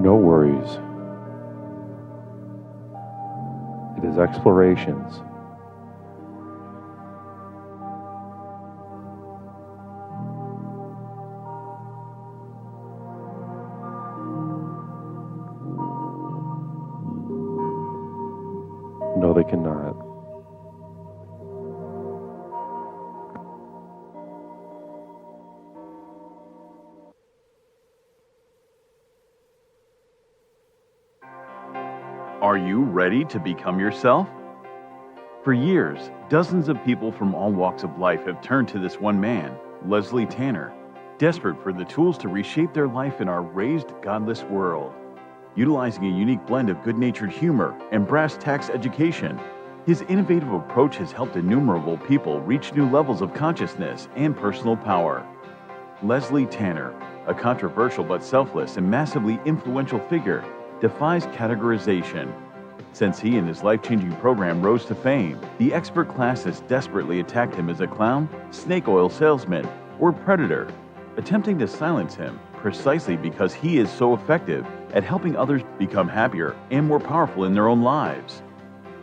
No worries. It is explorations. No, they cannot. Are you ready to become yourself? For years, dozens of people from all walks of life have turned to this one man, Leslie Tanner, desperate for the tools to reshape their life in our raised, godless world. Utilizing a unique blend of good-natured humor and brass tacks education, his innovative approach has helped innumerable people reach new levels of consciousness and personal power. Leslie Tanner, a controversial but selfless and massively influential figure, defies categorization. Since he and his life-changing program rose to fame, the expert class has desperately attacked him as a clown, snake oil salesman, or predator, attempting to silence him precisely because he is so effective at helping others become happier and more powerful in their own lives.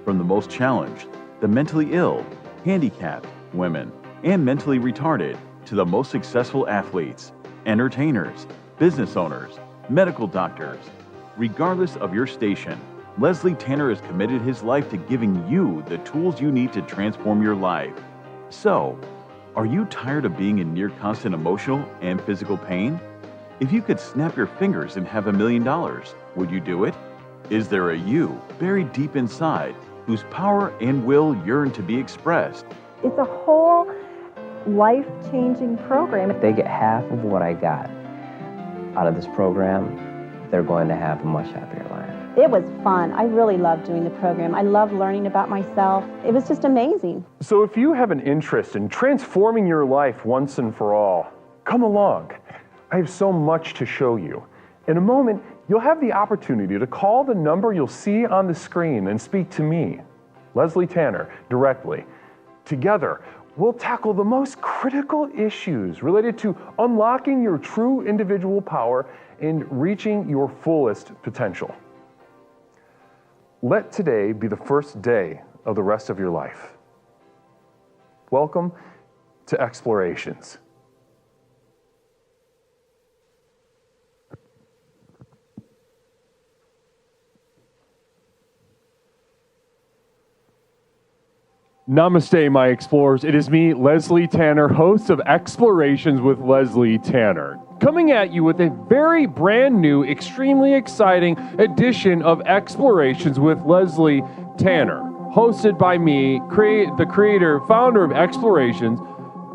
From the most challenged, the mentally ill, handicapped, women, and mentally retarded, to the most successful athletes, entertainers, business owners, medical doctors. Regardless of your station, Leslie Tanner has committed his life to giving you the tools you need to transform your life. So, are you tired of being in near constant emotional and physical pain? If you could snap your fingers and have $1 million, would you do it? Is there a you buried deep inside whose power and will yearn to be expressed? It's a whole life-changing program. If they get half of what I got out of this program, they're going to have a much happier life. It was fun. I really loved doing the program. I loved learning about myself. It was just amazing. So if you have an interest in transforming your life once and for all, come along. I have so much to show you. In a moment, you'll have the opportunity to call the number you'll see on the screen and speak to me, Leslie Tanner, directly. Together, we'll tackle the most critical issues related to unlocking your true individual power and reaching your fullest potential. Let today be the first day of the rest of your life. Welcome to Explorations. Namaste, my explorers. It is me, Leslie Tanner, host of Explorations with Leslie Tanner, coming at you with a very brand new, extremely exciting edition of Explorations with Leslie Tanner, hosted by me, the creator, founder of Explorations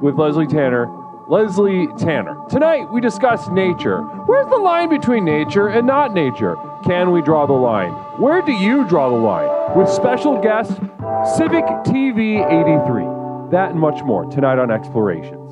with Leslie Tanner, Leslie Tanner. Tonight, we discuss nature. Where's the line between nature and not nature? Can we draw the line? Where do you draw the line? With special guest, Civic TV 83. That and much more tonight on Explorations.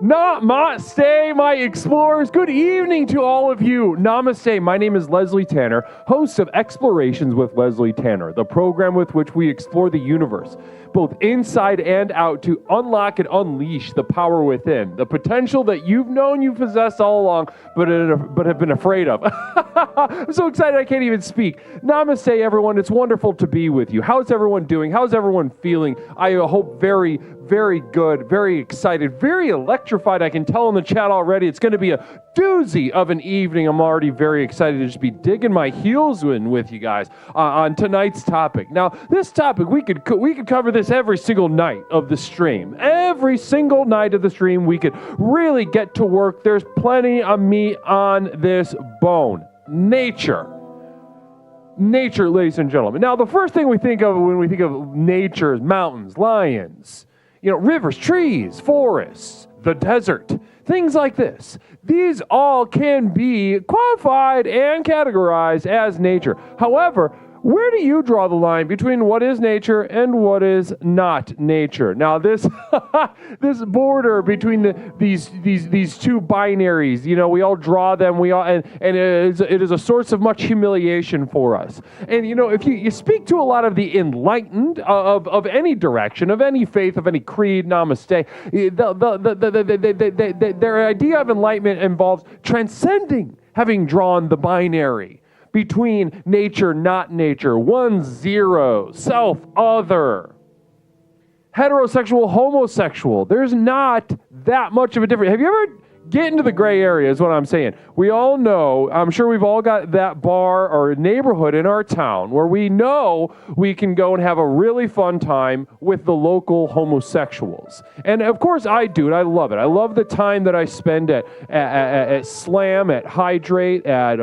Namaste, my explorers. Good evening to all of you. Namaste. My name is Leslie Tanner, host of Explorations with Leslie Tanner, the program with which we explore the universe, both inside and out, to unlock and unleash the power within, the potential that you've known you possess all along, but have been afraid of. I'm so excited I can't even speak. Namaste, everyone. It's wonderful to be with you. How's everyone doing? How's everyone feeling? I hope very, very good, very excited, very electrified. I can tell in the chat already. It's going to be a doozy of an evening. I'm already very excited to just be digging my heels in with you guys on tonight's topic. Now, this topic, we could cover this every single night of the stream. Every single night of the stream, we could really get to work. There's plenty of meat on this bone. Nature. Nature, ladies and gentlemen. Now, the first thing we think of when we think of nature is mountains, lions, rivers, trees, forests, the desert, things like this. These all can be qualified and categorized as nature. However, Where do you draw the line between what is nature and what is not nature? Now, this this border between these two binaries, you know, we all draw them. And it is a source of much humiliation for us. And you know, if you speak to a lot of the enlightened of any direction, of any faith, of any creed, namaste, their idea of enlightenment involves transcending having drawn the binary between nature, not nature, 1, 0, self, other, heterosexual, homosexual. There's not that much of a difference. Have you ever get into the gray area is what I'm saying. We all know, I'm sure we've all got that bar or neighborhood in our town where we know we can go and have a really fun time with the local homosexuals. And of course I do, and I love it. I love the time that I spend at Slam, at Hydrate, at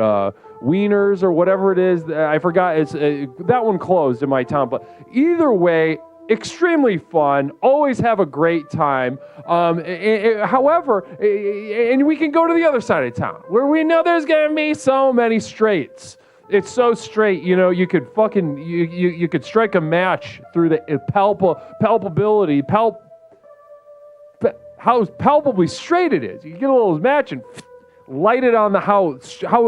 Wieners or whatever it is. I forgot, it's that one closed in my town. But either way, extremely fun, always have a great time. However, and we can go to the other side of town where we know there's gonna be so many straights. It's so straight, you know, you could fucking, you could strike a match through the palpability, how palpably straight it is. You get a little match and light it on how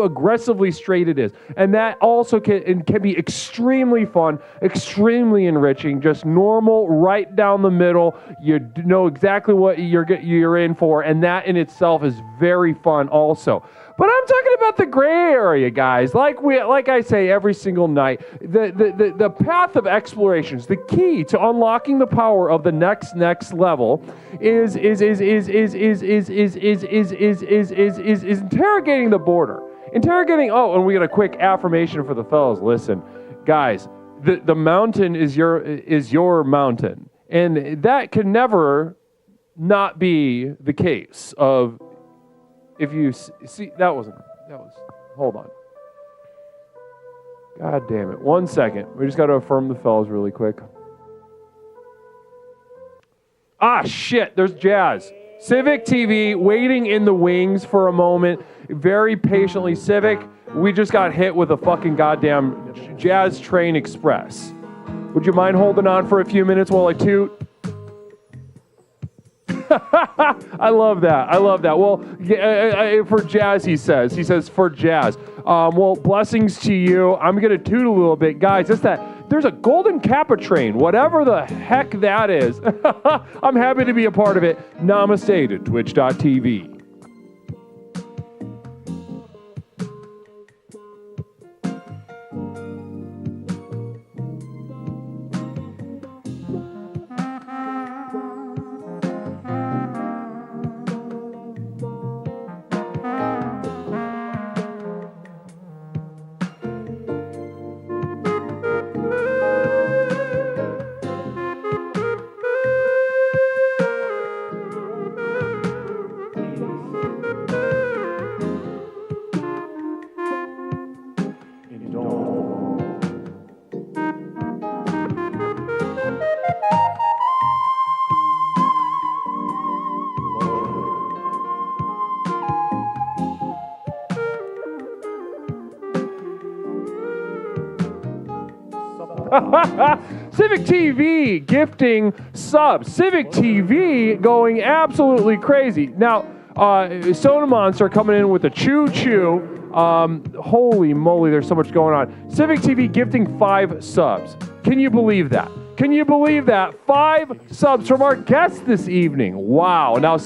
aggressively straight it is. And that also can be extremely fun, extremely enriching, just normal, right down the middle. You know exactly what you're in for, and that in itself is very fun also. But I'm talking about the gray area, guys. Like I say every single night, the path of explorations, the key to unlocking the power of the next level is interrogating the border. And we got a quick affirmation for the fellows. Listen, guys, the mountain is your mountain. And that can never not be the case of, if you see, hold on. God damn it. 1 second. We just got to affirm the fellas really quick. Ah, shit. There's Jazz. Civic TV waiting in the wings for a moment. Very patiently. Civic, we just got hit with a fucking goddamn Jazz Train Express. Would you mind holding on for a few minutes while I toot? I love that. Well, for Jazz, he says for Jazz. Well, blessings to you. I'm going to toot a little bit. Guys, there's a Golden Kappa train, whatever the heck that is. I'm happy to be a part of it. Namaste to twitch.tv. Civic TV gifting subs. Civic TV going absolutely crazy. Now, Soda Monster coming in with a choo-choo. Holy moly, there's so much going on. Civic TV gifting 5 subs. Can you believe that? 5 subs from our guest this evening. Wow. Now,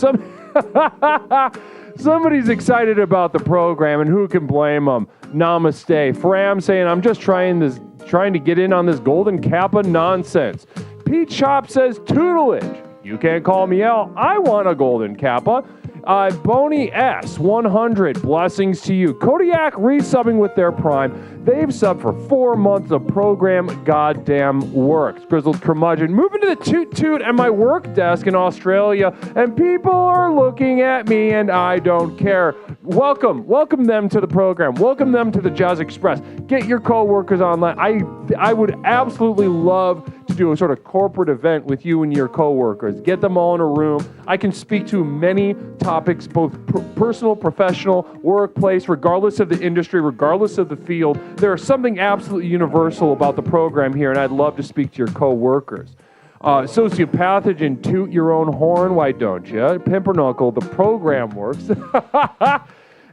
somebody's excited about the program, and who can blame them? Namaste. Fram saying, I'm just trying to get in on this Golden Kappa nonsense. Pete Chop says, tutelage. You can't call me out. I want a Golden Kappa. Boney S, 100, blessings to you. Kodiak resubbing with their Prime. They've subbed for 4 months of program goddamn works. Grizzled curmudgeon, moving to the toot at my work desk in Australia, and people are looking at me and I don't care. welcome them to the program. Welcome them to the Jazz Express. Get your coworkers online. I would absolutely love to do a sort of corporate event with you and your coworkers. Get them all in a room. I can speak to many topics, both personal, professional, workplace, regardless of the industry, regardless of the field. There's something absolutely universal about the program here, and I'd love to speak to your coworkers. Sociopathogen, toot your own horn, why don't you? Pimperknuckle, the program works.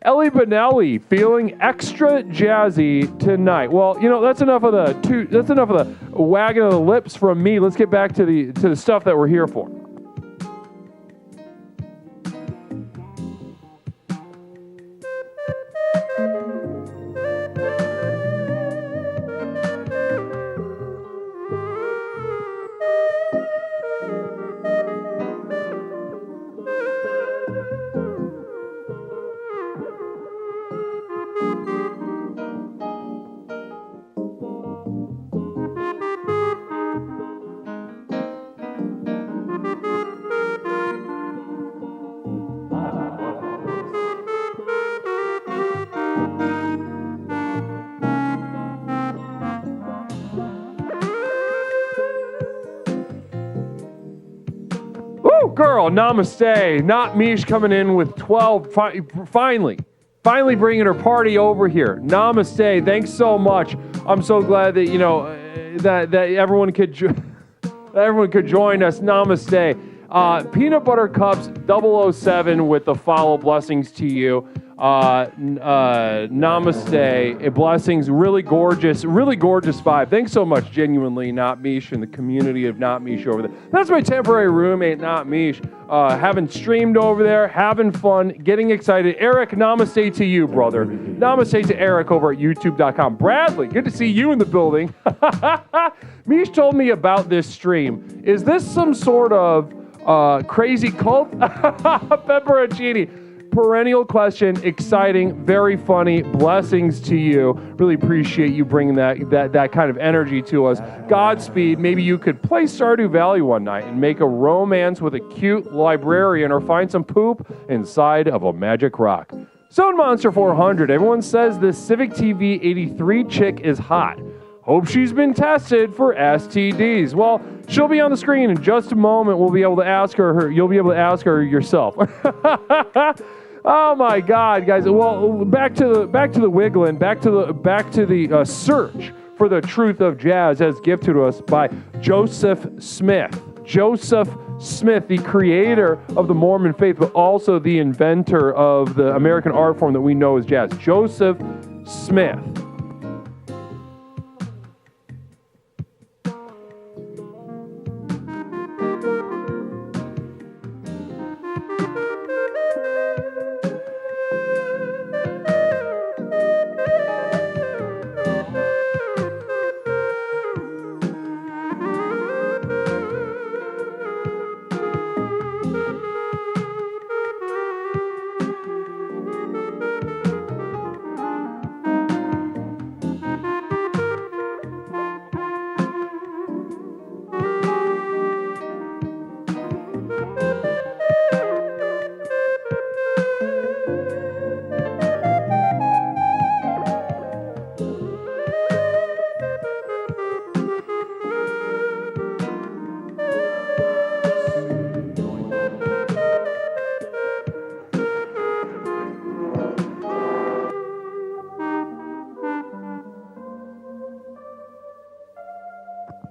Ellie Benelli, feeling extra jazzy tonight. Well, that's enough of the wagging of the lips from me. Let's get back to the stuff that we're here for. Girl, namaste. Not Mish coming in with 12. Finally bringing her party over here. Namaste. Thanks so much. I'm so glad that that everyone could join us. Namaste. Peanut Butter Cups 007 with the follow. Blessings to you. Namaste. Blessings. Really gorgeous vibe. Thanks so much, genuinely, Not Mish, and the community of Not Mish over there. That's my temporary roommate, Not Mish. Having streamed over there, having fun, getting excited. Eric, namaste to you, brother. Namaste to Eric over at youtube.com. Bradley, good to see you in the building. Mish told me about this stream. Is this some sort of crazy cult? Pepperoncini. Perennial question, exciting, very funny. Blessings to you. Really appreciate you bringing that kind of energy to us. Godspeed. Maybe you could play Stardew Valley one night and make a romance with a cute librarian, or find some poop inside of a magic rock. Stone Monster 400. Everyone says this Civic TV 83 chick is hot. Hope she's been tested for STDs. Well, she'll be on the screen in just a moment. We'll be able to ask her. You'll be able to ask her yourself. Oh my God, guys! Well, back to the wiggling, back to the search for the truth of jazz, as gifted to us by Joseph Smith. Joseph Smith, the creator of the Mormon faith, but also the inventor of the American art form that we know as jazz. Joseph Smith.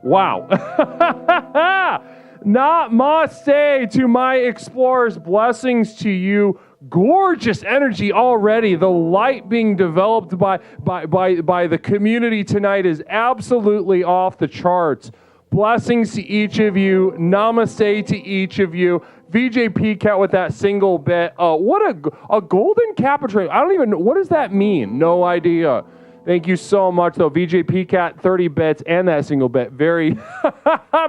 Wow. Namaste to my explorers. Blessings to you. Gorgeous energy already. The light being developed by the community tonight is absolutely off the charts. Blessings to each of you. Namaste to each of you. VJ Peacock with that single bit. What a golden capitrate. I don't even know. What does that mean? No idea. Thank you so much, though. VJ Peacock, 30 bits, and that single bit. Very,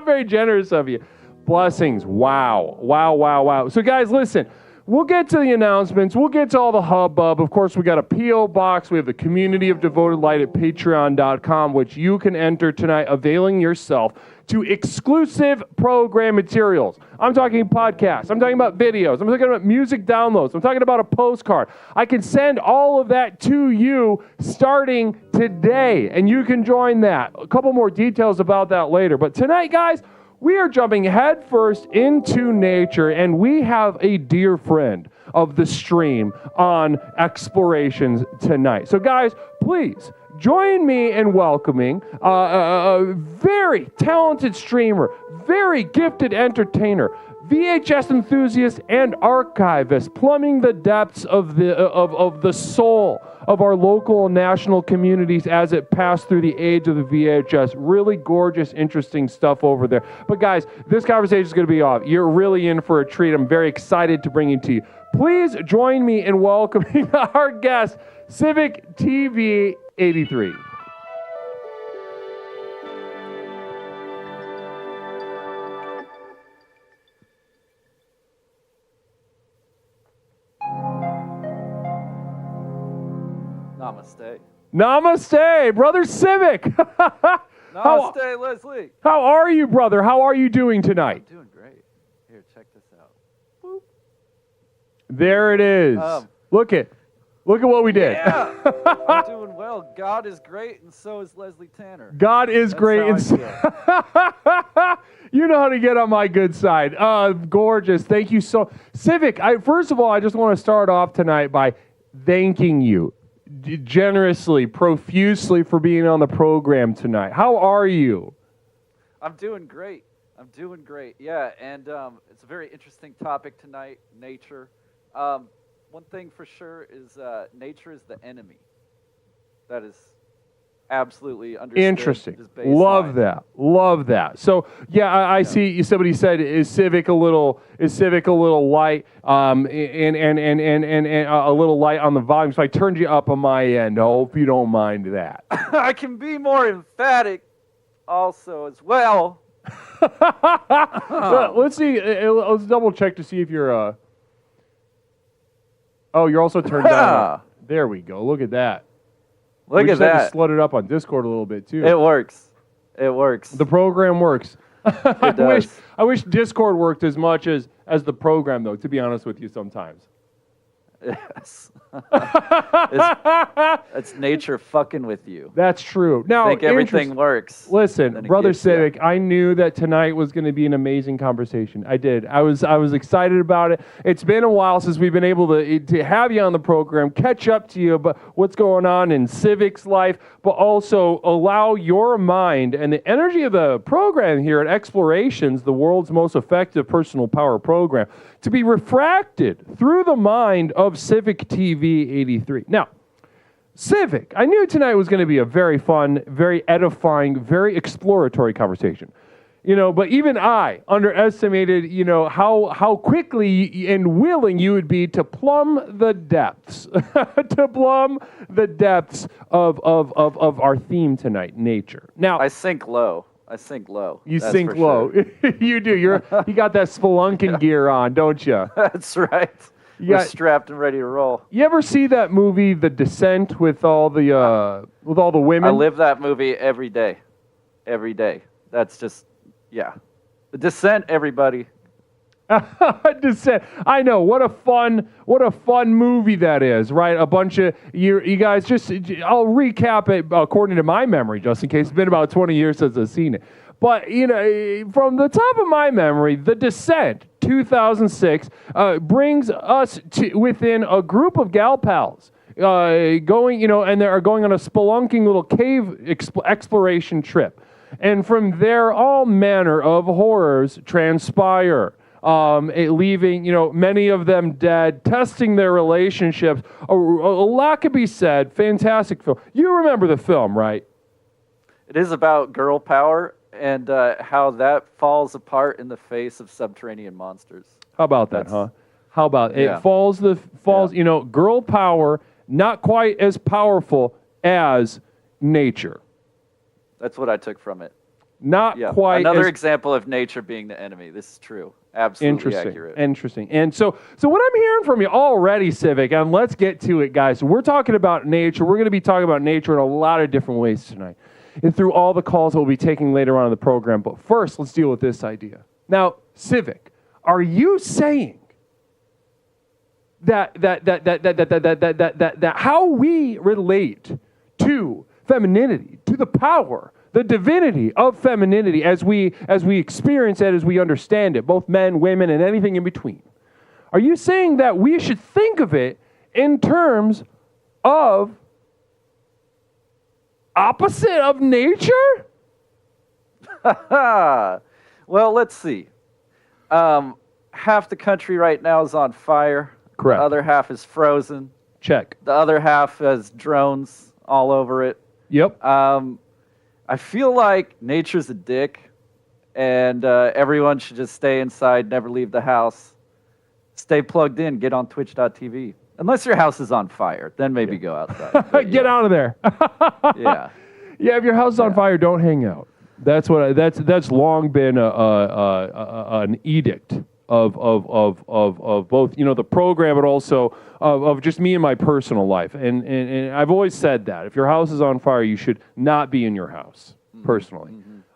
very generous of you. Blessings. Wow. So, guys, listen. we'll get to the announcements. We'll get to all the hubbub. Of course, we got a P.O. box. We have the Community of Devoted Light at patreon.com, which you can enter tonight, availing yourself to exclusive program materials. I'm talking podcasts. I'm talking about videos. I'm talking about music downloads. I'm talking about a postcard. I can send all of that to you starting today, and you can join that. A couple more details about that later. But tonight, guys, we are jumping headfirst into nature, and we have a dear friend of the stream on Explorations tonight. So, guys, please join me in welcoming a very talented streamer, very gifted entertainer, VHS enthusiast, and archivist, plumbing the depths of the soul of our local and national communities as it passed through the age of the VHS. Really gorgeous, interesting stuff over there. But guys, this conversation is going to be off. You're really in for a treat. I'm very excited to bring it to you. Please join me in welcoming our guest, Civic TV 83. Namaste. Namaste, brother Civic. Namaste, Leslie. How are you, brother? How are you doing tonight? I'm doing great. Here, check this out. Boop. There it is. Look at what we did. Yeah, I'm doing well. God is great, and so is Leslie Tanner. God is That's great. how I feel. You know how to get on my good side. Gorgeous. Thank you so. Civic, first of all, I just want to start off tonight by thanking you generously, profusely for being on the program tonight. How are you? I'm doing great. Yeah, and it's a very interesting topic tonight, nature. One thing for sure is nature is the enemy. That is absolutely understood. Interesting. Just baseline. Love that. So yeah, I see. Somebody said, "Is Civic a little light?" And a little light on the volume. So I turned you up on my end. I hope you don't mind that. I can be more emphatic, also as well. So, let's see. Let's double check to see if you're. Oh, you're also turned down. There we go. Look at that. Look at Had that. to slut it up on Discord a little bit too. It works. The program works. It does. I wish Discord worked as much as the program, though, to be honest with you sometimes. Yes. it's nature fucking with you. That's true. Now, I think everything works. Listen, Brother Civic, I knew that tonight was going to be an amazing conversation. I did. I was excited about it. It's been a while since we've been able to have you on the program, catch up to you about what's going on in Civic's life, but also allow your mind and the energy of the program here at Explorations, the world's most effective personal power program, to be refracted through the mind of Civic TV 83. Now, Civic, I knew tonight was going to be a very fun, very edifying, very exploratory conversation. But even I underestimated, how quickly and willing you would be to plumb the depths, of our theme tonight, nature. Now, I sink low. You That's sink for low. Sure. You do. You got that spelunking gear on, don't you? That's right. We're strapped and ready to roll. You ever see that movie, The Descent, with all the women? I live that movie every day. That's just, yeah. The Descent, everybody. Descent. I know. What a fun movie that is, right? A bunch of you guys. I'll recap it according to my memory, just in case. It's been about 20 years since I've seen it. But from the top of my memory, The Descent, 2006, brings us to within a group of gal pals going, and they are going on a spelunking little cave exploration trip, and from there, all manner of horrors transpire. Leaving, many of them dead, testing their relationships. A lot could be said. Fantastic film. You remember the film, right? It is about girl power and how that falls apart in the face of subterranean monsters. How about that, huh? How about yeah. it falls, girl power, not quite as powerful as nature. That's what I took from it. Not quite Another as... example of nature being the enemy. This is true. Absolutely accurate. Interesting. And so what I'm hearing from you already, Civic, and let's get to it, guys. So we're talking about nature. We're going to be talking about nature in a lot of different ways tonight, and through all the calls that we'll be taking later on in the program. But first, let's deal with this idea. Now, Civic, are you saying that how we relate to femininity, to the power, the divinity of femininity as we experience it, as we understand it, both men, women, and anything in between. Are you saying that we should think of it in terms of opposite of nature? Well, let's see. Half the country right now is on fire. Correct. The other half is frozen. Check. The other half has drones all over it. Yep. I feel like nature's a dick, and everyone should just stay inside, never leave the house, stay plugged in, get on twitch.tv. Unless your house is on fire, then maybe go outside. But, Get out of there. Yeah. Yeah, if your house is on fire, don't hang out. That's that's long been an edict of both, you know, the program, but also of just me and my personal life. And I've always said that if your house is on fire, you should not be in your house, personally.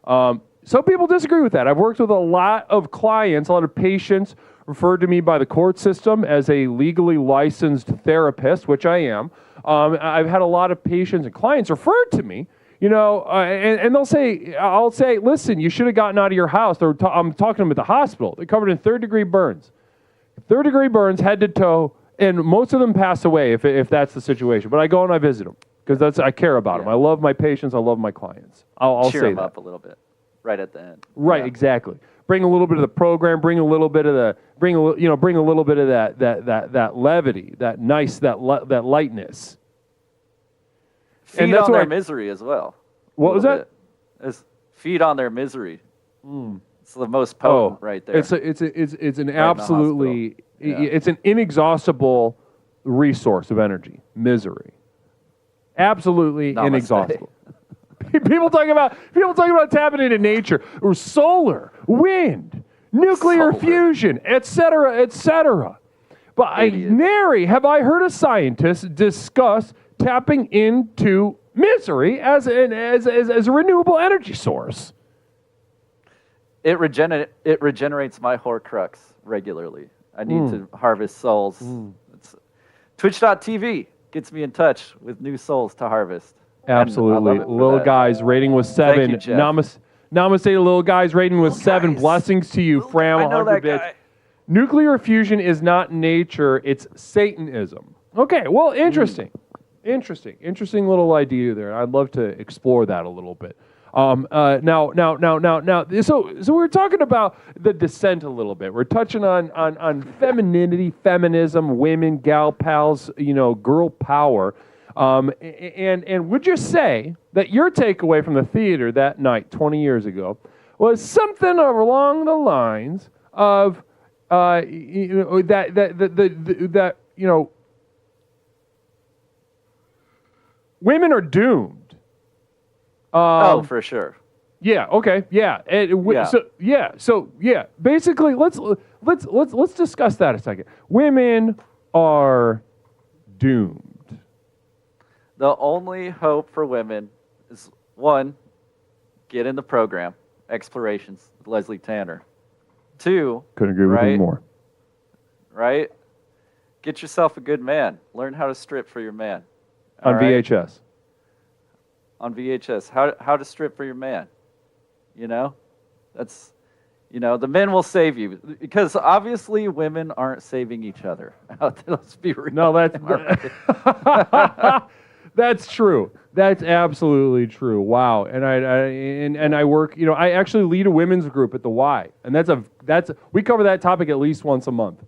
Some people disagree with that. I've worked with a lot of clients, a lot of patients referred to me by the court system as a legally licensed therapist, which I am. I've had a lot of patients and clients referred to me, you know, and they'll say, I'll say, listen, you should have gotten out of your house. I'm talking to them at the hospital. They're covered in third-degree burns. Third-degree burns, head to toe, and most of them pass away if that's the situation. But I go and I visit them because I care about them. I love my patients. I love my clients. I'll cheer say them that. up a little bit right at the end. Right, exactly. Bring a little bit of the program. Bring a little bit of bring a little bit of that levity, that lightness. Feed on their misery as well. What was that? Feed on their misery. It's the most potent right there. It's an absolutely it's an inexhaustible resource of energy. Misery. Absolutely inexhaustible. People talking about tapping into nature or solar, wind, nuclear fusion, etc., etc. But nary have I heard a scientist discuss tapping into misery as a renewable energy source. It regenerates my Horcrux regularly. I need to harvest souls. Twitch.tv gets me in touch with new souls to harvest. Absolutely. Little Guys rating was 7. Thank you, Jeff. Namaste to Little Guys rating was 7. Guys. Blessings to you, Fram. I know 100 that bits. guy. Nuclear fusion is not nature, it's Satanism. Okay, well, interesting. Interesting little idea there. I'd love to explore that a little bit. Now. So we're talking about the descent a little bit. We're touching on femininity, feminism, women, gal pals, you know, girl power. And would you say that your takeaway from the theater that night 20 years ago was something along the lines of that women are doomed? For sure. Yeah. Okay. Yeah. So basically, let's discuss that a second. Women are doomed. The only hope for women is, one, get in the program, Explorations with Leslie Tanner. 2, couldn't agree with you more. Right? Get yourself a good man. Learn how to strip for your man. On VHS. On VHS. How to strip for your man. You know? That's, the men will save you. Because obviously women aren't saving each other. Let's be real. No, that's true. That's absolutely true. Wow. And I work, I actually lead a women's group at the Y. And we cover that topic at least once a month.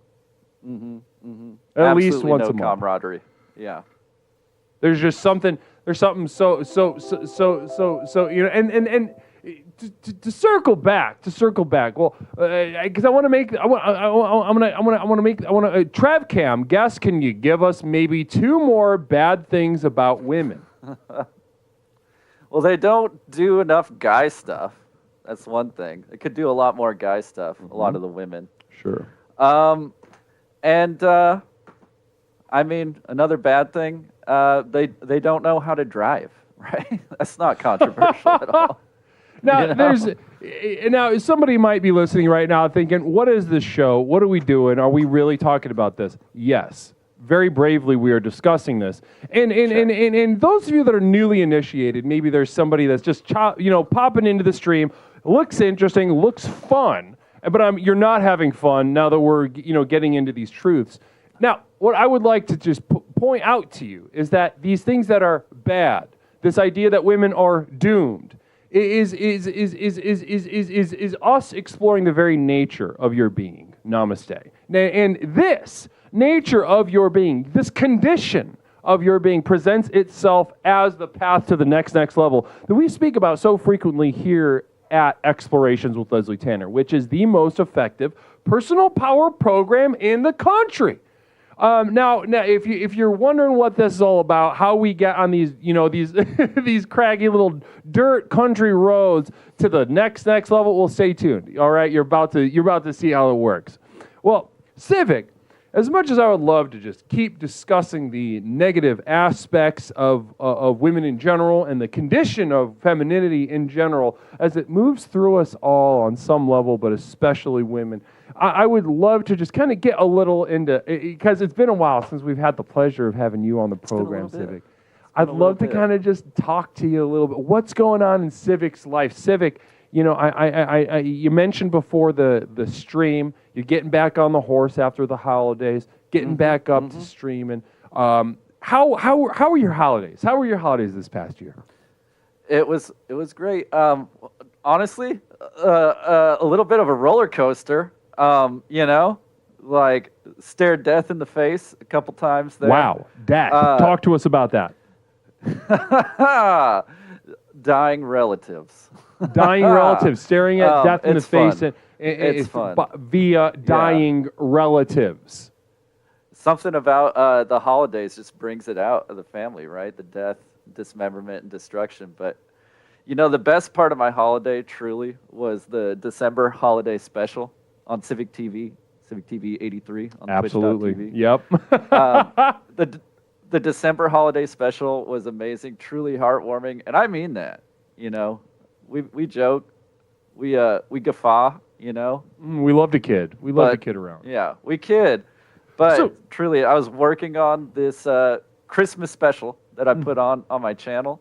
At least once a month. Camaraderie. Yeah. There's just something so to circle back. Well, because I want to Travcam, guess, can you give us maybe 2 more bad things about women? Well, they don't do enough guy stuff. That's one thing. They could do a lot more guy stuff, a lot of the women. Sure. And I mean, another bad thing, they don't know how to drive, right? That's not controversial at all. Now, You know? now somebody might be listening right now thinking, what is this show? What are we doing? Are we really talking about this? Yes. Very bravely, we are discussing this. And those of you that are newly initiated, maybe there's somebody that's just popping into the stream, looks interesting, looks fun, but you're not having fun now that we're getting into these truths. Now, what I would like to just point out to you is that these things that are bad, this idea that women are doomed, is us exploring the very nature of your being. Namaste. And this nature of your being, this condition of your being presents itself as the path to the next level that we speak about so frequently here at Explorations with Leslie Tanner, which is the most effective personal power program in the country. Now, if you're wondering what this is all about, how we get on these these craggy little dirt country roads to the next level, well, stay tuned. All right, you're about to see how it works. Well, Civic, as much as I would love to just keep discussing the negative aspects of women in general and the condition of femininity in general, as it moves through us all on some level, but especially women, I would love to just kind of get a little into, because it's been a while since we've had the pleasure of having you on the program, Civic. I'd love to kind of just talk to you a little bit. What's going on in Civic's life? Civic, you mentioned before the stream, you're getting back on the horse after the holidays, getting back up to streaming. How were your holidays? How were your holidays this past year? It was great. Honestly, a little bit of a roller coaster. Like stared death in the face a couple times there. Wow, death. Talk to us about that. Dying relatives. Dying relatives, staring at death in the face. Fun. It's fun. Via dying relatives. Something about the holidays just brings it out of the family, right? The death, dismemberment, and destruction. But, the best part of my holiday truly was the December holiday special on Civic TV 83 on Absolutely. Twitch.tv. Yep. The December holiday special was amazing, truly heartwarming, and I mean that. We joke, we guffaw. We love to kid. We love to kid around. Yeah, we kid. But truly, I was working on this Christmas special that I put on my channel,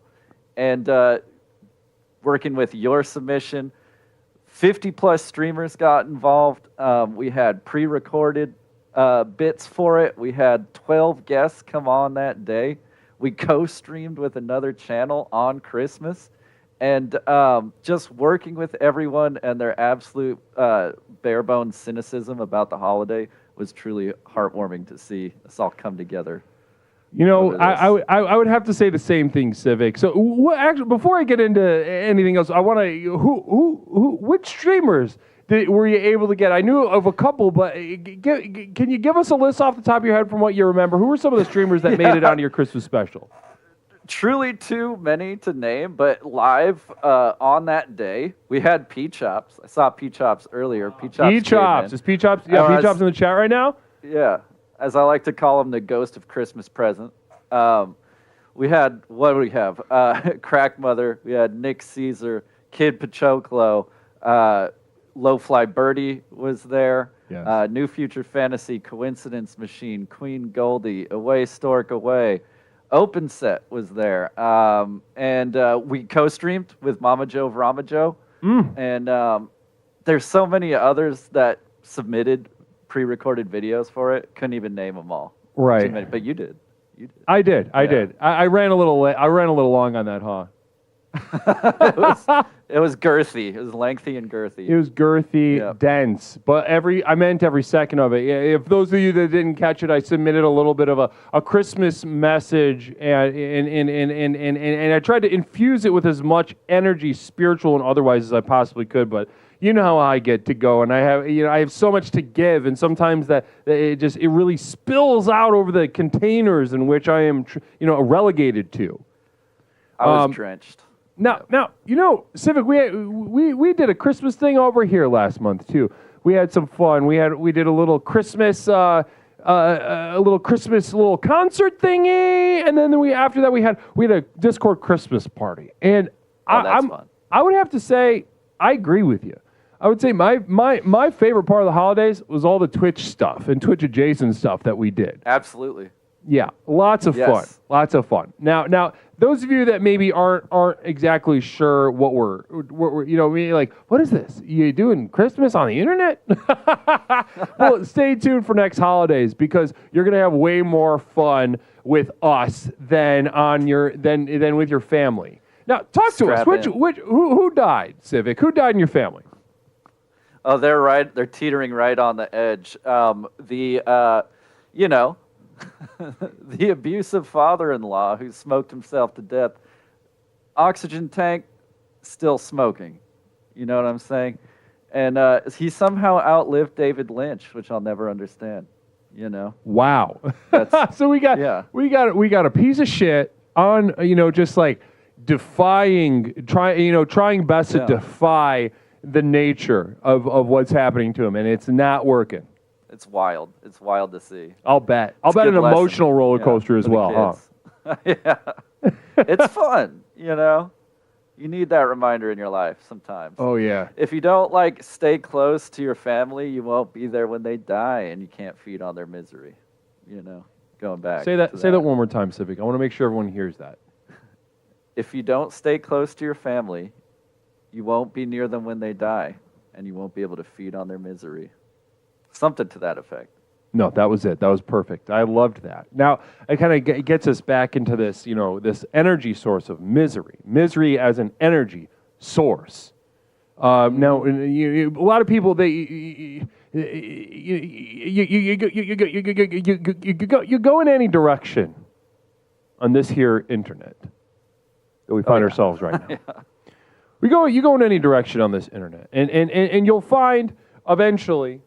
and working with your submission. 50-plus streamers got involved. We had pre-recorded bits for it. We had 12 guests come on that day. We co-streamed with another channel on Christmas. And just working with everyone and their absolute bare-bones cynicism about the holiday was truly heartwarming to see us all come together. I would have to say the same thing, Civic. So, actually, before I get into anything else, I want to which streamers were you able to get? I knew of a couple, but can you give us a list off the top of your head from what you remember? Who were some of the streamers that made it onto your Christmas special? Truly too many to name, but live on that day, we had P-Chops. I saw P-Chops earlier. P-Chops. Is P-Chops? Yeah, P-Chops in the chat right now? Yeah. As I like to call him, the ghost of Christmas present. We had, what do we have? Crack Mother. We had Nick Caesar, Kid Pachoclo, Low Fly Birdie was there. Yes. New Future Fantasy, Coincidence Machine, Queen Goldie, Away Stork Away. Open Set was there. And we co-streamed with Mama Joe Vrama Joe. And there's so many others that submitted pre-recorded videos for it. Couldn't even name them all. Right. Too many, but you did. I did. I ran a little long on that, huh? It was girthy. It was lengthy and girthy. It was girthy, dense, but I meant every second of it. If those of you that didn't catch it, I submitted a little bit of a Christmas message, and I tried to infuse it with as much energy, spiritual and otherwise, as I possibly could. But you know how I get to go, and I have so much to give, and sometimes that it really spills out over the containers in which I am, relegated to. I was drenched. Now, Civic, we did a Christmas thing over here last month too. We had some fun. We did a little Christmas a little Christmas little concert thingy, and then after that we had a Discord Christmas party. And that's fun. I would have to say I agree with you. I would say my favorite part of the holidays was all the Twitch stuff and Twitch adjacent stuff that we did. Absolutely. Yeah, lots of fun. Lots of fun. Now, those of you that maybe aren't exactly sure what we're like, what is this? You doing Christmas on the internet? Well, stay tuned for next holidays because you're gonna have way more fun with us than with your family. Now, talk to us. Who died, Civic? Who died in your family? Oh, they're teetering right on the edge. The abusive father-in-law who smoked himself to death. Oxygen tank, still smoking. You know what I'm saying? And he somehow outlived David Lynch, which I'll never understand. You know? Wow. So we got a piece of shit on, just like trying best to defy the nature of what's happening to him, and it's not working. It's wild. It's wild to see. I'll bet an emotional roller coaster as well, huh? Yeah. It's fun, You need that reminder in your life sometimes. Oh, yeah. If you don't, stay close to your family, you won't be there when they die, and you can't feed on their misery, Going back. Say that one more time, Civic. I want to make sure everyone hears that. If you don't stay close to your family, you won't be near them when they die, and you won't be able to feed on their misery. Something to that effect. No, that was it. That was perfect. I loved that. Now, it kind of gets us back into this, this energy source of misery. Misery as an energy source. Now, a lot of people, you go in any direction on this here internet that we find ourselves right now. Yeah. You go in any direction on this internet, and you'll find eventually,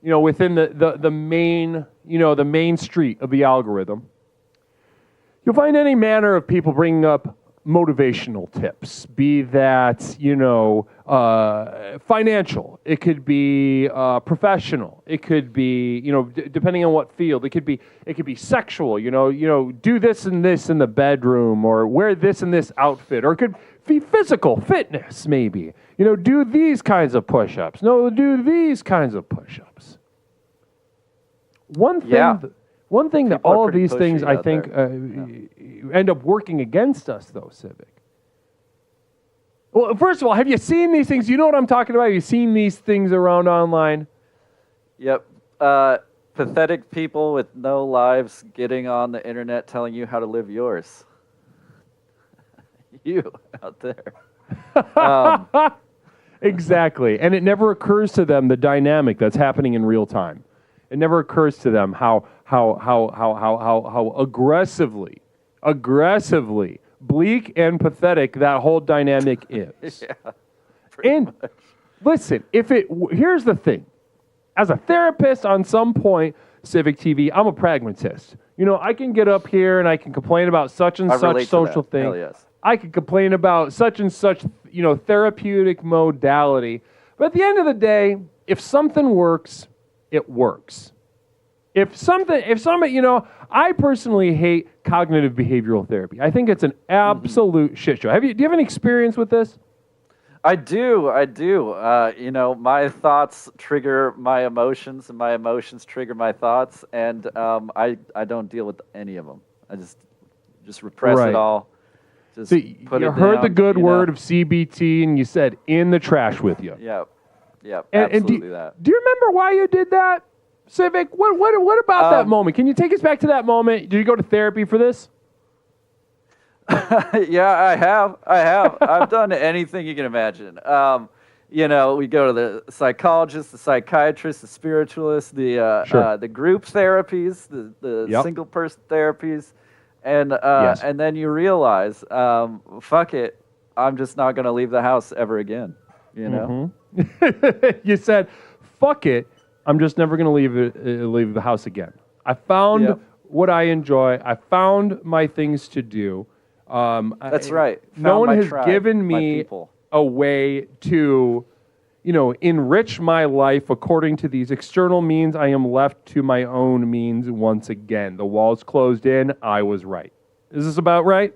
within the main, the main street of the algorithm, you'll find any manner of people bringing up motivational tips, be that, financial, it could be professional, it could be, depending on what field, it could be sexual, do this and this in the bedroom, or wear this and this outfit, or it could be physical fitness, maybe, do these kinds of push-ups, do these kinds of push-ups. One thing that all of these things, I think, end up working against us, though, Civic. Well, first of all, have you seen these things? You know what I'm talking about? Have you seen these things around online? Yep. Pathetic people with no lives getting on the internet telling you how to live yours. You out there. Exactly. And it never occurs to them the dynamic that's happening in real time. It never occurs to them how aggressively bleak and pathetic that whole dynamic is. Yeah, and much. Listen, here's the thing. As a therapist, on some point, Civic TV, I'm a pragmatist. I can get up here and I can complain about such and such social thing. Hell yes. I could complain about such and such, therapeutic modality. But at the end of the day, if something works, it works. If somebody, I personally hate cognitive behavioral therapy. I think it's an absolute shit show. Do you have any experience with this? I do. My thoughts trigger my emotions, and my emotions trigger my thoughts, and I don't deal with any of them. I just repress it all. Just so put you it heard down, the good word of CBT, and you said in the trash with you. Yep, absolutely that. Do you remember why you did that, Civic? What about that moment? Can you take us back to that moment? Did you go to therapy for this? Yeah, I have. I've done anything you can imagine. We go to the psychologist, the psychiatrist, the spiritualist, the group therapies, the single person therapies, and then you realize, fuck it, I'm just not going to leave the house ever again. You said, fuck it, I'm just never going to leave the house again. I found what I enjoy. I found my things to do. That's right. No one has given me a way to, enrich my life according to these external means, I am left to my own means once again. The walls closed in, I was right. Is this about right?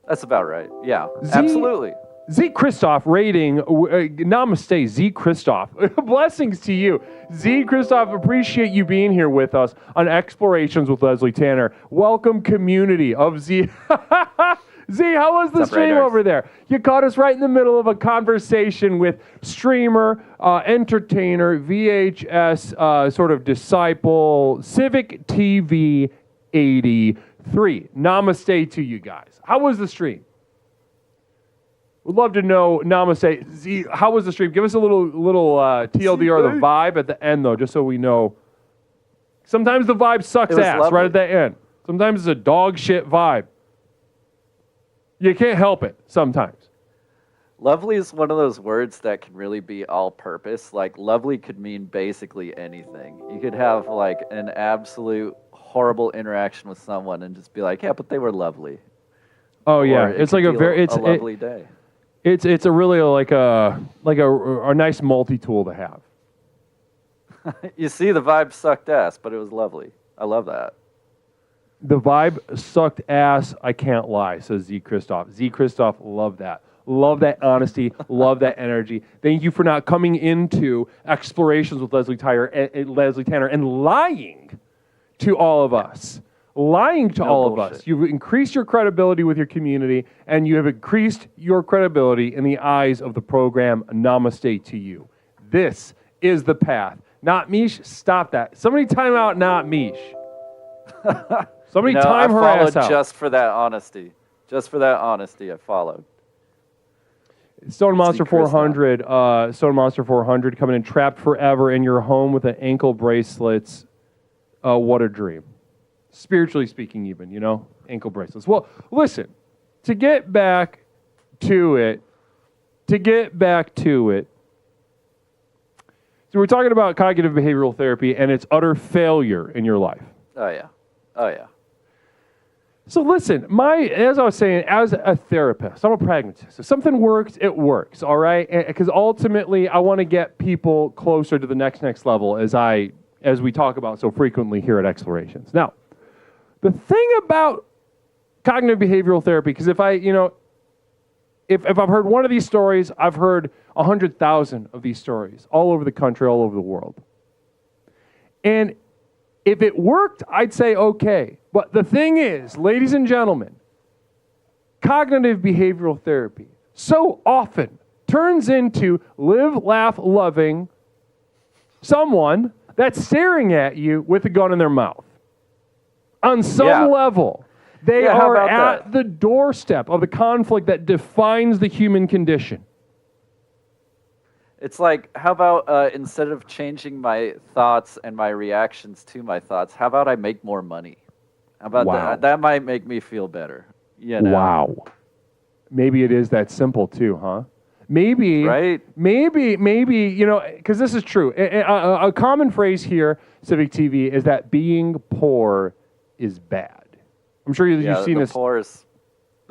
That's about right. Yeah, absolutely. Z Christoph rating, namaste, Z Christoph. Blessings to you. Z Christoph, appreciate you being here with us on Explorations with Leslie Tanner. Welcome, community of Z. Z, how was the stream over there? You caught us right in the middle of a conversation with streamer, entertainer, VHS sort of disciple, Civic TV 83. Namaste to you guys. How was the stream? We'd love to know, namaste. Z, how was the stream? Give us a little TLDR, the vibe at the end, though, just so we know. Sometimes the vibe sucks ass lovely. Right at the end. Sometimes it's a dog shit vibe. You can't help it sometimes. Lovely is one of those words that can really be all-purpose. Like, lovely could mean basically anything. You could have, like, an absolute horrible interaction with someone and just be like, yeah, but they were lovely. Oh, yeah. It's like a lovely day. It's a really like a nice multi-tool to have. You see, the vibe sucked ass, but it was lovely. I love that. The vibe sucked ass, I can't lie, says Z Christoph. Z Christoph, love that. Love that honesty, love that energy. Thank you for not coming into Explorations with Leslie Tanner and lying to all of us. Lying to all of us. You've increased your credibility with your community, and you have increased your credibility in the eyes of the program. Namaste to you. This is the path. Not Mish, stop that. Somebody time out, not Mish. Somebody time her ass out. Just for that honesty. Just for that honesty, I followed. Stone Monster 400, Stone Monster 400 coming in trapped forever in your home with an ankle bracelets. What a dream. Spiritually speaking, even, ankle bracelets. Well, listen, to get back to it, so we're talking about cognitive behavioral therapy and its utter failure in your life. Oh, yeah. So listen, as I was saying, as a therapist, I'm a pragmatist. If something works, it works, all right? Because ultimately, I want to get people closer to the next level as we talk about so frequently here at Explorations. Now, the thing about cognitive behavioral therapy, because if I've heard one of these stories, I've heard 100,000 of these stories all over the country, all over the world. And if it worked, I'd say okay. But the thing is, ladies and gentlemen, cognitive behavioral therapy so often turns into live, laugh, loving someone that's staring at you with a gun in their mouth. On some level, they are at the doorstep of the conflict that defines the human condition. It's like, how about instead of changing my thoughts and my reactions to my thoughts, how about I make more money? How about that? That might make me feel better. Wow. Maybe it is that simple too, huh? Maybe, right? Maybe, because this is true. A common phrase here, Civic TV, is that being poor is bad. I'm sure you've seen this. The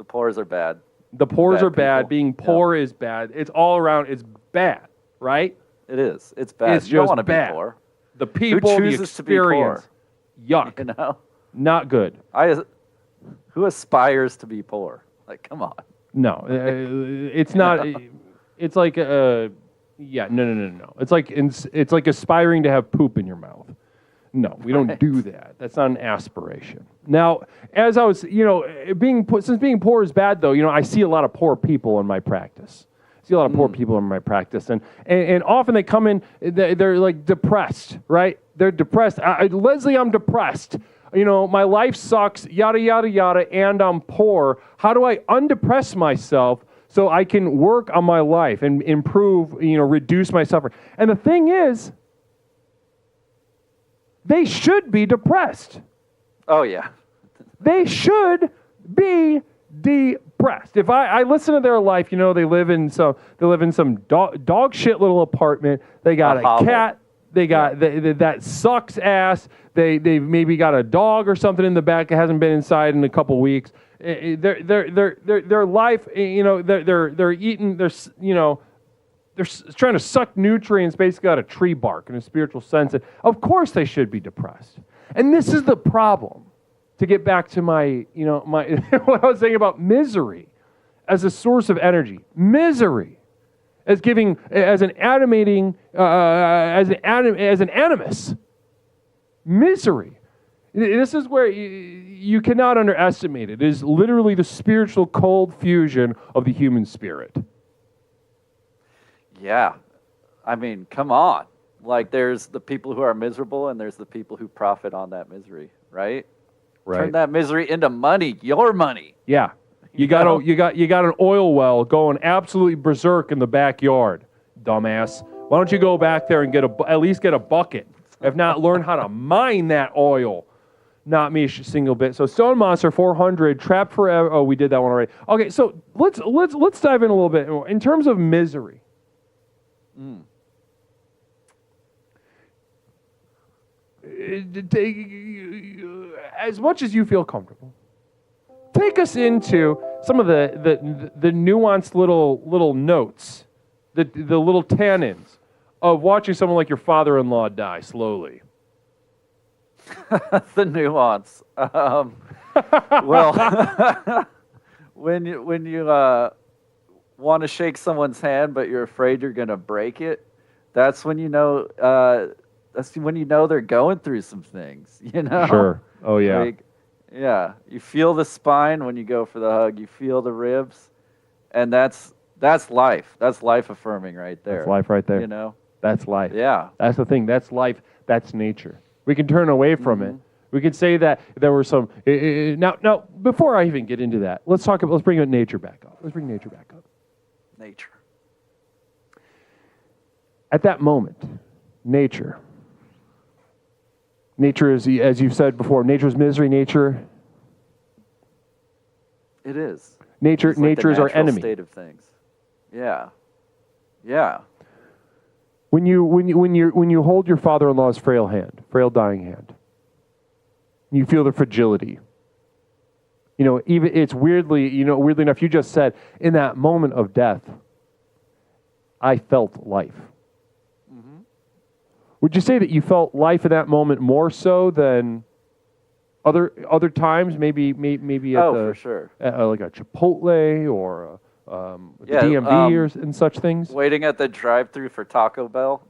poors are bad. The poors are bad. Being poor is bad. It's all around. It's bad, right? It is. It's bad. It's you don't want to be poor. The people, the experience. Yuck. Not good. Who aspires to be poor? Like, come on. No, it's not. It's like no. It's like aspiring to have poop in your mouth. No, we don't do that. That's not an aspiration. Now, as I was, since being poor is bad, though, I see a lot of poor people in my practice. And often they come in, they're like depressed, right? They're depressed. Leslie, I'm depressed. My life sucks, yada, yada, yada, and I'm poor. How do I undepress myself so I can work on my life and improve, reduce my suffering? And the thing is, they should be depressed. Oh, yeah. They should be depressed. If I listen to their life, they live in some dog shit little apartment. They got a cat. They got that sucks ass. They've maybe got a dog or something in the back that hasn't been inside in a couple weeks. Their life, they're eating. They're trying to suck nutrients basically out of tree bark in a spiritual sense. And of course they should be depressed. And this is the problem. To get back to my what I was saying about misery as a source of energy. Misery as an animus. Misery. This is where you cannot underestimate it. It is literally the spiritual cold fusion of the human spirit. Yeah. I mean, come on. Like, there's the people who are miserable and there's the people who profit on that misery, right? Right. Turn that misery into money, your money. Yeah. You got an oil well going absolutely berserk in the backyard, dumbass. Why don't you go back there and at least get a bucket? If not, learn how to mine that oil. Not me a single bit. So Stone Monster 400, Trapped Forever. Oh, we did that one already. Okay, so let's dive in a little bit more in terms of misery. As much as you feel comfortable, take us into some of the nuanced little notes, the little tannins of watching someone like your father-in-law die slowly. The nuance. Well, when you want to shake someone's hand, but you're afraid you're going to break it, that's when you know. That's when you know they're going through some things. You know. Sure. Oh yeah. Like, yeah. You feel the spine when you go for the hug. You feel the ribs, and that's life. That's life affirming right there. That's life right there. You know. That's life. Yeah. That's the thing. That's life. That's nature. We can turn away from it. We could say that there were some. Now, before I even get into that, let's bring nature back up. Let's bring nature back up. Nature. At that moment, nature is, as you've said before, nature is misery. Nature. It is. Nature It's like the is our natural enemy. state of things. Yeah. Yeah. When you hold your father-in-law's frail dying hand, you feel the fragility. Even it's weirdly enough, you just said, in that moment of death, I felt life. Mm-hmm. Would you say that you felt life in that moment more so than other times? Maybe at for sure. Like a Chipotle or the DMV and such things. Waiting at the drive-through for Taco Bell.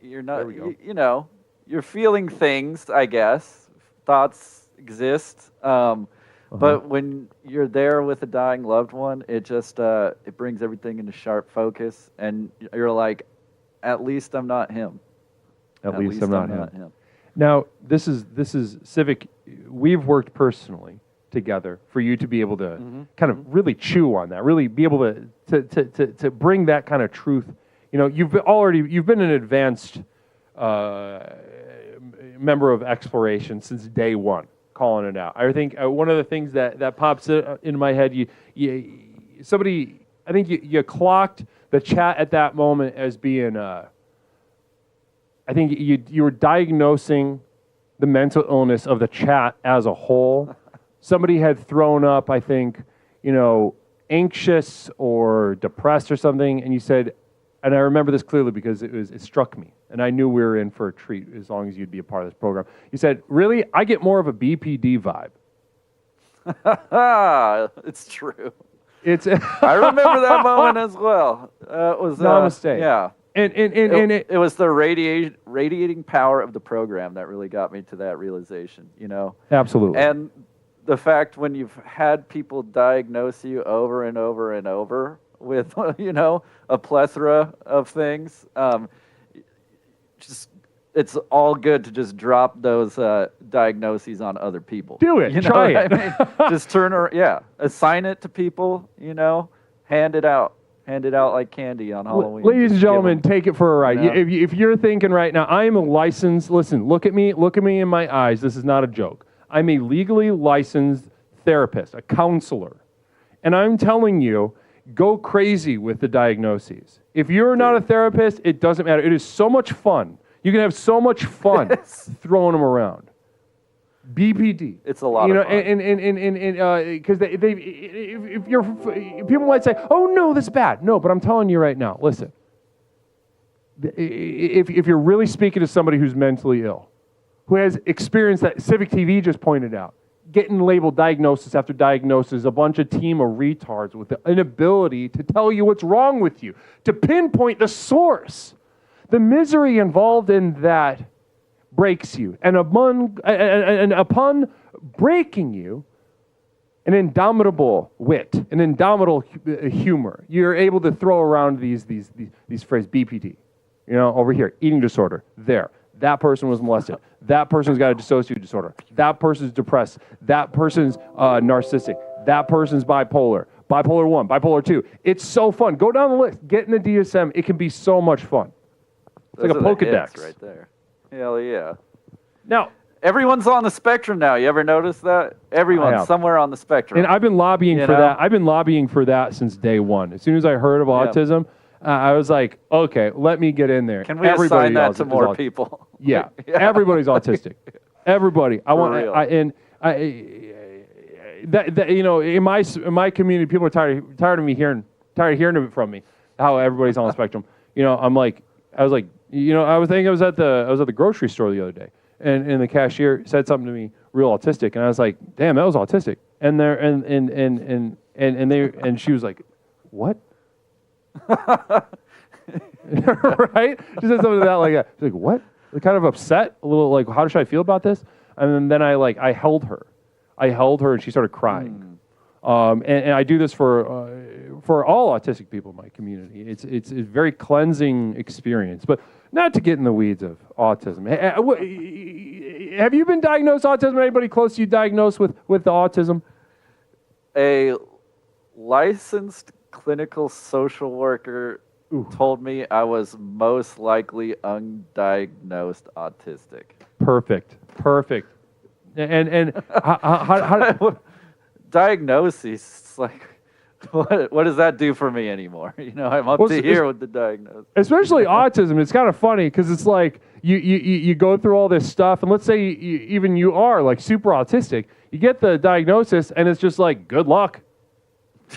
You're not. There we go. You're feeling things. I guess thoughts exist. But when you're there with a dying loved one, it just it brings everything into sharp focus, and you're like, at least I'm not him. At least I'm not him. Now, this is Civic. We've worked personally together for you to be able to kind of really chew on that, really be able to bring that kind of truth. You've been an advanced member of exploration since day one, calling it out. I think one of the things that pops into my head, you clocked the chat at that moment as being, I think you were diagnosing the mental illness of the chat as a whole. Somebody had thrown up, I think, anxious or depressed or something, and you said, and I remember this clearly because it struck me, and I knew we were in for a treat as long as you'd be a part of this program. You said, really, I get more of a BPD vibe. It's true. I remember that moment as well. It was Namaste. Yeah. And it was the radiating power of the program that really got me to that realization, Absolutely. And the fact when you've had people diagnose you over and over and over with, a plethora of things, it's all good to just drop those diagnoses on other people. Do it. Try it. I mean? Just assign it to people, hand it out. Hand it out like candy on Halloween. Ladies and gentlemen, take it for a ride. If you're thinking right now, I am a licensed, listen, look at me in my eyes. This is not a joke. I'm a legally licensed therapist, a counselor. And I'm telling you, go crazy with the diagnoses. If you're not a therapist, it doesn't matter. It is so much fun. You can have so much fun throwing them around. BPD. It's a lot of fun. Because if people might say, "Oh no, that's bad." No, but I'm telling you right now. Listen, if you're really speaking to somebody who's mentally ill, who has experienced that Civic TV just pointed out, getting labeled diagnosis after diagnosis, a bunch of team of retards with the inability to tell you what's wrong with you, to pinpoint the source. The misery involved in that breaks you. And upon breaking you, an indomitable wit, an indomitable humor. You're able to throw around these phrases, BPD, over here, eating disorder, there. That person was molested. That person's got a dissociative disorder. That person's depressed. That person's narcissistic. That person's bipolar. Bipolar 1, bipolar 2. It's so fun. Go down the list. Get in the DSM. It can be so much fun. It's Those like a are the Pokedex. hits right there. Hell yeah. Now, everyone's on the spectrum now. You ever notice that? Everyone's somewhere on the spectrum. and I've been lobbying for that. I've been lobbying for that since day one. As soon as I heard of autism, I was like, okay, let me get in there. Can we assign that to more people? Yeah, everybody's autistic. Everybody. I want. In my community, people are tired of hearing it from me. How everybody's on the spectrum. I was at the grocery store the other day, and the cashier said something to me real autistic, and I was like, damn, that was autistic. And she was like, what? Right? She said something to that like that. She's like, what? Like, kind of upset, a little like, how should I feel about this? And then I held her, and she started crying. And I do this for all autistic people in my community. It's a very cleansing experience, but not to get in the weeds of autism. Have you been diagnosed autism? Anybody close to you diagnosed with the autism? A licensed clinical social worker told me I was most likely undiagnosed autistic. Perfect. And how diagnosis, like, what does that do for me anymore? I'm up to here with the diagnosis. Especially autism, it's kind of funny because it's like you go through all this stuff, and let's say even you are like super autistic, you get the diagnosis, and it's just like, good luck.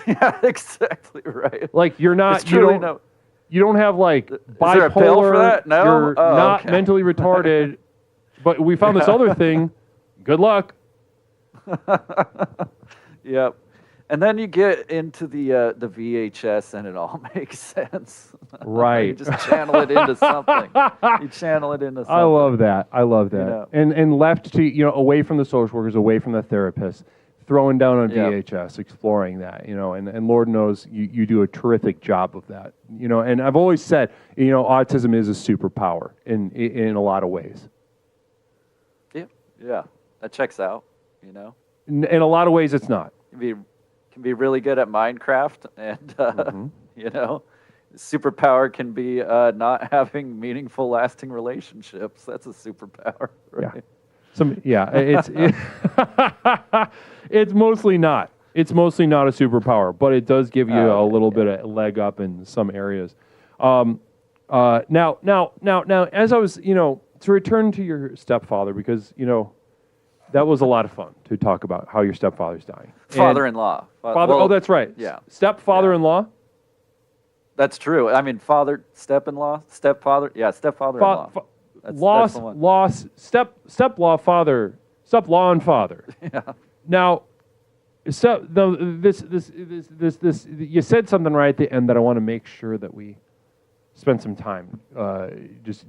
Yeah, exactly right. Like, you're not, you don't have like bipolar. Is there a pill for that? No? You're not mentally retarded, but we found this other thing. Good luck. Yep. And then you get into the VHS, and it all makes sense. Right. You just channel it into something. I love that. And left to, away from the social workers, away from the therapists, throwing down on VHS, exploring that, and Lord knows you do a terrific job of that, and I've always said, autism is a superpower in a lot of ways. Yeah, that checks out, In a lot of ways, it's not. Can be really good at Minecraft, and superpower can be not having meaningful, lasting relationships. That's a superpower, right? It's mostly not. It's mostly not a superpower, but it does give you a little bit of leg up in some areas. Now, as I was, to return to your stepfather, because that was a lot of fun to talk about how your stepfather's dying. Father-in-law. That's right. Yeah. Stepfather-in-law. That's true. I mean, father, step-in-law, stepfather. Yeah, stepfather-in-law. That's the one. Step-law, father, step-law and father. Yeah. Now, this you said something right at the end that I want to make sure that we spend some time. Just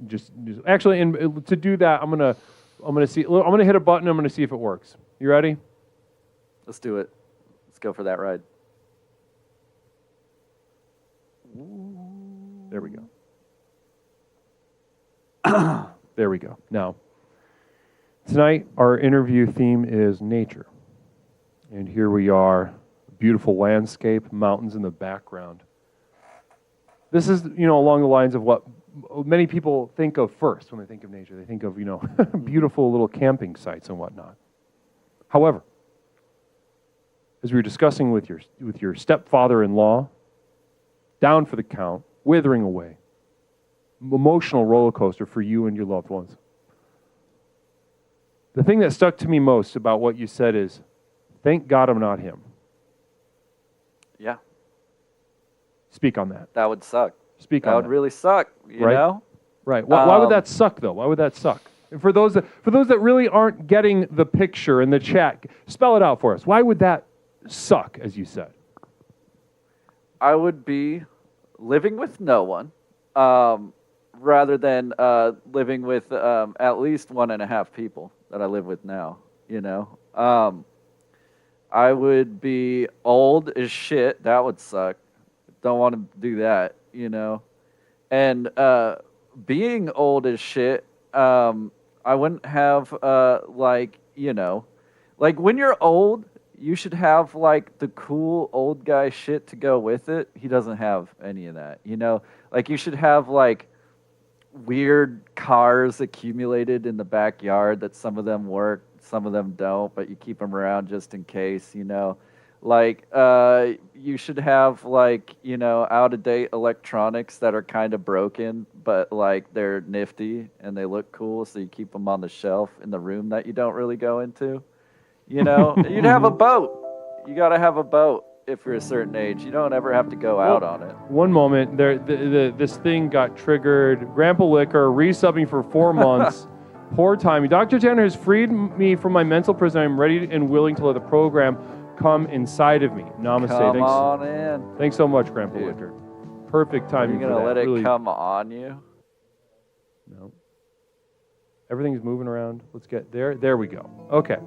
actually, and to do that, I'm gonna hit a button. I'm gonna see if it works. You ready? Let's do it. Let's go for that ride. There we go. There we go. Now, tonight our interview theme is nature. And here we are, beautiful landscape, mountains in the background. This is, along the lines of what many people think of first when they think of nature. They think of, beautiful little camping sites and whatnot. However, as we were discussing with your stepfather-in-law, down for the count, withering away, emotional roller coaster for you and your loved ones. The thing that stuck to me most about what you said is, thank God I'm not him. Yeah. Speak on that. That would suck. Speak That on would that. really suck, you Right. know? Right. Why would that suck, though? Why would that suck? And for those that really aren't getting the picture in the chat, spell it out for us. Why would that suck, as you said? I would be living with no one, rather than living with at least 1.5 people that I live with now. You know, I would be old as shit. That would suck. Don't want to do that. You know, and being old as shit, I wouldn't have like, you know, like when you're old, you should have like the cool old guy shit to go with it. He doesn't have any of that, you know? Like you should have like weird cars accumulated in the backyard that some of them work, some of them don't, but you keep them around just in case, you know? Like you should have like, you know, out-of-date electronics that are kind of broken, but like they're nifty and they look cool, so you keep them on the shelf in the room that you don't really go into. You know, you'd have a boat. You got to have a boat if you're a certain age. You don't ever have to go out on it. One moment, this thing got triggered. Grandpa Liquor resubbing for 4 months. Poor timing. Dr. Tanner has freed me from my mental prison. I'm ready and willing to let the program come inside of me. Namaste. Come on in. Thanks so much, Grandpa Dude. Liquor. Perfect timing. You're going to let it really. come on you? No. Everything's moving around. Let's get there. There we go. Okay.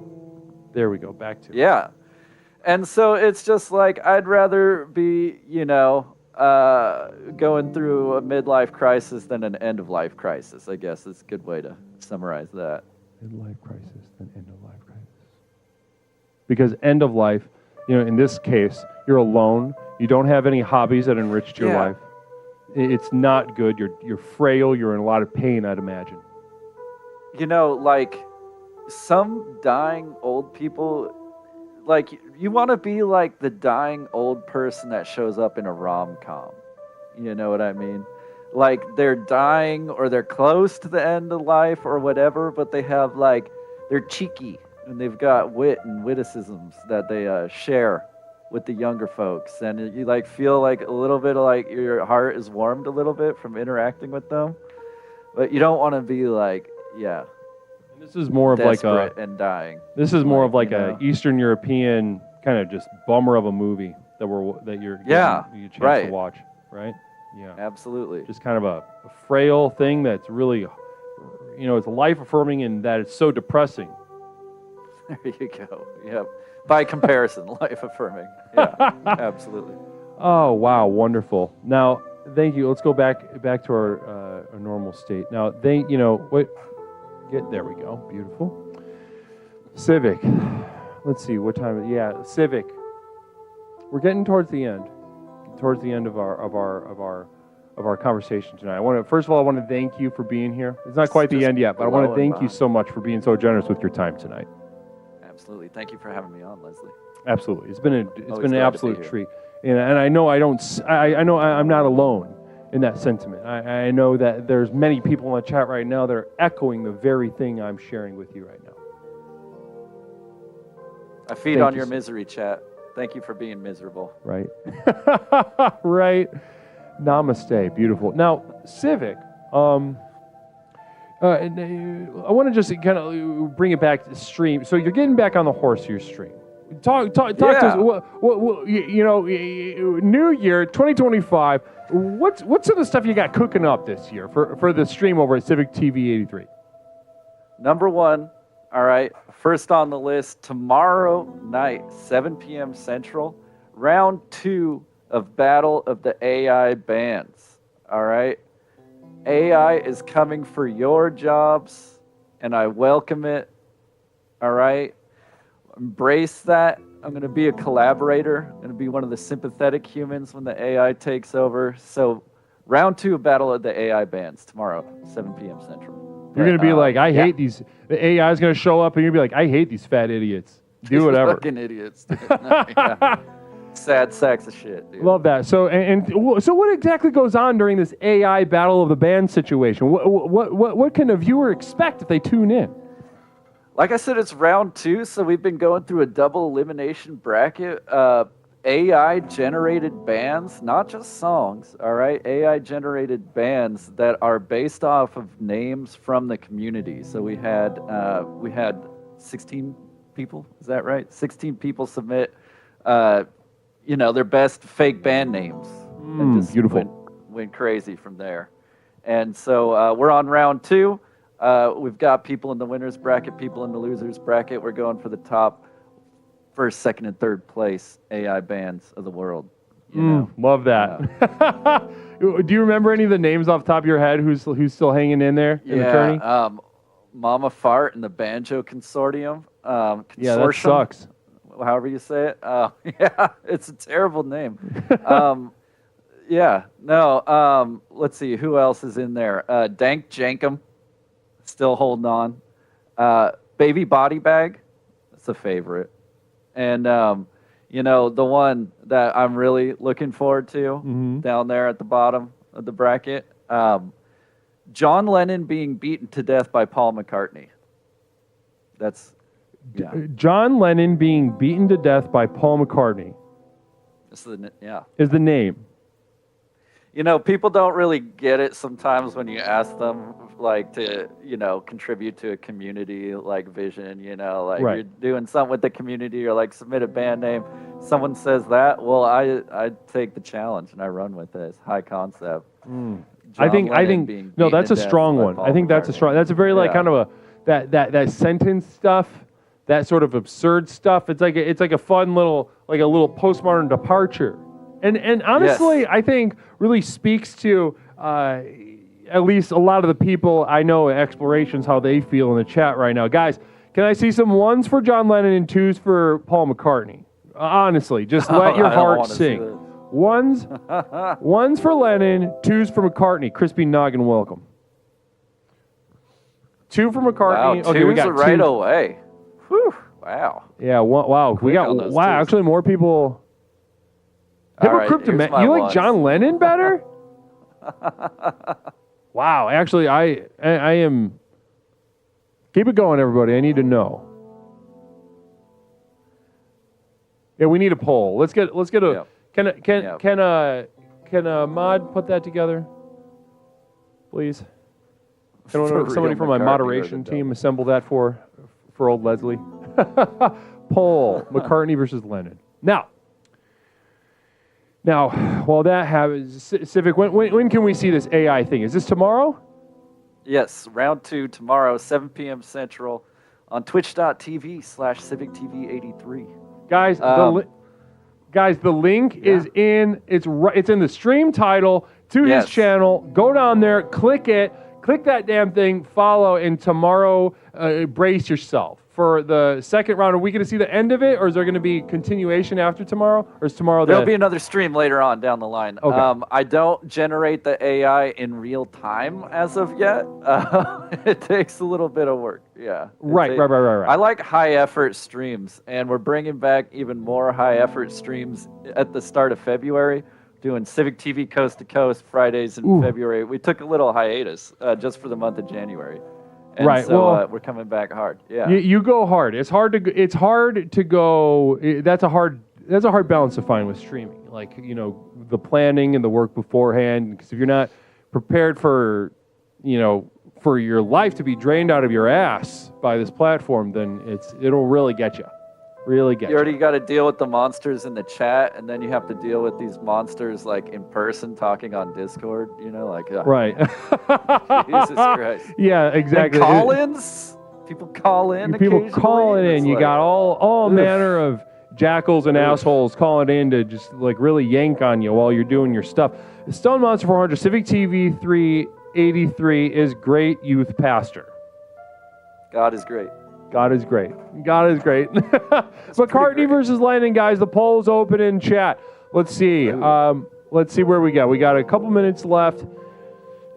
There we go. Back to it. Yeah. And so it's just like, I'd rather be, you know, going through a midlife crisis than an end-of-life crisis, I guess is a good way to summarize that. Midlife crisis than end-of-life crisis. Because end of life, you know, in this case, you're alone. You don't have any hobbies that enriched your life. It's not good. You're frail. You're in a lot of pain, I'd imagine. You know, like some dying old people, like you want to be like the dying old person that shows up in a rom-com. You know what I mean? Like they're dying or they're close to the end of life or whatever, but they have like, they're cheeky and they've got wit and witticisms that they share with the younger folks. And you like feel like a little bit of like your heart is warmed a little bit from interacting with them. But you don't want to be like, yeah. And this is more of like a and dying. This is more like, of like you a know. Eastern European kind of just bummer of a movie that you're getting a chance right. to watch, right? Yeah. Absolutely. Just kind of a frail thing that's really, you know, it's life affirming in that it's so depressing. There you go. Yep. By comparison, life affirming. Yeah, absolutely. Oh wow, wonderful. Now, thank you. Let's go back to our normal state. Now, you know what? There we go. Beautiful. Civic. Let's see what time. Yeah, Civic. We're getting towards the end. Towards the end of our conversation tonight. First of all, I want to thank you for being here. It's not quite the end yet, but I want to thank you so much for being so generous with your time tonight. Absolutely. Thank you for having me on, Leslie. Absolutely. It's been an glad to be absolute here. treat. And I know I'm not alone in that sentiment. I know that there's many people in the chat right now that are echoing the very thing I'm sharing with you right now. I feed Thank on you, your sir. misery, chat. Thank you for being miserable. Right? Right. Namaste. Beautiful. Now, Civic, I want to just kind of bring it back to the stream. So you're getting back on the horse of your stream. Talk to us. What, you know, New Year 2025. What's some of the stuff you got cooking up this year for the stream over at Civic TV 83? Number one, all right, first on the list, tomorrow night, 7 p.m. Central, round 2 of Battle of the AI Bands. All right? AI is coming for your jobs, and I welcome it. All right? Embrace that. I'm going to be a collaborator. I'm going to be one of the sympathetic humans when the AI takes over. So, round 2 of Battle of the AI Bands tomorrow, 7 p.m. Central. You're going to be like, I hate these. The AI is going to show up, and you're going to be like, I hate these fat idiots. Do These whatever. Fucking idiots. Dude. Yeah. Sad sacks of shit, dude. Love that. So, so what exactly goes on during this AI battle of the band situation? What can a viewer expect if they tune in? Like I said, it's round 2, so we've been going through a double elimination bracket. AI generated bands, not just songs, all right? AI generated bands that are based off of names from the community. So we had 16 people, is that right? 16 people submit their best fake band names. And just Beautiful. Went crazy from there. And so we're on round 2. We've got people in the winners bracket, people in the losers bracket. We're going for the top first, second, and third place AI bands of the world. Love that. Do you remember any of the names off the top of your head? Who's still hanging in there in the tourney? Mama Fart and the Banjo Consortium. Yeah, that sucks. However you say it. Yeah, it's a terrible name. Let's see, who else is in there? Dank Jankum, still holding on. Baby Body Bag, that's a favorite. And, the one that I'm really looking forward to down there at the bottom of the bracket, John Lennon being beaten to death by Paul McCartney. That's, John Lennon being beaten to death by Paul McCartney is the name. People don't really get it sometimes when you ask them, to, contribute to a community, vision, Right. You're doing something with the community or, submit a band name. Someone says that, well, I take the challenge and I run with it. It's high concept. I think no, that's a strong one. I think that's that's a very kind of that sentence stuff, that sort of absurd stuff. It's like a fun little, a little postmodern departure. And honestly, yes. I think really speaks to at least a lot of the people I know at Explorations, how they feel in the chat right now. Guys, can I see some 1s for John Lennon and 2s for Paul McCartney? Honestly, just let your heart sing. 1s for Lennon, 2s for McCartney. Crispy Noggin, welcome. 2 for McCartney. Wow, okay, we got right 2. away. Whew, wow. Yeah, wow. We got twos. Actually, more people. Right, you like John Lennon better? Wow. Actually, I am. Keep it going, everybody. I need to know. Yeah, we need a poll. Let's get a. Yeah. Can a mod put that together, please? Can somebody from my moderation team assemble that for old Leslie? Poll: McCartney versus Lennon. Now, while that happens, Civic, when can we see this AI thing? Is this tomorrow? Yes, round 2 tomorrow, 7 p.m. Central, on twitch.tv/CivicTV83. Guys, the link is in. It's in the stream title to his channel. Go down there, click it, click that damn thing, follow, and tomorrow brace yourself for the second round. Are we going to see the end of it, or is there going to be continuation after tomorrow, or is tomorrow? There'll be another stream later on down the line. Okay. I don't generate the AI in real time as of yet. It takes a little bit of work. Yeah. Right. I like high effort streams, and we're bringing back even more high effort streams at the start of February. Doing Civic TV Coast to Coast Fridays in February. We took a little hiatus just for the month of January. And right. So we're coming back hard. Yeah. You go hard. It's hard to go. That's a hard balance to find with streaming. The planning and the work beforehand. Because if you're not prepared for your life to be drained out of your ass by this platform, then it'll really get you. Really get you. You already got to deal with the monsters in the chat, and then you have to deal with these monsters in person talking on Discord. Right. Jesus Christ. Yeah, exactly. And call-ins. People call in. People calling in. You got all manner of jackals and assholes calling in to just really yank on you while you're doing your stuff. Stone Monster 400 Civic TV 383 is great youth pastor. God is great. God is great. God is great. McCartney versus Lennon, guys. The poll's open in chat. Let's see. Let's see where we got. We got a couple minutes left.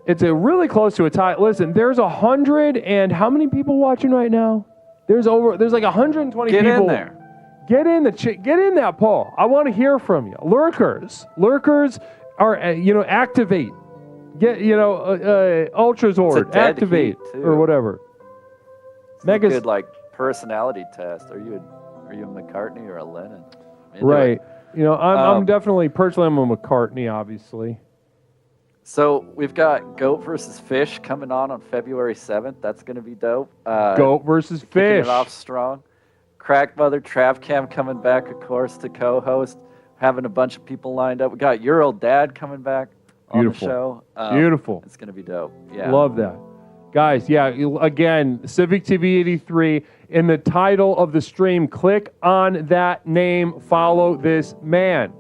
It's really close to a tie. Listen, there's 100 and how many people watching right now? There's 120 people. Get in there. Get in that poll. I want to hear from you. Lurkers are activate. Get Ultrazord activate or whatever. It's a good personality test. Are you a McCartney or a Lennon? Right. You know, I'm definitely, personally, I'm a McCartney, obviously. So we've got Goat versus Fish coming on February 7th. That's going to be dope. Goat versus Kicking Fish. it off strong. Crack Mother Trav Cam coming back, of course, to co-host. Having a bunch of people lined up. We got Your Old Dad coming back on the show. Beautiful. It's going to be dope. Yeah. Love that. Guys, yeah, again, Civic TV 83, in the title of the stream, click on that name, follow this man.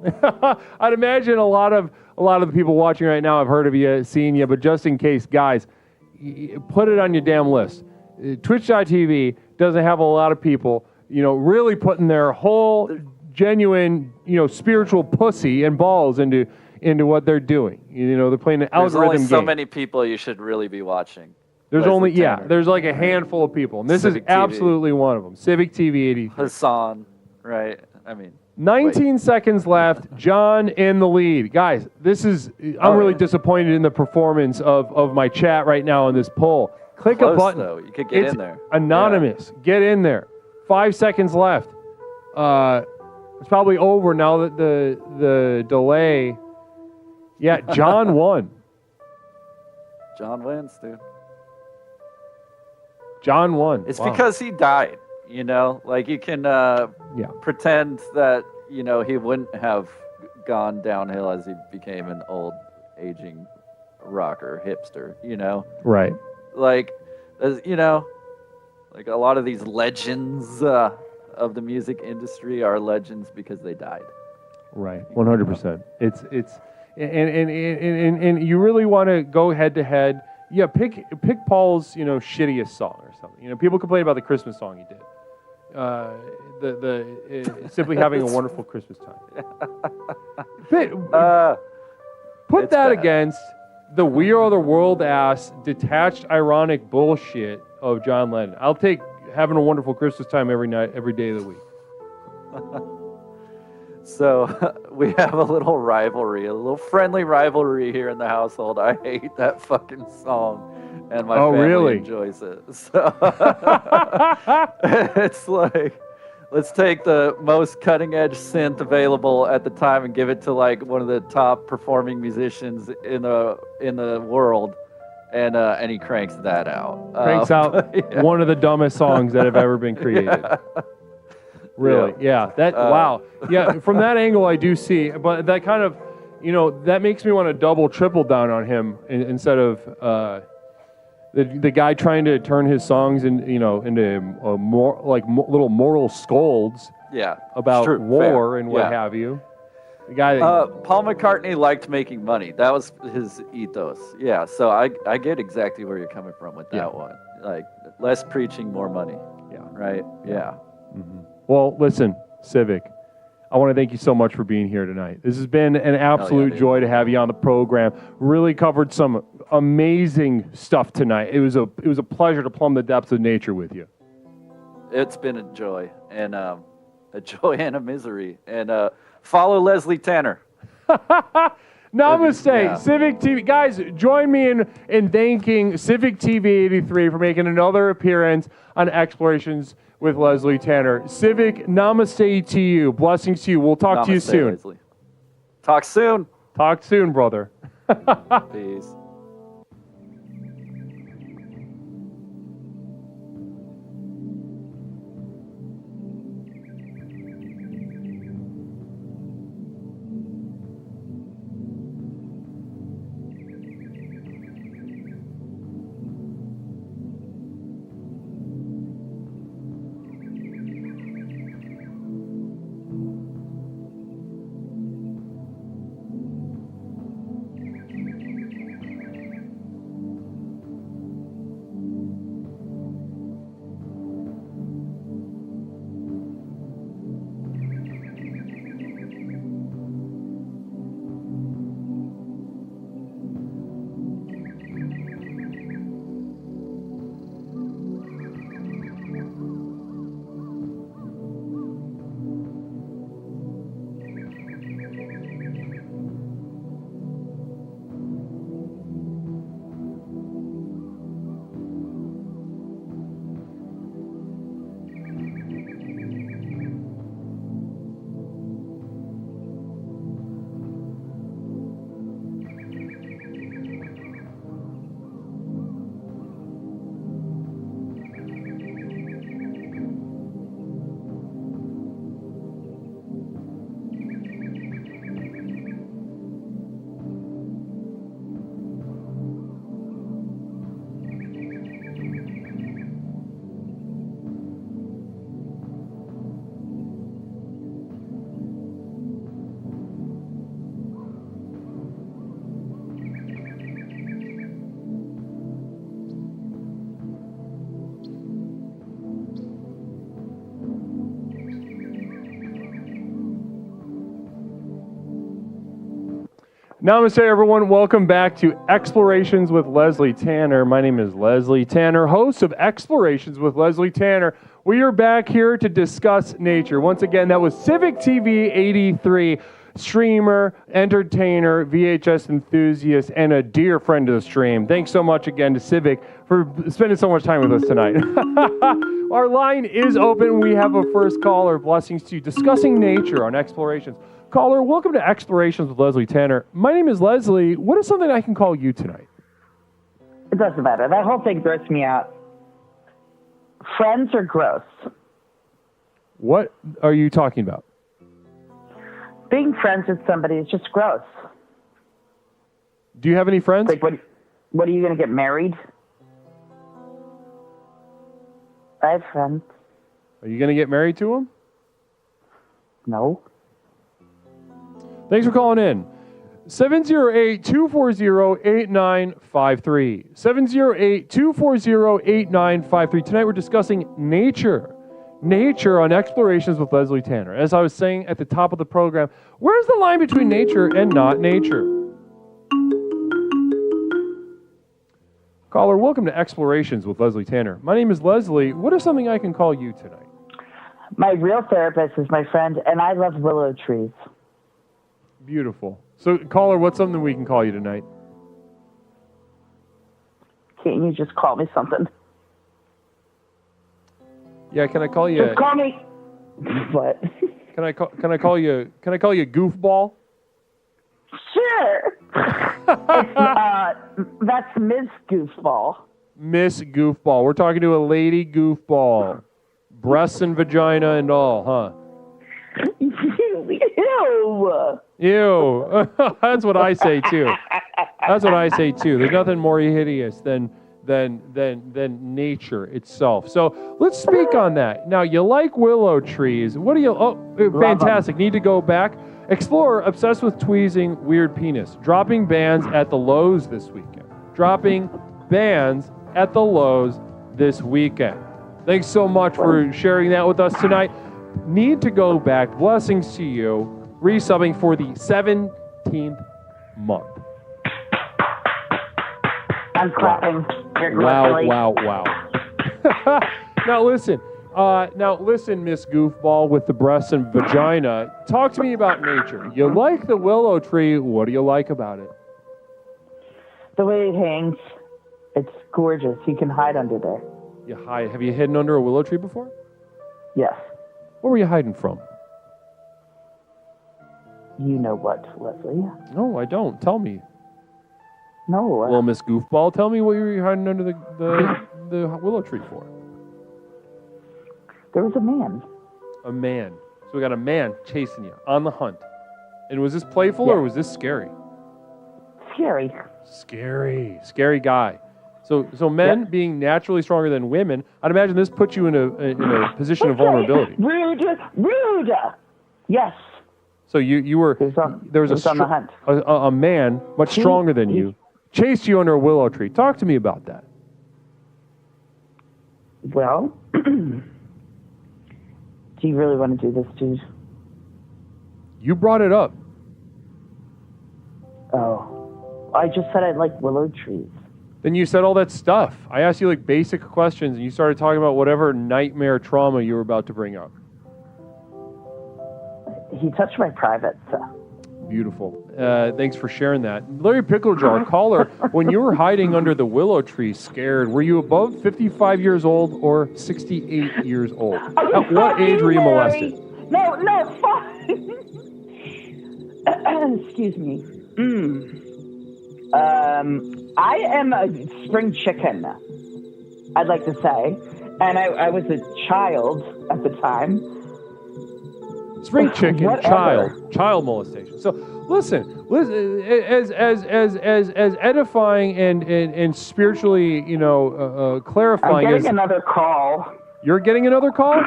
I'd imagine a lot of the people watching right now have heard of you, seen you, but just in case, guys, put it on your damn list. Twitch.tv doesn't have a lot of people, you know, really putting their whole genuine, you know, spiritual pussy and balls into what they're doing. You know, they're playing an algorithm game. There's only so many people you should really be watching. There's only, there's like a handful of people. And this Civic is absolutely one of them. Civic TV 83. Hassan, right? I mean, 19 seconds left. John in the lead. Guys, I'm really disappointed in the performance of my chat right now in this poll. Click close, a button. Though. You could get It's in there. Anonymous. Yeah. Get in there. 5 seconds left. It's probably over now that the delay. Yeah, John won. John wins, dude. John won. It's because he died, you know? Like, you can pretend that, you know, he wouldn't have gone downhill as he became an old, aging rocker, hipster, you know? Right. Like, you know, like a lot of these legends of the music industry are legends because they died. Right, 100%. It's and you really want to go head to head. Yeah, pick Paul's, you know, shittiest song or something. You know, people complain about the Christmas song he did. Simply having a wonderful Christmas time. Put that against the We Are the World ass detached ironic bullshit of John Lennon. I'll take having a wonderful Christmas time every night, every day of the week. So we have a little rivalry, a little friendly rivalry here in the household. I hate that fucking song, and my family enjoys it. So it's like, let's take the most cutting edge synth available at the time and give it to like one of the top performing musicians in the world, and he cranks that out. Cranks out one of the dumbest songs that have ever been created. Really? Yeah. Wow. Yeah. From that angle, I do see, but that kind of, you know, that makes me want to double, triple down on him instead of the guy trying to turn his songs into more like little moral scolds. Yeah. About war and what have you. The guy. Paul McCartney liked making money. That was his ethos. Yeah. So I get exactly where you're coming from with that one. Like less preaching, more money. Yeah. Right. Yeah. Mm-hmm. Well, listen, Civic, I want to thank you so much for being here tonight. This has been an absolute joy to have you on the program. Really covered some amazing stuff tonight. It was a pleasure to plumb the depths of nature with you. It's been a joy and a misery. And follow Leslie Tanner. Namaste, yeah. Civic TV. Guys, join me in thanking Civic TV 83 for making another appearance on Explorations with Leslie Tanner. Civic, namaste to you. Blessings to you. We'll talk to you soon. Leslie. Talk soon. Talk soon, brother. Peace. Namaste, everyone. Welcome back to Explorations with Leslie Tanner. My name is Leslie Tanner, host of Explorations with Leslie Tanner. We are back here to discuss nature. Once again, that was Civic TV 83, streamer, entertainer, VHS enthusiast, and a dear friend of the stream. Thanks so much again to Civic for spending so much time with us tonight. Our line is open. We have a first caller. Blessings to you. Discussing nature on Explorations. Caller, welcome to Explorations with Leslie Tanner. My name is Leslie. What is something I can call you tonight? It doesn't matter. That whole thing grosses me out. Friends are gross. What are you talking about? Being friends with somebody is just gross. Do you have any friends? Like, what are you going to get married? I have friends. Are you going to get married to them? No. Thanks for calling in. 708-240-8953. 708-240-8953. Tonight we're discussing nature. Nature on Explorations with Leslie Tanner. As I was saying at the top of the program, where's the line between nature and not nature? Caller, welcome to Explorations with Leslie Tanner. My name is Leslie. What is something I can call you tonight? My real therapist is my friend, and I love willow trees. Beautiful. So, caller, what's something we can call you tonight? Can't you just call me something? Yeah, can I call you? Just call me. What? Can I call you goofball? Sure. That's Ms. Goofball. Miss Goofball. We're talking to a lady goofball. Breasts and vagina and all, huh? Ew. Ew. That's what I say too. That's what I say too. There's nothing more hideous than nature itself. So let's speak on that. Now, you like willow trees. What do you... Oh, fantastic. Need to go back. Explorer, obsessed with tweezing, weird penis. Dropping bands at the Lowe's this weekend. Dropping bands at the Lowe's this weekend. Thanks so much for sharing that with us tonight. Need to go back. Blessings to you. Resubbing for the 17th month. I'm clapping. Wow. Now listen, Miss Goofball with the breasts and vagina. Talk to me about nature. You like the willow tree. What do you like about it? The way it hangs, it's gorgeous. You can hide under there. You hide. Have you hidden under a willow tree before? Yes. What were you hiding from? You know what, Leslie? No, I don't. Tell me. No. Well, Miss Goofball, tell me what you were hiding under the willow tree for. There was a man. A man. So we got a man chasing you on the hunt. And was this playful or was this scary? Scary. Scary guy. So men being naturally stronger than women, I'd imagine this puts you in a position of vulnerability. Rude. Yes. So you were there was on the hunt. A man much stronger than you chased you under a willow tree. Talk to me about that. Well, do you really want to do this, dude? You brought it up. Oh, I just said I like willow trees. Then you said all that stuff. I asked you like basic questions, and you started talking about whatever nightmare trauma you were about to bring up. He touched my privates. Beautiful. Thanks for sharing that. Larry Picklejar, caller, when you were hiding under the willow tree scared, were you above 55 years old or 68 years old? At what age were you molested? No, fine. Excuse me. I am a spring chicken, I'd like to say. And I was a child at the time. Spring chicken, child molestation. So listen, as edifying and spiritually, clarifying. I'm getting another call. You're getting another call?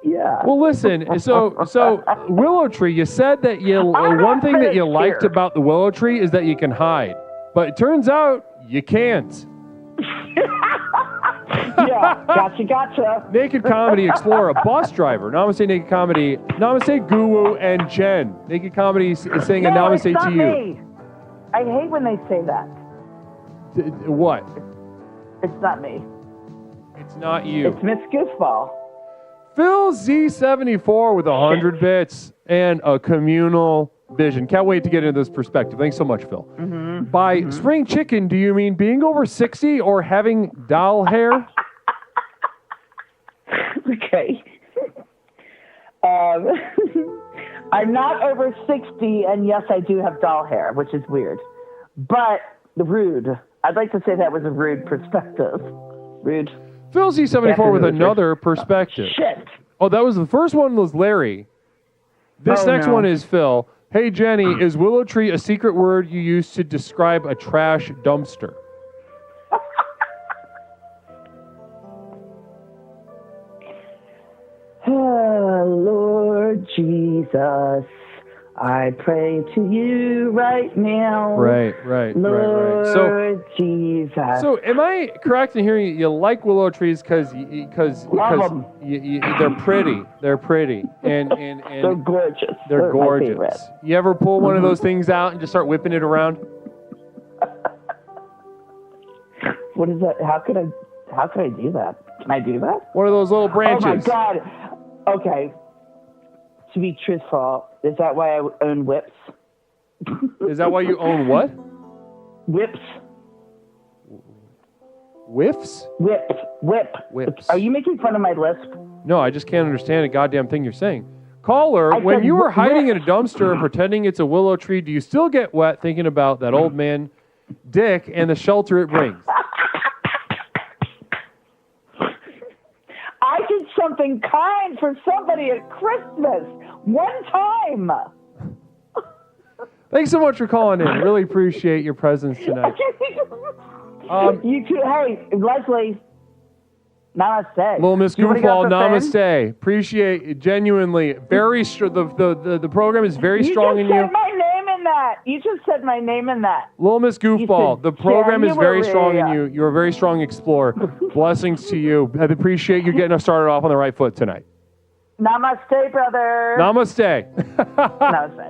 Yeah. Well, listen. So willow tree. You said that one thing that you liked about the willow tree is that you can hide, but it turns out you can't. Yeah, gotcha. Naked Comedy Explorer, a bus driver. Namaste, Naked Comedy. Namaste, Guru and Jen. Naked Comedy is saying a No, namaste it's not to you. me. I hate when they say that. What? It's not me. It's not you. It's Miss Goofball. Phil Z74 with 100 bits and a communal vision. Can't wait to get into this perspective. Thanks so much, Phil. By spring chicken, do you mean being over 60 or having doll hair? Okay. I'm not over 60, and yes, I do have doll hair, which is weird. But rude. I'd like to say that was a rude perspective. Rude. Phil Z74 with another perspective. Shit. Oh, that was the first one was Larry. This next one is Phil. Hey, Jenny, is willow tree a secret word you use to describe a trash dumpster? Oh, Lord Jesus, I pray to you right now. Right. Lord So, Jesus. So, am I correct in hearing you like willow trees because Love 'em. they're pretty? They're pretty and They're gorgeous. They're my gorgeous. favorite. You ever pull one of those things out and just start whipping it around? What is that? How could I do that? Can I do that? One of those little branches. Oh my God. Okay. To be truthful, is that why I own whips? Is that why you own what? Whips. Whiffs? Whips. Are you making fun of my lisp? No, I just can't understand a goddamn thing you're saying. Caller, I when said you were hiding in a whips. dumpster and pretending it's a willow tree, do you still get wet thinking about that old man, Dick, and the shelter it brings? I did something kind for somebody at Christmas one time. Thanks so much for calling in. Really appreciate your presence tonight. You too. Hey, Leslie. Namaste. Little Miss You wanna get Goofball, off the phone? namaste. Appreciate it genuinely. Very the program is very strong in You you. just said my name in that. You just said my name in that. Little Miss Goofball, said the program is very strong in January. you. You're a very strong explorer. Blessings to you. I appreciate you getting us started off on the right foot tonight. Namaste, brother. Namaste. Namaste.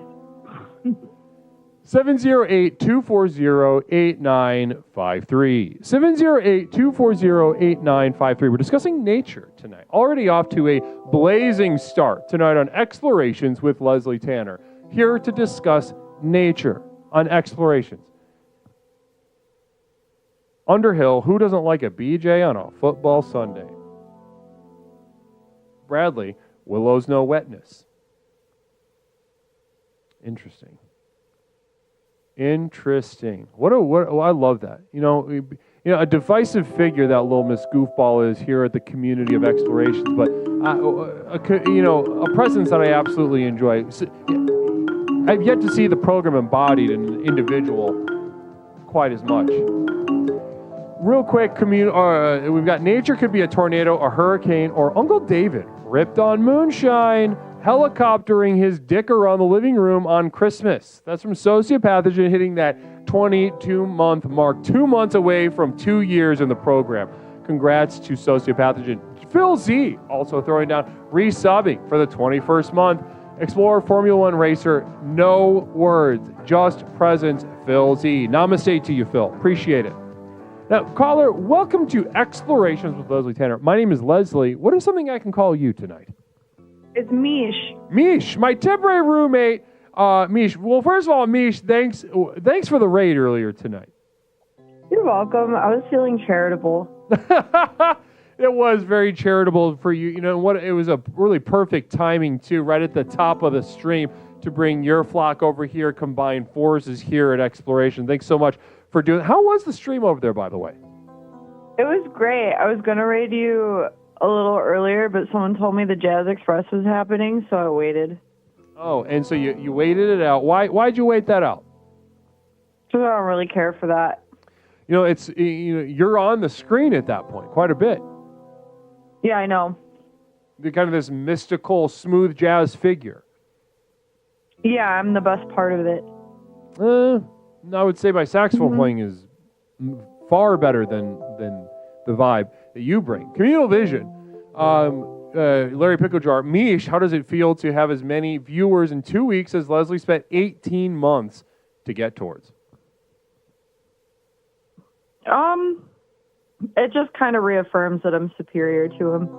708-240-8953. 708-240-8953. We're discussing nature tonight. Already off to a blazing start tonight on Explorations with Leslie Tanner. Here to discuss nature on Explorations. Underhill, who doesn't like a BJ on a football Sunday? Bradley, Willow's no wetness. Interesting. What I love that. You know, a divisive figure that little Miss Goofball is here at the community of Explorations, but a presence that I absolutely enjoy. I've yet to see the program embodied in an individual quite as much. Real quick, we've got nature could be a tornado, a hurricane, or Uncle David ripped on moonshine, helicoptering his dick around the living room on Christmas. That's from Sociopathogen, hitting that 22-month mark, 2 months away from 2 years in the program. Congrats to Sociopathogen. Phil Z also throwing down resubbing for the 21st month. Explorer Formula One racer, no words, just presence, Phil Z. Namaste to you, Phil. Appreciate it. Now, caller, welcome to Explorations with Leslie Tanner. My name is Leslie. What is something I can call you tonight? It's Mish. Mish, my temporary roommate. Mish. Well, first of all, Mish, thanks for the raid earlier tonight. You're welcome. I was feeling charitable. It was very charitable for you. You know what? It was a really perfect timing too, right at the top of the stream, to bring your flock over here, combine forces here at Exploration. Thanks so much for doing. How was the stream over there, by the way? It was great. I was gonna raid you a little earlier, but someone told me the Jazz Express was happening, so I waited. Oh, and so you waited it out. Why'd you wait that out? Because I don't really care for that. You know, you're on the screen at that point quite a bit. Yeah, I know. You're kind of this mystical, smooth jazz figure. Yeah, I'm the best part of it. I would say my saxophone playing is far better than the vibe that you bring. Communal vision. Larry Picklejar, Mish, how does it feel to have as many viewers in 2 weeks as Leslie spent 18 months to get towards? It just kind of reaffirms that I'm superior to him.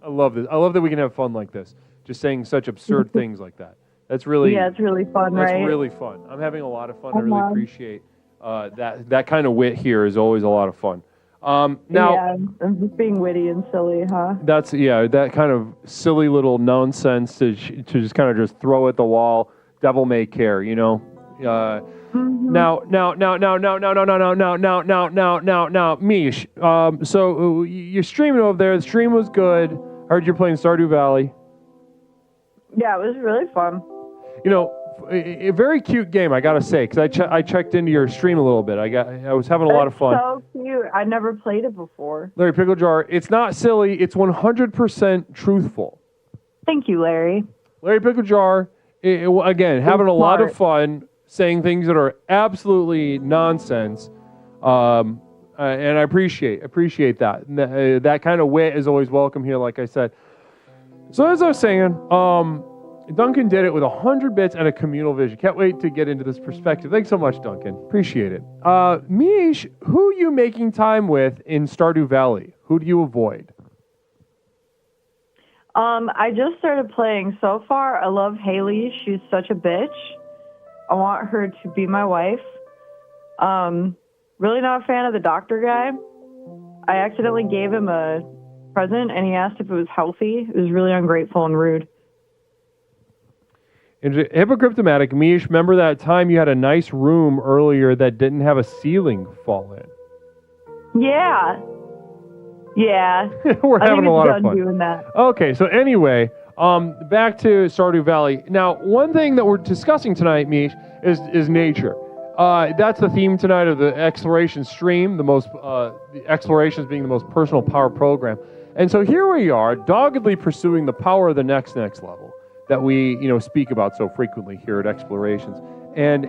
I love this. I love that we can have fun like this. Just saying such absurd things like that. That's really it's really fun, right? That's really fun. I'm having a lot of fun. I really appreciate that kind of wit here is always a lot of fun. Now, yeah, I'm just being witty and silly, huh? That's that kind of silly little nonsense to just kind of just throw at the wall. Devil may care, you know. Now, Mish. So you're streaming over there. The stream was good. I heard you're playing Stardew Valley. Yeah, it was really fun. You know, a very cute game, I gotta say, because I checked into your stream a little bit. I was having a lot of fun. So cute. I never played it before. Larry Picklejar, it's not silly. It's 100% truthful. Thank you, Larry. Larry Picklejar, again, having a lot of fun, saying things that are absolutely nonsense, and I appreciate that. That kind of wit is always welcome here, like I said. So as I was saying, Duncan did it with 100 bits and a communal vision. Can't wait to get into this perspective. Thanks so much, Duncan. Appreciate it. Mish, who are you making time with in Stardew Valley? Who do you avoid? I just started playing. So far, I love Haley. She's such a bitch. I want her to be my wife. Really not a fan of the doctor guy. I accidentally gave him a present, and he asked if it was healthy. It was really ungrateful and rude. And Hypocriptomatic, Mish, remember that time you had a nice room earlier that didn't have a ceiling fall in? Yeah. Yeah. We're having a lot of fun doing that. Okay, so anyway, back to Stardew Valley. Now, one thing that we're discussing tonight, Mish, is nature. That's the theme tonight of the exploration stream, the explorations being the most personal power program. And so here we are, doggedly pursuing the power of the next level that we, speak about so frequently here at Explorations. And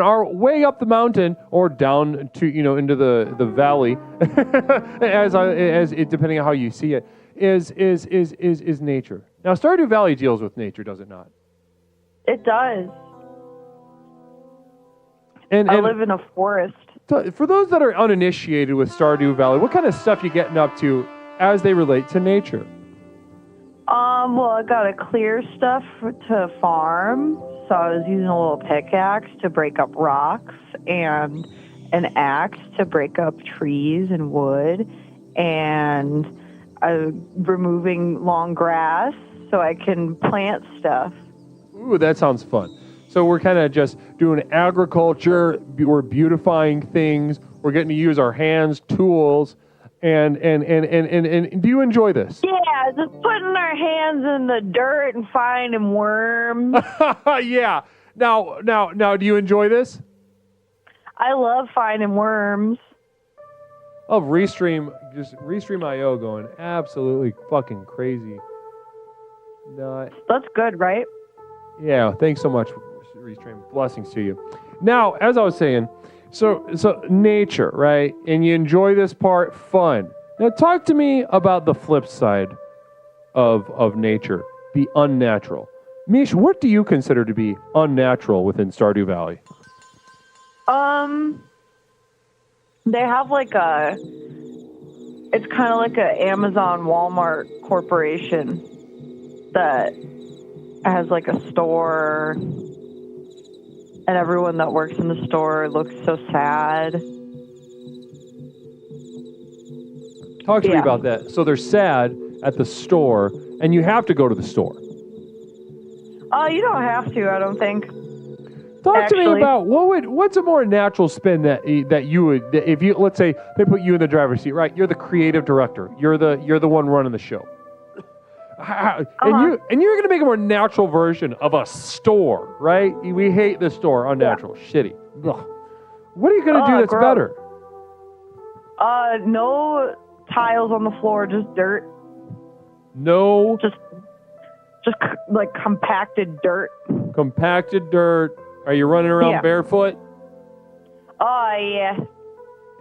our way up the mountain or down to, into the valley, as it, depending on how you see it, is nature. Now, Stardew Valley deals with nature, does it not? It does. And I live in a forest. So for those that are uninitiated with Stardew Valley, what kind of stuff you getting up to as they relate to nature? Well, I got to clear stuff to farm, so I was using a little pickaxe to break up rocks and an axe to break up trees and wood, and removing long grass so I can plant stuff. Ooh, that sounds fun. So we're kind of just doing agriculture, we're beautifying things, we're getting to use our hands, tools, and do you enjoy this? Yeah, just putting our hands in the dirt and finding worms. Yeah. Now, do you enjoy this? I love finding worms. Oh, Restream.io going absolutely fucking crazy. That's good, right? Yeah, thanks so much, Restream. Blessings to you. Now, as I was saying, so nature, right? And you enjoy this part, fun. Now, talk to me about the flip side of nature, the unnatural. Mish, what do you consider to be unnatural within Stardew Valley? They have it's kind of like a Amazon Walmart corporation that has like a store, and everyone that works in the store looks so sad. Talk to me about that. So they're sad at the store, and you have to go to the store. You don't have to, I don't think. Talk to me about what's a more natural spin that you would, if you, let's say they put you in the driver's seat, right? You're the creative director. You're the one running the show. And you're going to make a more natural version of a store, right? We hate the store, unnatural, shitty. Ugh. What are you going to do that's better? No tiles on the floor, just dirt. No. Just like compacted dirt. Compacted dirt. Are you running around barefoot? Oh, yeah.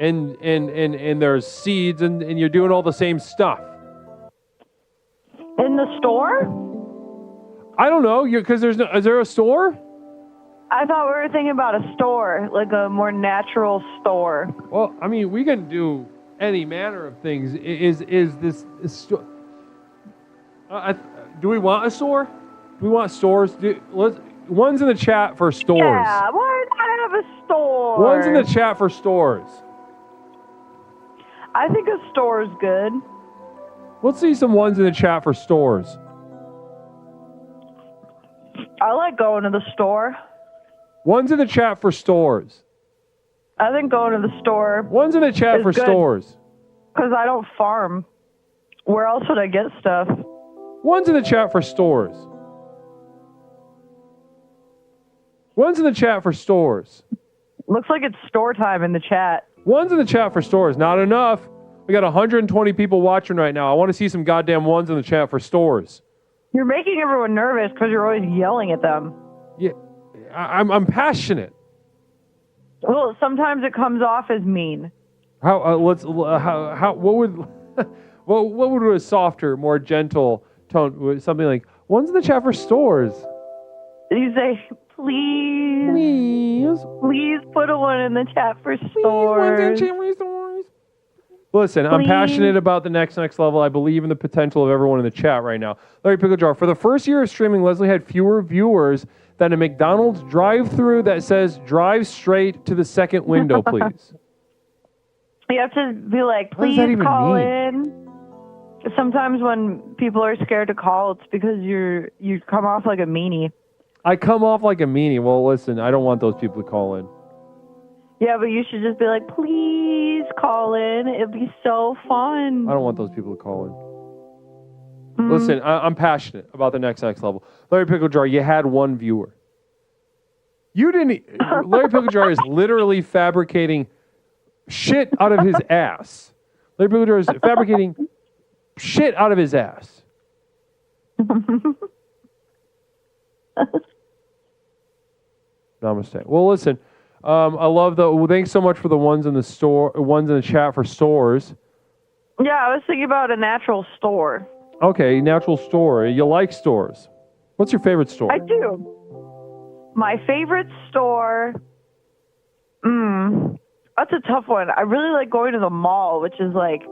And there's seeds, and you're doing all the same stuff. In the store? I don't know, because is there a store? I thought we were thinking about a store, like a more natural store. Well, I mean, we can do any manner of things. Is this store? Do we want a store? Do we want stores? One's in the chat for stores. Yeah, why not have a store? One's in the chat for stores. I think a store is good. Let's see some ones in the chat for stores. I like going to the store. One's in the chat for stores. I think going to the store. One's in the chat for stores. Because I don't farm. Where else would I get stuff? One's in the chat for stores. One's in the chat for stores. Looks like it's store time in the chat. One's in the chat for stores. Not enough. We got 120 people watching right now. I want to see some goddamn ones in the chat for stores. You're making everyone nervous because you're always yelling at them. Yeah, I'm passionate. Well, sometimes it comes off as mean. What would a softer, more gentle tone? Something like one's in the chat for stores. You say, please put a one in the chat for stores. Listen, I'm passionate about the next level. I believe in the potential of everyone in the chat right now. Larry Pickle Jar, for the first year of streaming, Leslie had fewer viewers than a McDonald's drive-through that says drive straight to the second window, please. You have to be like, please call in. Sometimes when people are scared to call, it's because you come off like a meanie. I come off like a meanie. Well, listen, I don't want those people to call in. Yeah, but you should just be like, please call in. It'd be so fun. I don't want those people to call in. Listen, I'm passionate about the next level. Larry Pickle Jar, you had one viewer. You didn't. Larry Pickle Jar is literally fabricating shit out of his ass. Larry Pickle Jar is fabricating shit out of his ass. Namaste. Well, listen. I love thanks so much for the ones in the chat for stores. Yeah, I was thinking about a natural store. Okay, natural store. You like stores. What's your favorite store? I do. My favorite store, that's a tough one. I really like going to the mall, which is like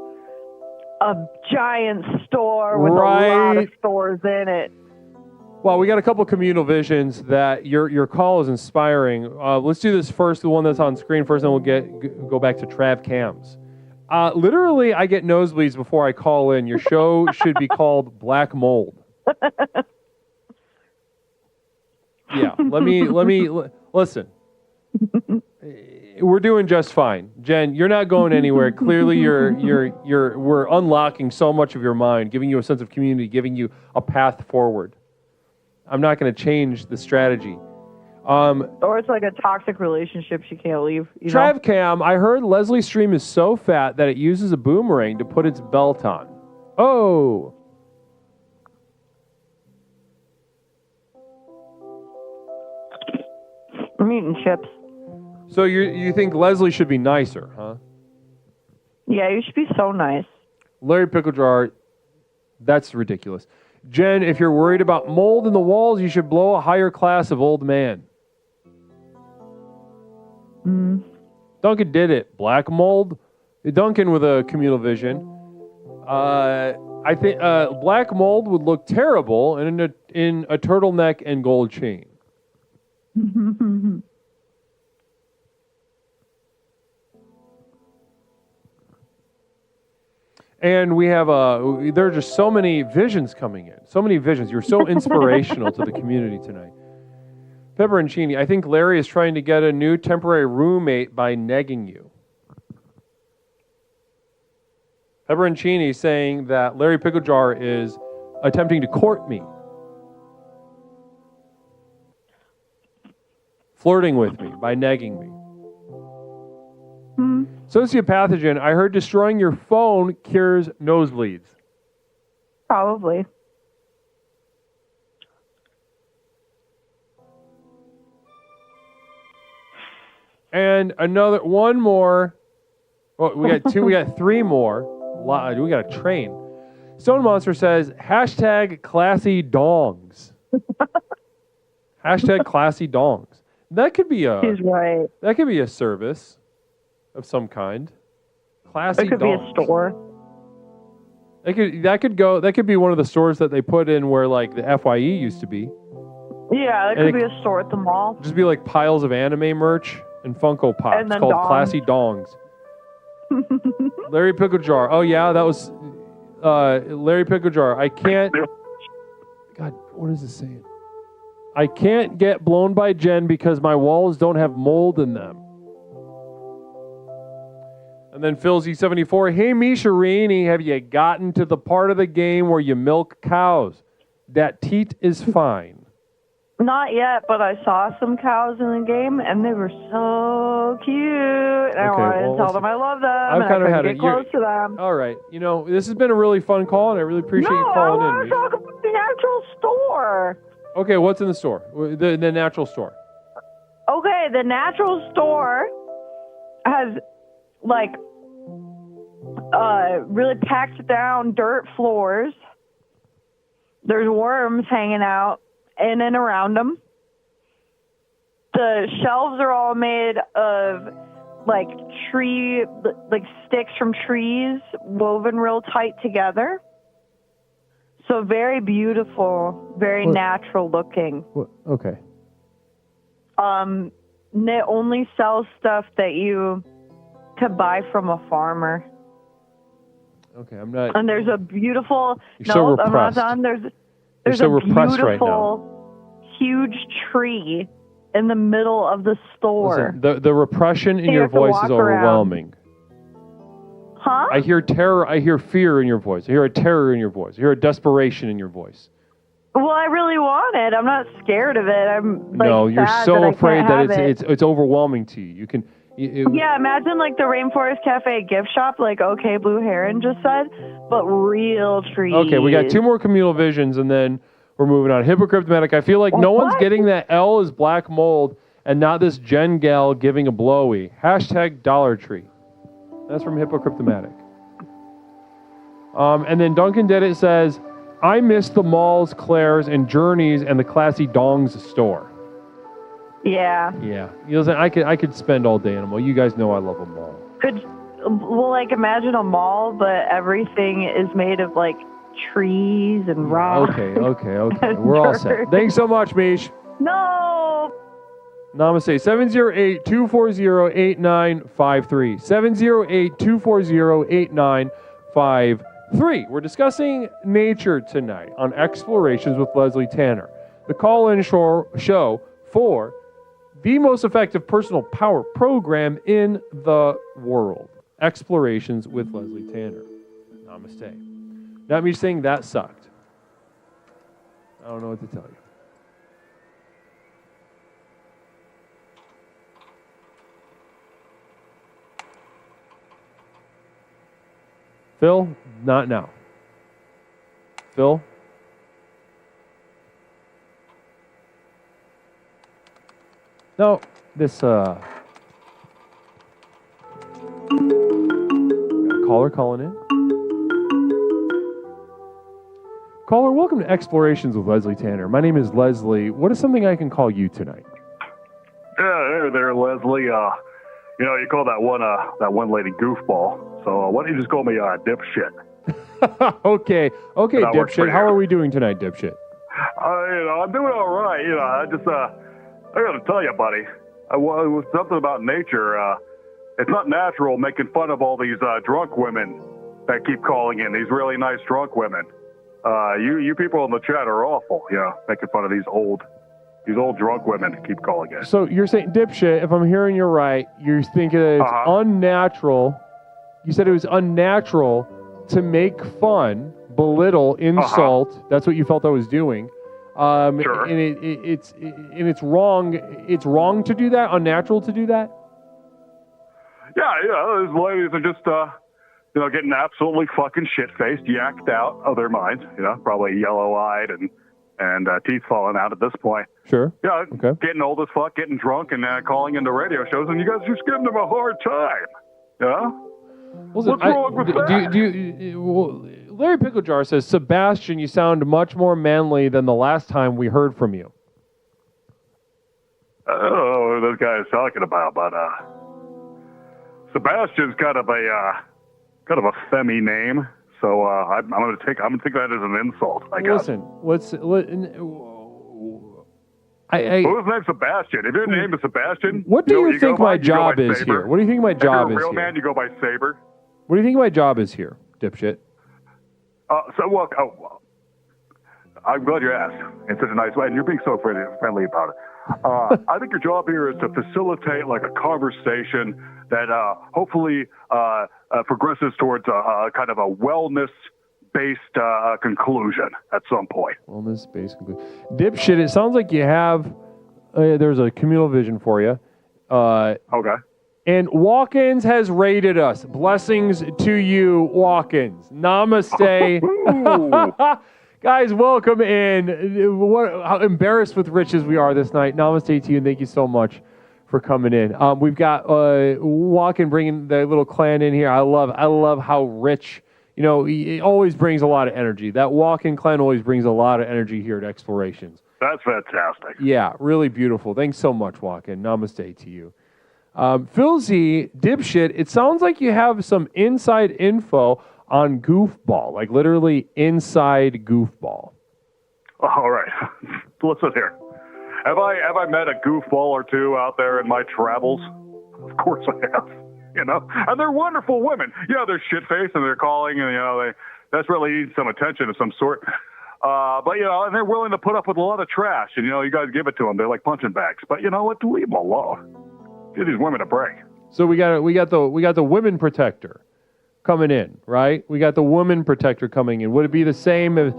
a giant store with a lot of stores in it. Well, we got a couple communal visions that your call is inspiring. Let's do this first, the one that's on screen first, and we'll go back to Trav Cams. Literally, I get nosebleeds before I call in. Your show should be called Black Mold. Yeah, listen. We're doing just fine. Jen, you're not going anywhere. Clearly, we're unlocking so much of your mind, giving you a sense of community, giving you a path forward. I'm not going to change the strategy. Or it's like a toxic relationship she can't leave. Trav Cam, I heard Leslie's stream is so fat that it uses a boomerang to put its belt on. Oh. I'm eating chips. So you think Leslie should be nicer, huh? Yeah, you should be so nice. Larry Pickle Jar, that's ridiculous. Jen, if you're worried about mold in the walls, you should blow a higher class of old man. Duncan did it. Black mold. Duncan with a communal vision. I think black mold would look terrible in a turtleneck and gold chain. And we have there are just so many visions coming in. So many visions. You're so inspirational to the community tonight. Pepperoncini, I think Larry is trying to get a new temporary roommate by negging you. Pepperoncini saying that Larry Pickle Jar is attempting to court me. Flirting with me by negging me. Sociopathogen, I heard destroying your phone cures nosebleeds. Probably. And one more. Well, we got two. We got three more. We got a train. Stone Monster says hashtag classy dongs. Hashtag classy dongs. That could be a. He's right. That could be a service of some kind. Classy dongs. It could be a store. That could be one of the stores that they put in where like the FYE used to be. Yeah, that could be a store at the mall. Just be like piles of anime merch and Funko Pops And then called dongs. Classy Dongs. Larry Pickle Jar. Oh yeah, that was Larry Pickle Jar. I can't. God, what is this saying? I can't get blown by Jen because my walls don't have mold in them. And then Phil Z74. Hey Misharini, have you gotten to the part of the game where you milk cows? That teat is fine. Not yet, but I saw some cows in the game, and they were so cute. And I wanted to tell them I love them, and I couldn't get close to them. All right. You know, this has been a really fun call, and I really appreciate you calling in. I want to talk about the natural store. Okay, what's in the store? The natural store. Okay, the natural store has, like, really packed down dirt floors. There's worms hanging out in and around them. The shelves are all made of like sticks from trees woven real tight together. So very beautiful, very natural looking. Okay. They only sell stuff that you could buy from a farmer. Okay, I'm not. And there's a beautiful. You're so repressed. I'm not done. There's so a repressed right beautiful, huge tree in the middle of the store. Listen, the repression in your voice is overwhelming. Huh? I hear terror. I hear fear in your voice. I hear a terror in your voice. I hear a desperation in your voice. Well, I really want it. I'm not scared of it. I'm like, no, you're sad so that afraid I that can't have it's overwhelming to you. You can. Yeah, imagine like the Rainforest Cafe gift shop, like OK Blue Heron just said, but real trees. Okay, we got two more communal visions, and then we're moving on. Hypocryptomatic. I feel like no one's getting that L is black mold, and not this Jen gal giving a blowy. Hashtag Dollar Tree. That's from Hypocryptomatic. And then Duncan did it says, I miss the malls, Claire's, and Journeys, and the Classy Dongs store. Yeah. Yeah. You know, I could spend all day in a mall. You guys know I love a mall. Like imagine a mall, but everything is made of like trees and rocks. Okay. We're all set. Thanks so much, Mish. No. Namaste. 708-240-8953. 708-240-8953. We're discussing nature tonight on Explorations with Leslie Tanner. The call-in show for the most effective personal power program in the world. Explorations with Leslie Tanner. Namaste. Not me saying that sucked. I don't know what to tell you. Phil, not now. Phil? No, this, got a caller calling in. Caller, welcome to Explorations with Leslie Tanner. My name is Leslie. What is something I can call you tonight? Yeah, hey there, Leslie. You know, you call that one lady goofball. So why don't you just call me dipshit? Okay, dipshit. How are we doing tonight, dipshit? I'm doing all right. I got to tell you, buddy, it was something about nature. It's not natural making fun of all these drunk women that keep calling in, these really nice drunk women. You people in the chat are awful, making fun of these old drunk women that keep calling in. So you're saying, dipshit, if I'm hearing you right, you're thinking that it's unnatural. You said it was unnatural to make fun, belittle, insult. That's what you felt I was doing. Sure. And it's wrong. It's wrong to do that. Unnatural to do that. Yeah. These ladies are just, getting absolutely fucking shit-faced, yacked out of their minds. Probably yellow-eyed and and teeth falling out at this point. Sure. Yeah, Okay. getting old as fuck, getting drunk, and calling into radio shows, and you guys just giving them a hard time. Yeah? Listen, What's wrong with that? Larry Picklejar says, Sebastian, you sound much more manly than the last time we heard from you. I don't know what this guy is talking about, but Sebastian's kind of a femmy name, so I'm gonna take that as an insult. I guess. Listen, whose name's Sebastian? If your name is Sebastian, what do you think my job is Saber. here? What do you think my job if you're is a real here? man, you go by Saber. What do you think my job is here, dipshit? I'm glad you asked in such a nice way, and you're being so friendly about it. I think your job here is to facilitate like a conversation that hopefully progresses towards a kind of a wellness-based conclusion at some point. Wellness-based conclusion. Dipshit, it sounds like you have, there's a communal vision for you. Okay. And Walk-Ins has rated us. Blessings to you, Walk-Ins. Namaste. Guys, welcome in. How embarrassed with Rich as we are this night. Namaste to you, and thank you so much for coming in. We've got Walk-In bringing the little clan in here. I love how Rich, he always brings a lot of energy. That Walk-In clan always brings a lot of energy here at Explorations. That's fantastic. Yeah, really beautiful. Thanks so much, Walk-In. Namaste to you. Phil Z, dipshit, it sounds like you have some inside info on Goofball, like literally inside Goofball. All right. Listen here. Have I met a goofball or two out there in my travels? Of course I have. And they're wonderful women. Yeah, they're shit-faced and they're calling, and they desperately need some attention of some sort. But and they're willing to put up with a lot of trash, and you guys give it to them. They're like punching bags. But you know what? Leave them alone. Give these women a break. So we got the women protector coming in, right? We got the woman protector coming in. Would it be the same if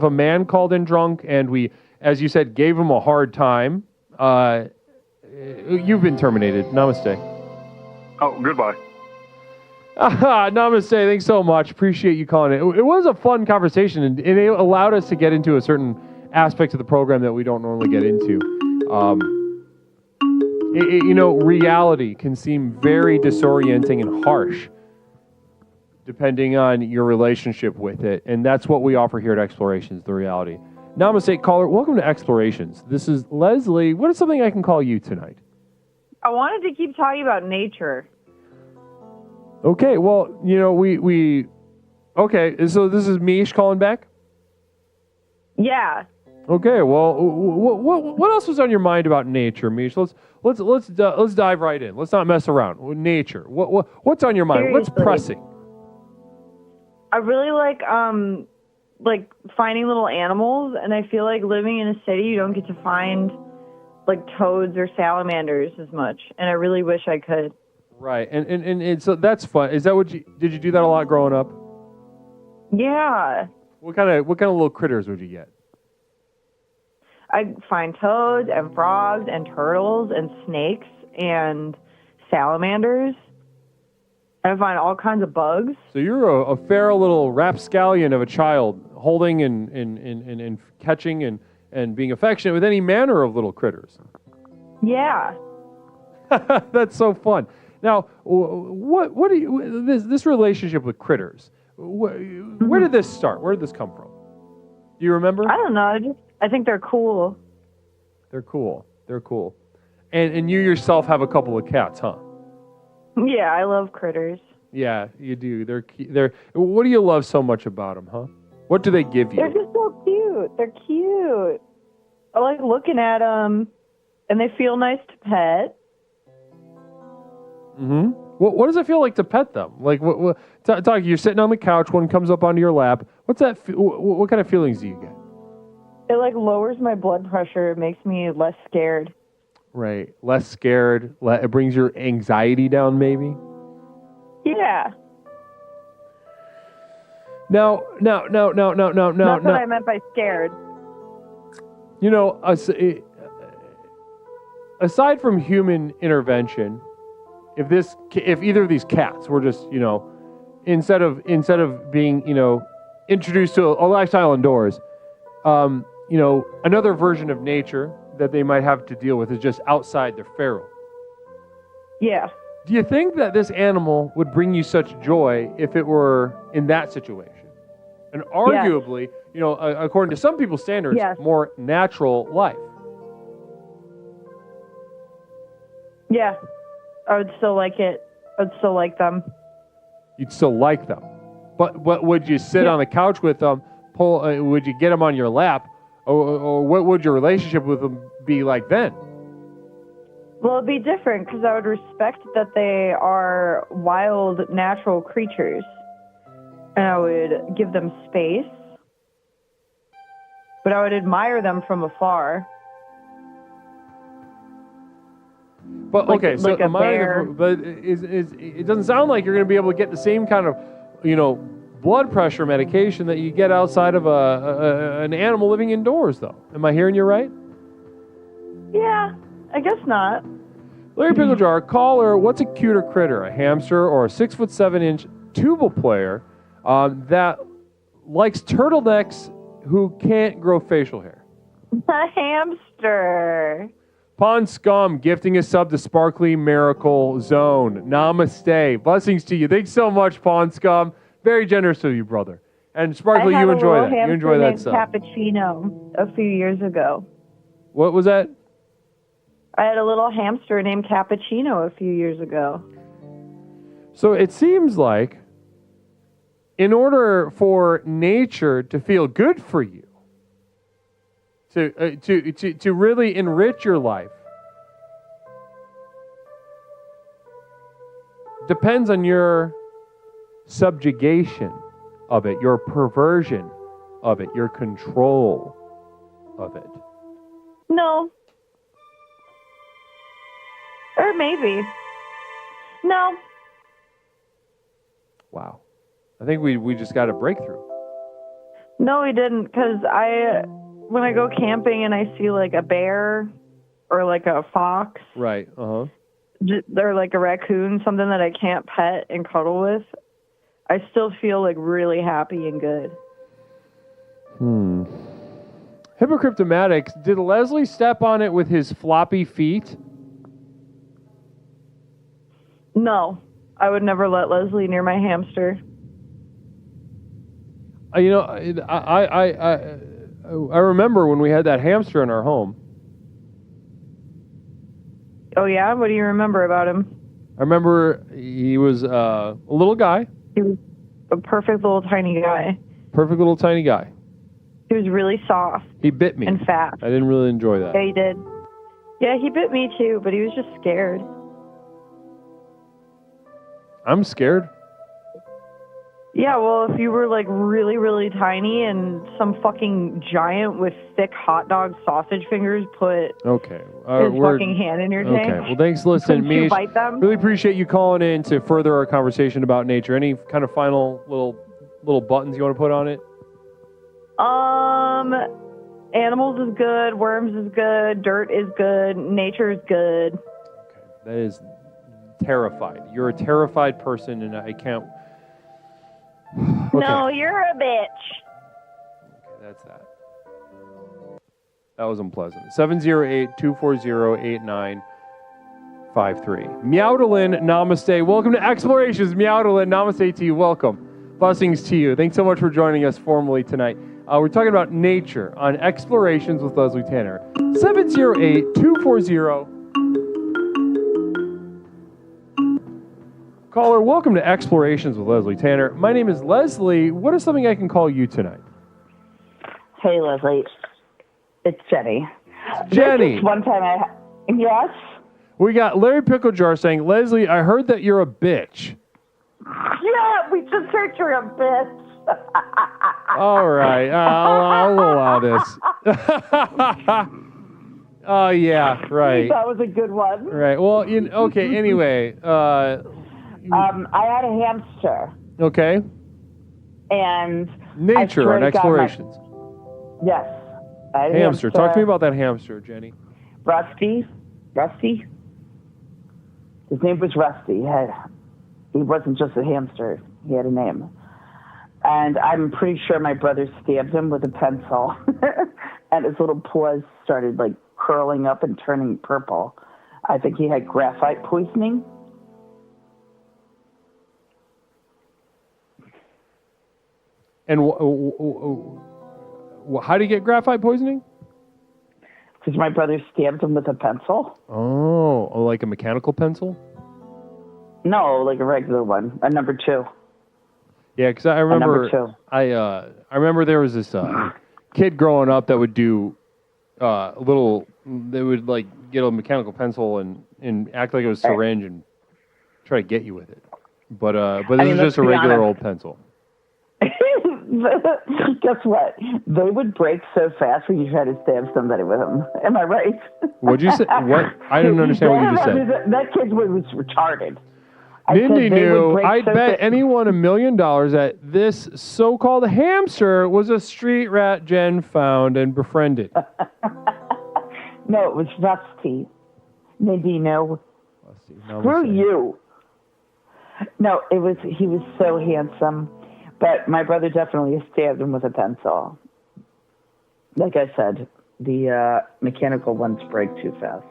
a man called in drunk and we, as you said, gave him a hard time? You've been terminated. Namaste. Oh, goodbye. Namaste. Thanks so much. Appreciate you calling in. It was a fun conversation, and it allowed us to get into a certain aspect of the program that we don't normally get into. Reality can seem very disorienting and harsh depending on your relationship with it. And that's what we offer here at Explorations, the reality. Namaste, caller. Welcome to Explorations. This is Leslie. What is something I can call you tonight? I wanted to keep talking about nature. Okay, well, okay, so this is Mish calling back? Yeah. Okay, well, what else was on your mind about nature, Mish? Let's dive right in. Let's not mess around. Nature. What's on your mind? Seriously. What's pressing? I really like finding little animals, and I feel like living in a city, you don't get to find like toads or salamanders as much, and I really wish I could. Right, and so that's fun. Is that did you do that a lot growing up? Yeah. What kind of little critters would you get? I find toads and frogs and turtles and snakes and salamanders. I find all kinds of bugs. So you're a feral little rapscallion of a child, holding and catching and being affectionate with any manner of little critters. Yeah. That's so fun. Now, what do you this relationship with critters? Where did this start? Where did this come from? Do you remember? I don't know. I think they're cool. They're cool. And you yourself have a couple of cats, huh? Yeah, I love critters. Yeah, you do. They're. What do you love so much about them, huh? What do they give you? They're just so cute. They're cute. I like looking at them, and they feel nice to pet. Mm-hmm. What does it feel like to pet them? Like, talk. You're sitting on the couch. One comes up onto your lap. What's that? What kind of feelings do you get? It like lowers my blood pressure. It makes me less scared. Right, less scared. It brings your anxiety down, maybe. Yeah. No. That's what I meant by scared. Aside from human intervention, if either of these cats were just, instead of being, introduced to a lifestyle indoors, another version of nature that they might have to deal with is just outside their feral. Yeah. Do you think that this animal would bring you such joy if it were in that situation? And arguably, according to some people's standards, more natural life. Yeah. I would still like it. I would still like them. You'd still like them. But would you sit on the couch with them? Would you get them on your lap? Or what would your relationship with them be like then? Well, it'd be different because I would respect that they are wild, natural creatures. And I would give them space. But I would admire them from afar. But okay, so but it doesn't sound like you're going to be able to get the same kind of, blood pressure medication that you get outside of an animal living indoors, though. Am I hearing you right? Yeah, I guess not. Larry Picklejar, caller, what's a cuter critter, a hamster or a 6'7" tubal player that likes turtlenecks who can't grow facial hair? A hamster. Pond Scum gifting a sub to Sparkly Miracle Zone. Namaste. Blessings to you. Thanks so much, Pond Scum. Very generous of you, brother. And Sparkly, you enjoy that. You enjoy that sub. Cappuccino a few years ago. What was that? I had a little hamster named Cappuccino a few years ago. So it seems like in order for nature to feel good for you, to really enrich your life, depends on your subjugation of it, your perversion of it, your control of it. No. Or maybe. No. Wow. I think we just got a breakthrough. No, we didn't, because when I go camping and I see like a bear or like a fox, right, or like a raccoon, something that I can't pet and cuddle with, I still feel like really happy and good. Hypocryptomatics, did Leslie step on it with his floppy feet? No, I would never let Leslie near my hamster. I remember when we had that hamster in our home. Oh, yeah? What do you remember about him? I remember he was a little guy. He was a perfect little tiny guy. Perfect little tiny guy. He was really soft. He bit me. And fast. I didn't really enjoy that. Yeah, he did. Yeah, he bit me too, but he was just scared. I'm scared. Yeah, well, if you were like really, really tiny and some fucking giant with thick hot dog sausage fingers put his fucking hand in your tank. Okay, well, thanks for listening, Couldn't you Mish. bite them? Really appreciate you calling in to further our conversation about nature. Any kind of final little buttons you want to put on it? Animals is good, worms is good, dirt is good, nature is good. Okay, that is terrified. You're a terrified person, and I can't. Okay. No, you're a bitch. Okay, that's that. That was unpleasant. 708-240-8953. Meowdalin, namaste. Welcome to Explorations. Meowdalin, namaste to you. Welcome. Blessings to you. Thanks so much for joining us formally tonight. We're talking about nature on Explorations with Leslie Tanner. 708-240. Caller, welcome to Explorations with Leslie Tanner. My name is Leslie. What is something I can call you tonight? Hey, Leslie. It's Jenny. Jenny. One time yes? We got Larry Picklejar saying, Leslie, I heard that you're a bitch. Yeah, we just heard you're a bitch. All right. I'll allow this. Oh, yeah, right. That was a good one. Right. Well, okay, anyway. I had a hamster. Okay. And nature and explorations. Yes. I had hamster. Talk to me about that hamster, Jenny. Rusty. His name was Rusty. He wasn't just a hamster. He had a name. And I'm pretty sure my brother stabbed him with a pencil. and his little paws started like curling up and turning purple. I think he had graphite poisoning. And how do you get graphite poisoning? Because my brother stabbed him with a pencil. Oh, like a mechanical pencil? No, like a regular one, a number 2. Yeah, because I remember I remember there was this kid growing up that would do they would like get a mechanical pencil and act like it was a syringe and try to get you with it. But this is just a regular old pencil. Guess what? They would break so fast when you try to stab somebody with them. Am I right? What'd you say? What? I didn't understand what you just said. That kid was retarded. Mindy knew. I'd bet anyone $1 million that this so-called hamster was a street rat Jen found and befriended. No, it was Rusty. Mindy, no. Rusty. Screw you. No, he was so handsome. But my brother definitely stabbed him with a pencil. Like I said, the mechanical ones break too fast.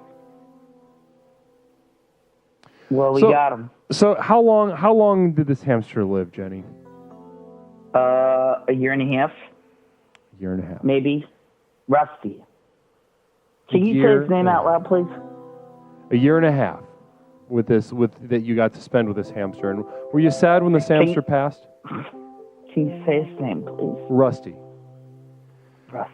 Well, we got him. So how long did this hamster live, Jenny? A year and a half. Year and a half. Maybe. Rusty. Can you say his name out loud, please? A year and a half that you got to spend with this hamster. And were you sad when this hamster passed? Can you say his name, please? Rusty.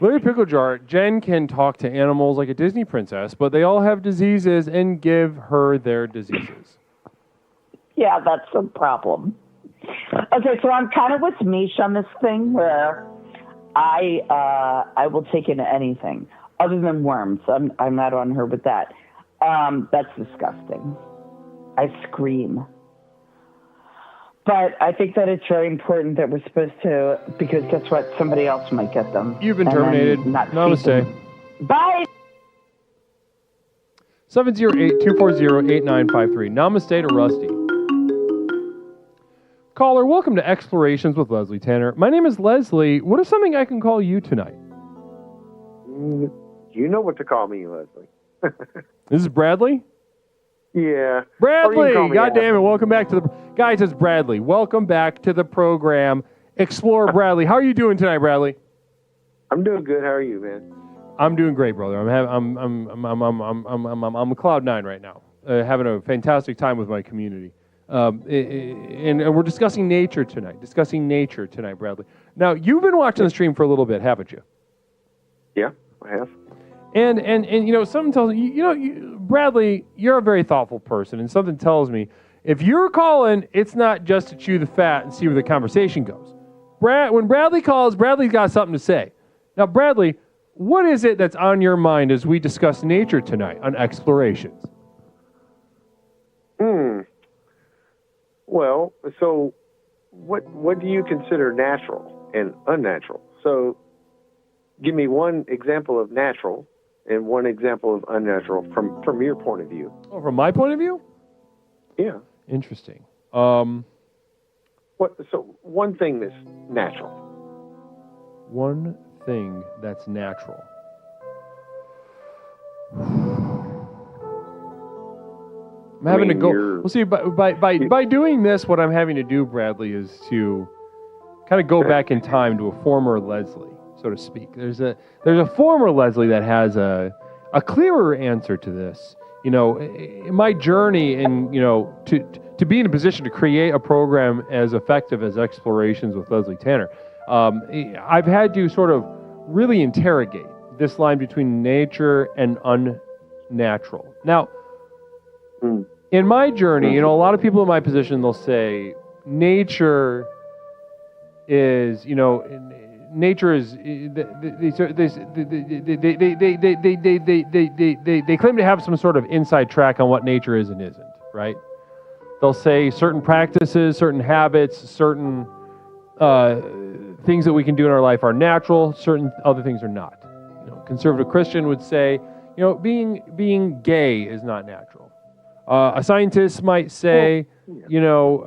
Larry Picklejar, Jen can talk to animals like a Disney princess, but they all have diseases and give her their diseases. Yeah, that's a problem. Okay, so I'm kind of with Mish on this thing where I will take in anything other than worms. I'm not on her with that. That's disgusting. I scream. But I think that it's very important that we're supposed to, because guess what? Somebody else might get them. You've been terminated. Namaste. Bye. 708-240-8953. Namaste to Rusty. Caller, welcome to Explorations with Leslie Tanner. My name is Leslie. What is something I can call you tonight? You know what to call me, Leslie. This is Bradley? Yeah. Bradley! God damn it. Welcome back to the... Guys, it's Bradley. Welcome back to the program. Explore Bradley. How are you doing tonight, Bradley? I'm doing good. How are you, man? I'm doing great, brother. I'm a cloud 9 right now, having a fantastic time with my community. And we're discussing nature tonight. Bradley. Now, you've been watching the stream for a little bit, haven't you? Yeah, I have. And you know, something tells me, Bradley, you're a very thoughtful person, and something tells me if you're calling, it's not just to chew the fat and see where the conversation goes. When Bradley calls, Bradley's got something to say. Now, Bradley, what is it that's on your mind as we discuss nature tonight on Explorations? Well, so what do you consider natural and unnatural? So give me one example of natural and one example of unnatural from your point of view. Oh, from my point of view? Yeah. Interesting. So one thing that's natural. One thing that's natural. I'm having to go. Well, see, by doing this, what I'm having to do, Bradley, is to kind of go back in time to a former Leslie, so to speak. There's a former Leslie that has a clearer answer to this. You know, my journey and, you know, to be in a position to create a program as effective as Explorations with Leslie Tanner, I've had to sort of really interrogate this line between nature and unnatural. Now, in my journey, you know, a lot of people in my position, they'll say nature is, you know, nature is, they claim to have some sort of inside track on what nature is and isn't, right? They'll say certain practices, certain habits, certain things that we can do in our life are natural, certain other things are not. You know, conservative Christian would say, you know, being gay is not natural. A scientist might say, you know,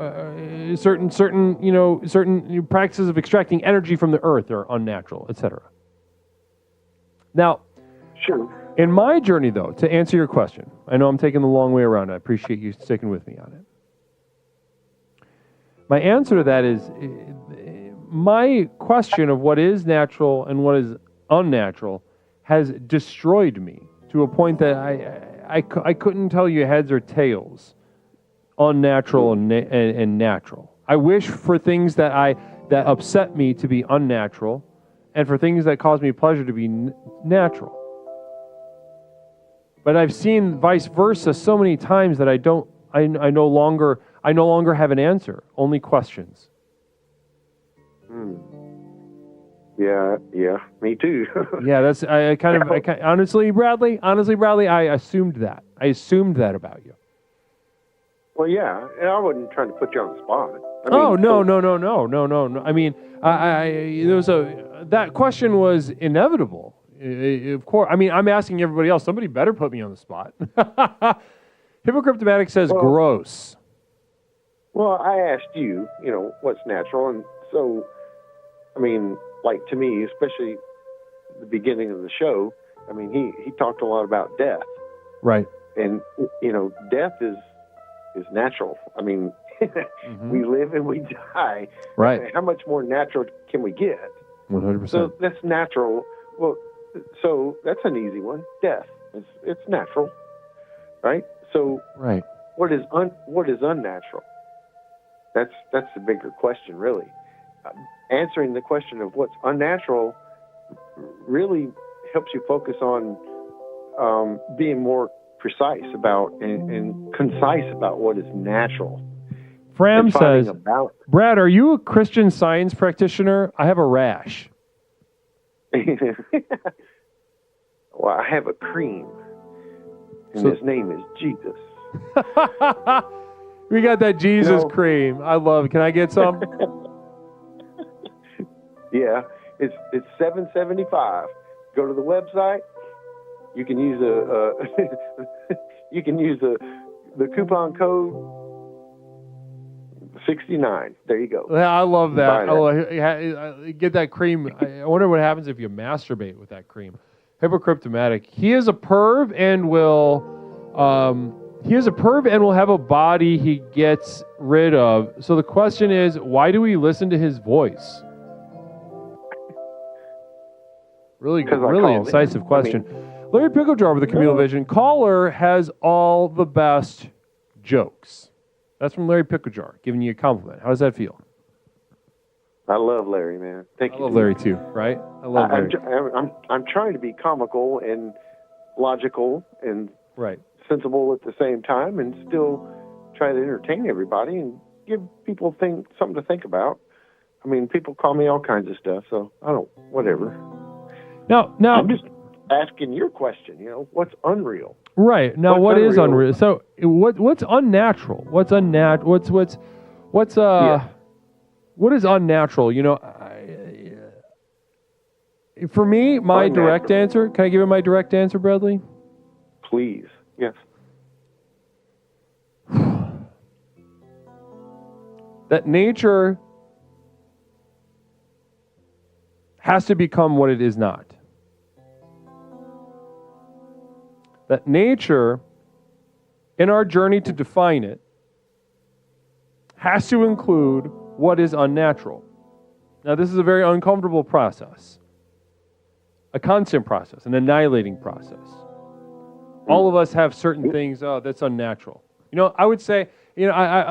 certain practices of extracting energy from the earth are unnatural, etc. Now, Sure. in my journey, though, to answer your question, I know I'm taking the long way around. I appreciate you sticking with me on it. My answer to that is my question of what is natural and what is unnatural has destroyed me to a point that I couldn't tell you heads or tails, unnatural and natural. I wish for things that upset me to be unnatural, and for things that cause me pleasure to be natural. But I've seen vice versa so many times that I no longer have an answer, only questions. Yeah, me too. Yeah, honestly, Bradley, I assumed that. I assumed that about you. Well, yeah, and I wasn't trying to put you on the spot. No. I mean, that question was inevitable. Of course. I mean, I'm asking everybody else. Somebody better put me on the spot. Hypocryptomatic says gross. Well, I asked you, what's natural, and so, I mean, like to me, especially the beginning of the show, I mean, he talked a lot about death. Right. And, death is natural. I mean, we live and we die. Right. How much more natural can we get? 100%. So that's natural. Well, so that's an easy one. Death. It's natural. Right? So right. What is unnatural? That's the bigger question, really. Answering the question of what's unnatural really helps you focus on being more precise about and concise about what is natural. Fram says, Brad, are you a Christian Science practitioner? I have a rash. Well, I have a cream, and his name is Jesus. We got that Jesus cream. I love it. Can I get some? Yeah, it's $7.75. Go to the website. You can use the coupon code 69. There you go. I love that. Get that cream. I wonder what happens if you masturbate with that cream. Hypocryptomatic. He is a perv and will have a body he gets rid of. So the question is, why do we listen to his voice? Really incisive question. Larry Picklejar with the Communal Vision. Caller has all the best jokes. That's from Larry Picklejar, giving you a compliment. How does that feel? I love Larry, man. Thank you. I love Larry too, right? I love Larry. I'm trying to be comical and logical and sensible at the same time, and still try to entertain everybody and give people something to think about. I mean, people call me all kinds of stuff, so whatever. No. I'm just asking your question. What's unreal? Right. Now, what is unreal? So, what's unnatural? What's unnatural? What is unnatural? For me, my direct answer. Can I give you my direct answer, Bradley? Please. Yes. That nature has to become what it is not. That nature, in our journey to define it, has to include what is unnatural. Now, this is a very uncomfortable process, a constant process, an annihilating process. All of us have certain things, that's unnatural. I would say, when I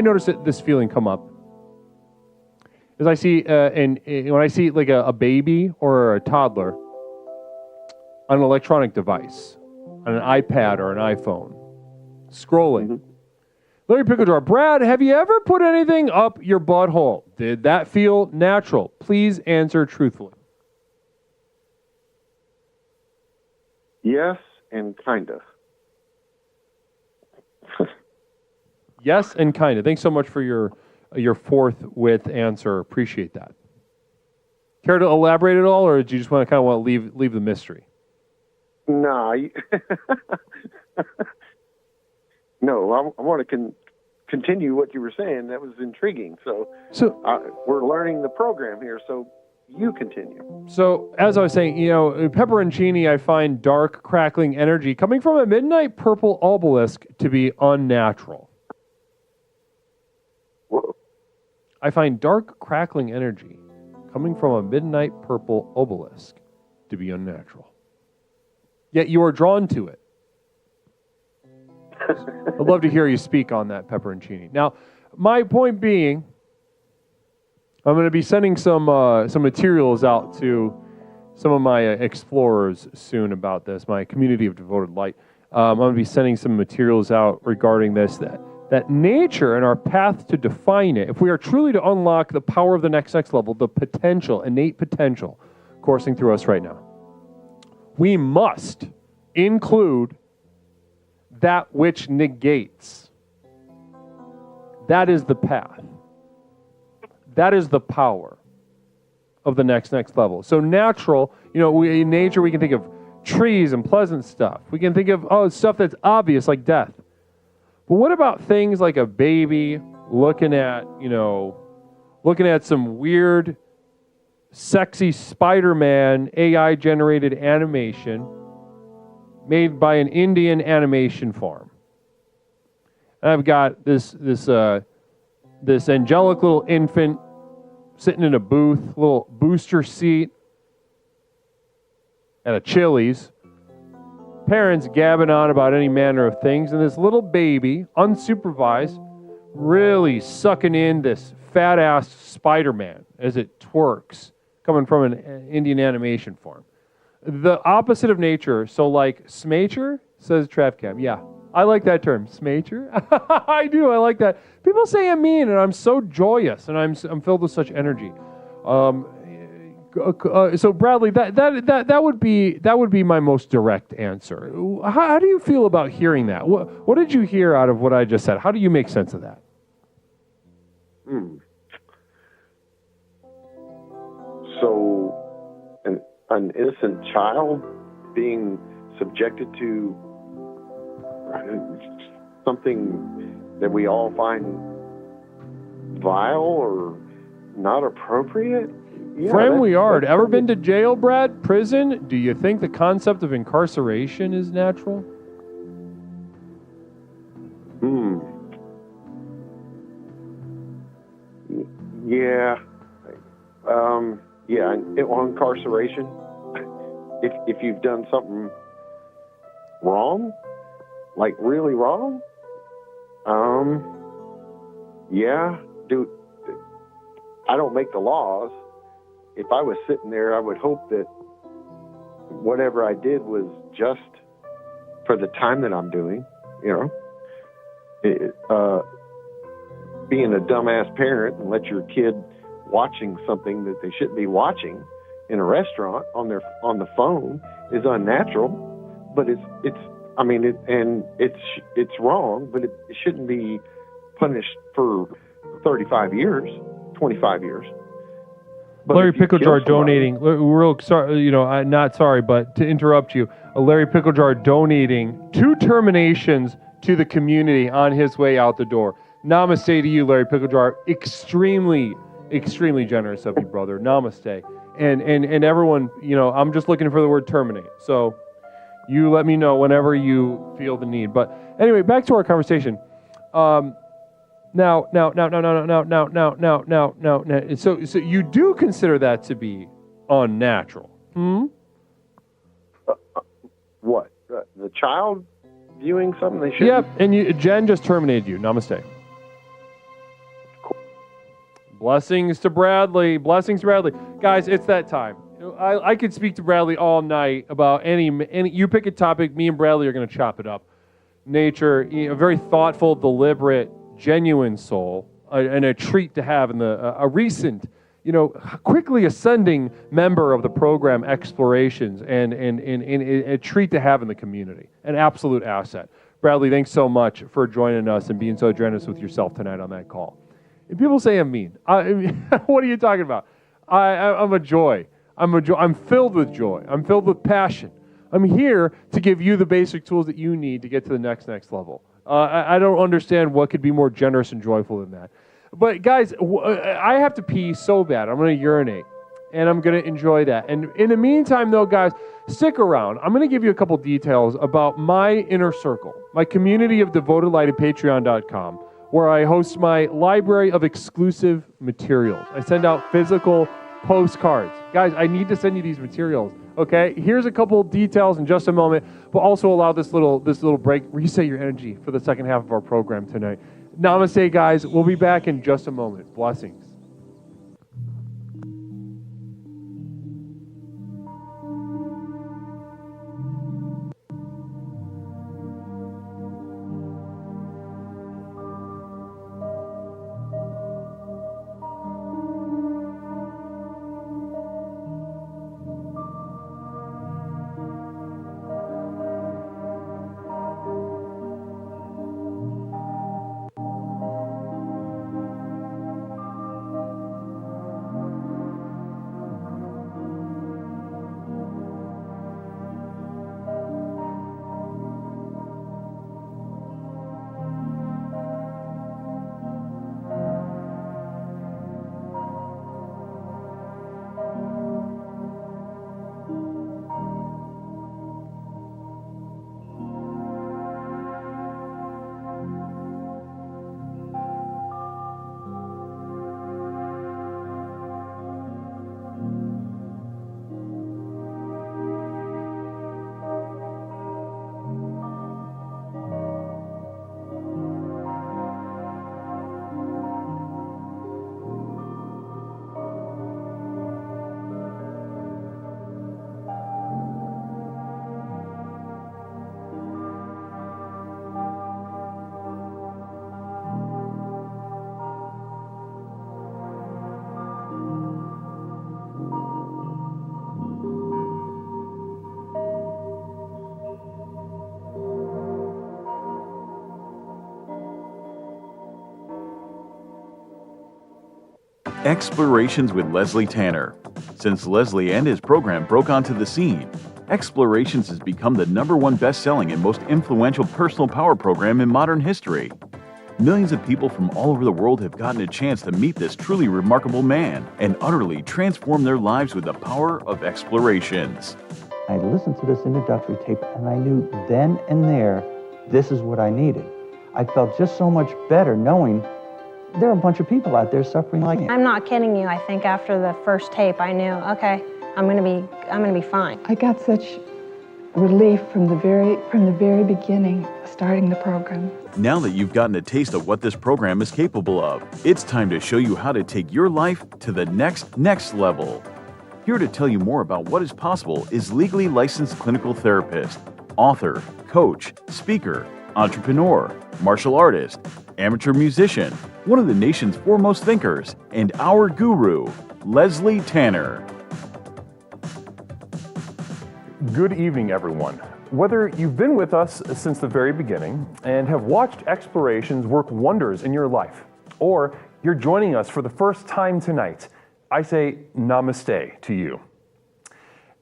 notice this feeling come up, is I see, when I see like a baby or a toddler on an electronic device, on an iPad or an iPhone, scrolling. Larry Picklejar, Brad, have you ever put anything up your butthole? Did that feel natural? Please answer truthfully. Yes, and kind of. Yes, and kind of. Thanks so much for your forthwith answer. Appreciate that. Care to elaborate at all, or do you just want to leave the mystery? No, no. I want to continue what you were saying. That was intriguing. So we're learning the program here. So You continue. So, as I was saying, pepperoncini, I find dark, crackling energy coming from a midnight purple obelisk to be unnatural. Whoa. I find dark, crackling energy coming from a midnight purple obelisk to be unnatural. Yet you are drawn to it. I'd love to hear you speak on that, pepperoncini. Now, my point being, I'm going to be sending some materials out to some of my explorers soon about this, my community of devoted light. I'm going to be sending some materials out regarding this, that nature and our path to define it, if we are truly to unlock the power of the next level, the potential, innate potential coursing through us right now, we must include that which negates. That is the path. That is the power of the next level. So natural, in nature we can think of trees and pleasant stuff. We can think of stuff that's obvious like death. But what about things like a baby looking at some weird, sexy Spider-Man AI generated animation made by an Indian animation farm? And I've got this angelic little infant sitting in a booth, little booster seat at a Chili's. Parents gabbing on about any manner of things, and this little baby, unsupervised, really sucking in this fat-ass Spider-Man as it twerks, coming from an Indian animation farm. The opposite of nature, so like smature, says Travcam. Yeah, I like that term, smature. I do, I like that. People say I'm mean, and I'm so joyous, and I'm filled with such energy. So Bradley, that would be my most direct answer. How do you feel about hearing that? What did you hear out of what I just said? How do you make sense of that? So, an innocent child being subjected to something that we all find vile or not appropriate? Yeah, Friend, we are. Ever been to jail, Brad? Prison? Do you think the concept of incarceration is natural? Yeah. On incarceration, if you've done something wrong, like really wrong, dude, I don't make the laws. If I was sitting there, I would hope that whatever I did was just for the time that I'm doing, being a dumbass parent and let your kid watching something that they shouldn't be watching in a restaurant on the phone is unnatural, but it's wrong, but it shouldn't be punished for 35 years, 25 years. But Larry Picklejar donating. Real sorry, not sorry, but to interrupt you, Larry Picklejar donating 2 terminations to the community on his way out the door. Namaste to you, Larry Picklejar. Extremely, extremely generous of you, brother. Namaste. And everyone, I'm just looking for the word terminate. So you let me know whenever you feel the need. But anyway, back to our conversation. Now. So you do consider that to be unnatural? What? The child viewing something they shouldn't? Yep. And Jen just terminated you. Namaste. Cool. Blessings to Bradley. Blessings to Bradley. Guys, it's that time. I could speak to Bradley all night about any. You pick a topic, me and Bradley are going to chop it up. Nature, a very thoughtful, deliberate, genuine soul, and a treat to have in a recent, quickly ascending member of the program Explorations, and a treat to have in the community, an absolute asset. Bradley, thanks so much for joining us and being so generous with yourself tonight on that call. If people say I'm mean, what are you talking about? I'm a joy. I'm filled with joy. I'm filled with passion. I'm here to give you the basic tools that you need to get to the next level. I don't understand what could be more generous and joyful than that. But guys, I have to pee so bad. I'm going to urinate. and I'm going to enjoy that. And in the meantime, though, guys, stick around. I'm going to give you a couple details about my inner circle, my community of devoted light at patreon.com, where I host my library of exclusive materials. I send out physical postcards. Guys, I need to send you these materials, okay? Here's a couple details in just a moment, but also allow this little break, reset your energy for the second half of our program tonight. Namaste, guys. We'll be back in just a moment. Blessings. Explorations with Leslie Tanner. Since Leslie and his program broke onto the scene, Explorations has become the #1 best-selling and most influential personal power program in modern history. Millions of people from all over the world have gotten a chance to meet this truly remarkable man and utterly transform their lives with the power of Explorations. I listened to this introductory tape and I knew then and there, this is what I needed. I felt just so much better knowing there are a bunch of people out there suffering like me. I'm not kidding you. I think after the first tape, I knew, okay, I'm gonna be fine. I got such relief from the very beginning, starting the program. Now that you've gotten a taste of what this program is capable of, it's time to show you how to take your life to the next level. Here to tell you more about what is possible is legally licensed clinical therapist, author, coach, speaker, entrepreneur, martial artist, amateur musician, one of the nation's foremost thinkers, and our guru, Leslie Tanner. Good evening, everyone. Whether you've been with us since the very beginning and have watched Explorations work wonders in your life, or you're joining us for the first time tonight, I say namaste to you.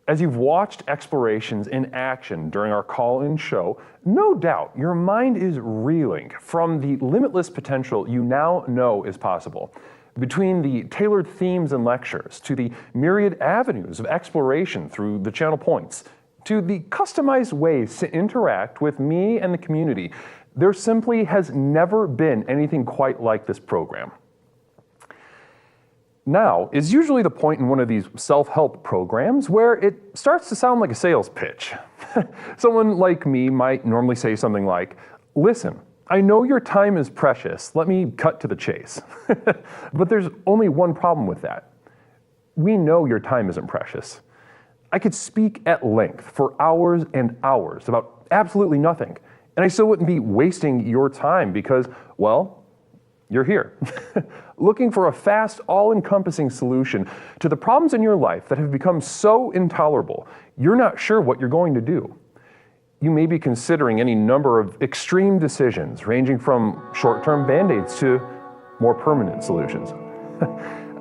As you've watched Explorations in action during our call-in show, no doubt your mind is reeling from the limitless potential you now know is possible. Between the tailored themes and lectures, to the myriad avenues of exploration through the channel points, to the customized ways to interact with me and the community, there simply has never been anything quite like this program. Now is usually the point in one of these self-help programs where it starts to sound like a sales pitch. Someone like me might normally say something like, listen, I know your time is precious, let me cut to the chase. But there's only one problem with that. We know your time isn't precious. I could speak at length for hours and hours about absolutely nothing, and I still wouldn't be wasting your time because, well, you're here, looking for a fast, all-encompassing solution to the problems in your life that have become so intolerable, you're not sure what you're going to do. You may be considering any number of extreme decisions, ranging from short-term band-aids to more permanent solutions.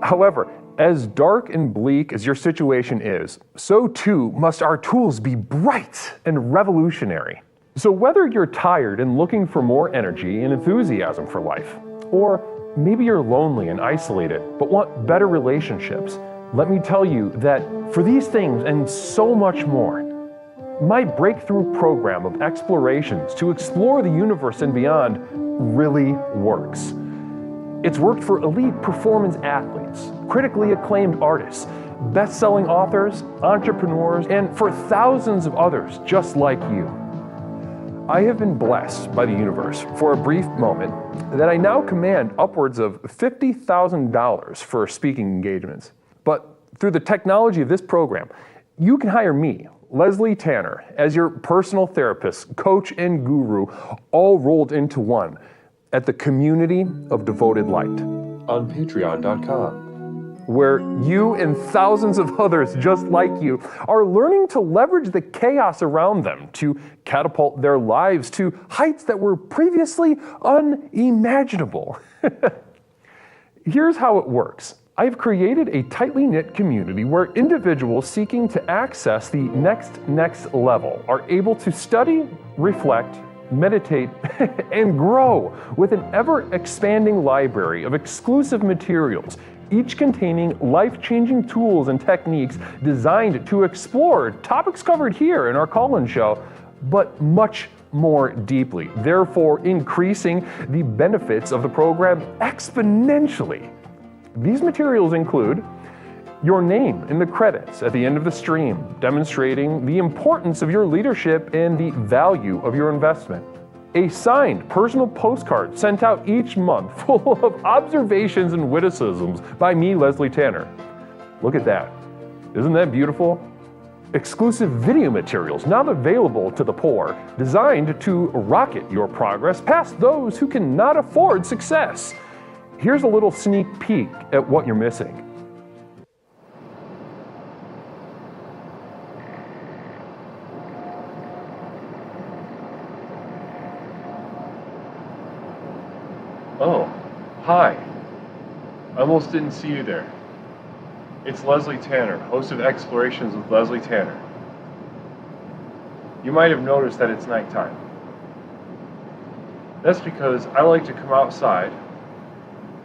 However, as dark and bleak as your situation is, so too must our tools be bright and revolutionary. So whether you're tired and looking for more energy and enthusiasm for life, or maybe you're lonely and isolated but want better relationships, let me tell you that for these things and so much more, my breakthrough program of explorations to explore the universe and beyond really works. It's worked for elite performance athletes, critically acclaimed artists, best-selling authors, entrepreneurs, and for thousands of others just like you. I have been blessed by the universe for a brief moment that I now command upwards of $50,000 for speaking engagements. But through the technology of this program, you can hire me, Leslie Tanner, as your personal therapist, coach, and guru, all rolled into one at the Community of Devoted Light on patreon.com. where you and thousands of others just like you are learning to leverage the chaos around them to catapult their lives to heights that were previously unimaginable. Here's how it works. I've created a tightly knit community where individuals seeking to access the next level are able to study, reflect, meditate, and grow with an ever-expanding library of exclusive materials, each containing life-changing tools and techniques designed to explore topics covered here in our call-in show, but much more deeply, therefore increasing the benefits of the program exponentially. These materials include your name in the credits at the end of the stream, demonstrating the importance of your leadership and the value of your investment. A signed personal postcard sent out each month full of observations and witticisms by me, Leslie Tanner. Look at that. Isn't that beautiful? Exclusive video materials not available to the poor, designed to rocket your progress past those who cannot afford success. Here's a little sneak peek at what you're missing. Oh, hi. I almost didn't see you there. It's Leslie Tanner, host of Explorations with Leslie Tanner. You might have noticed that it's nighttime. That's because I like to come outside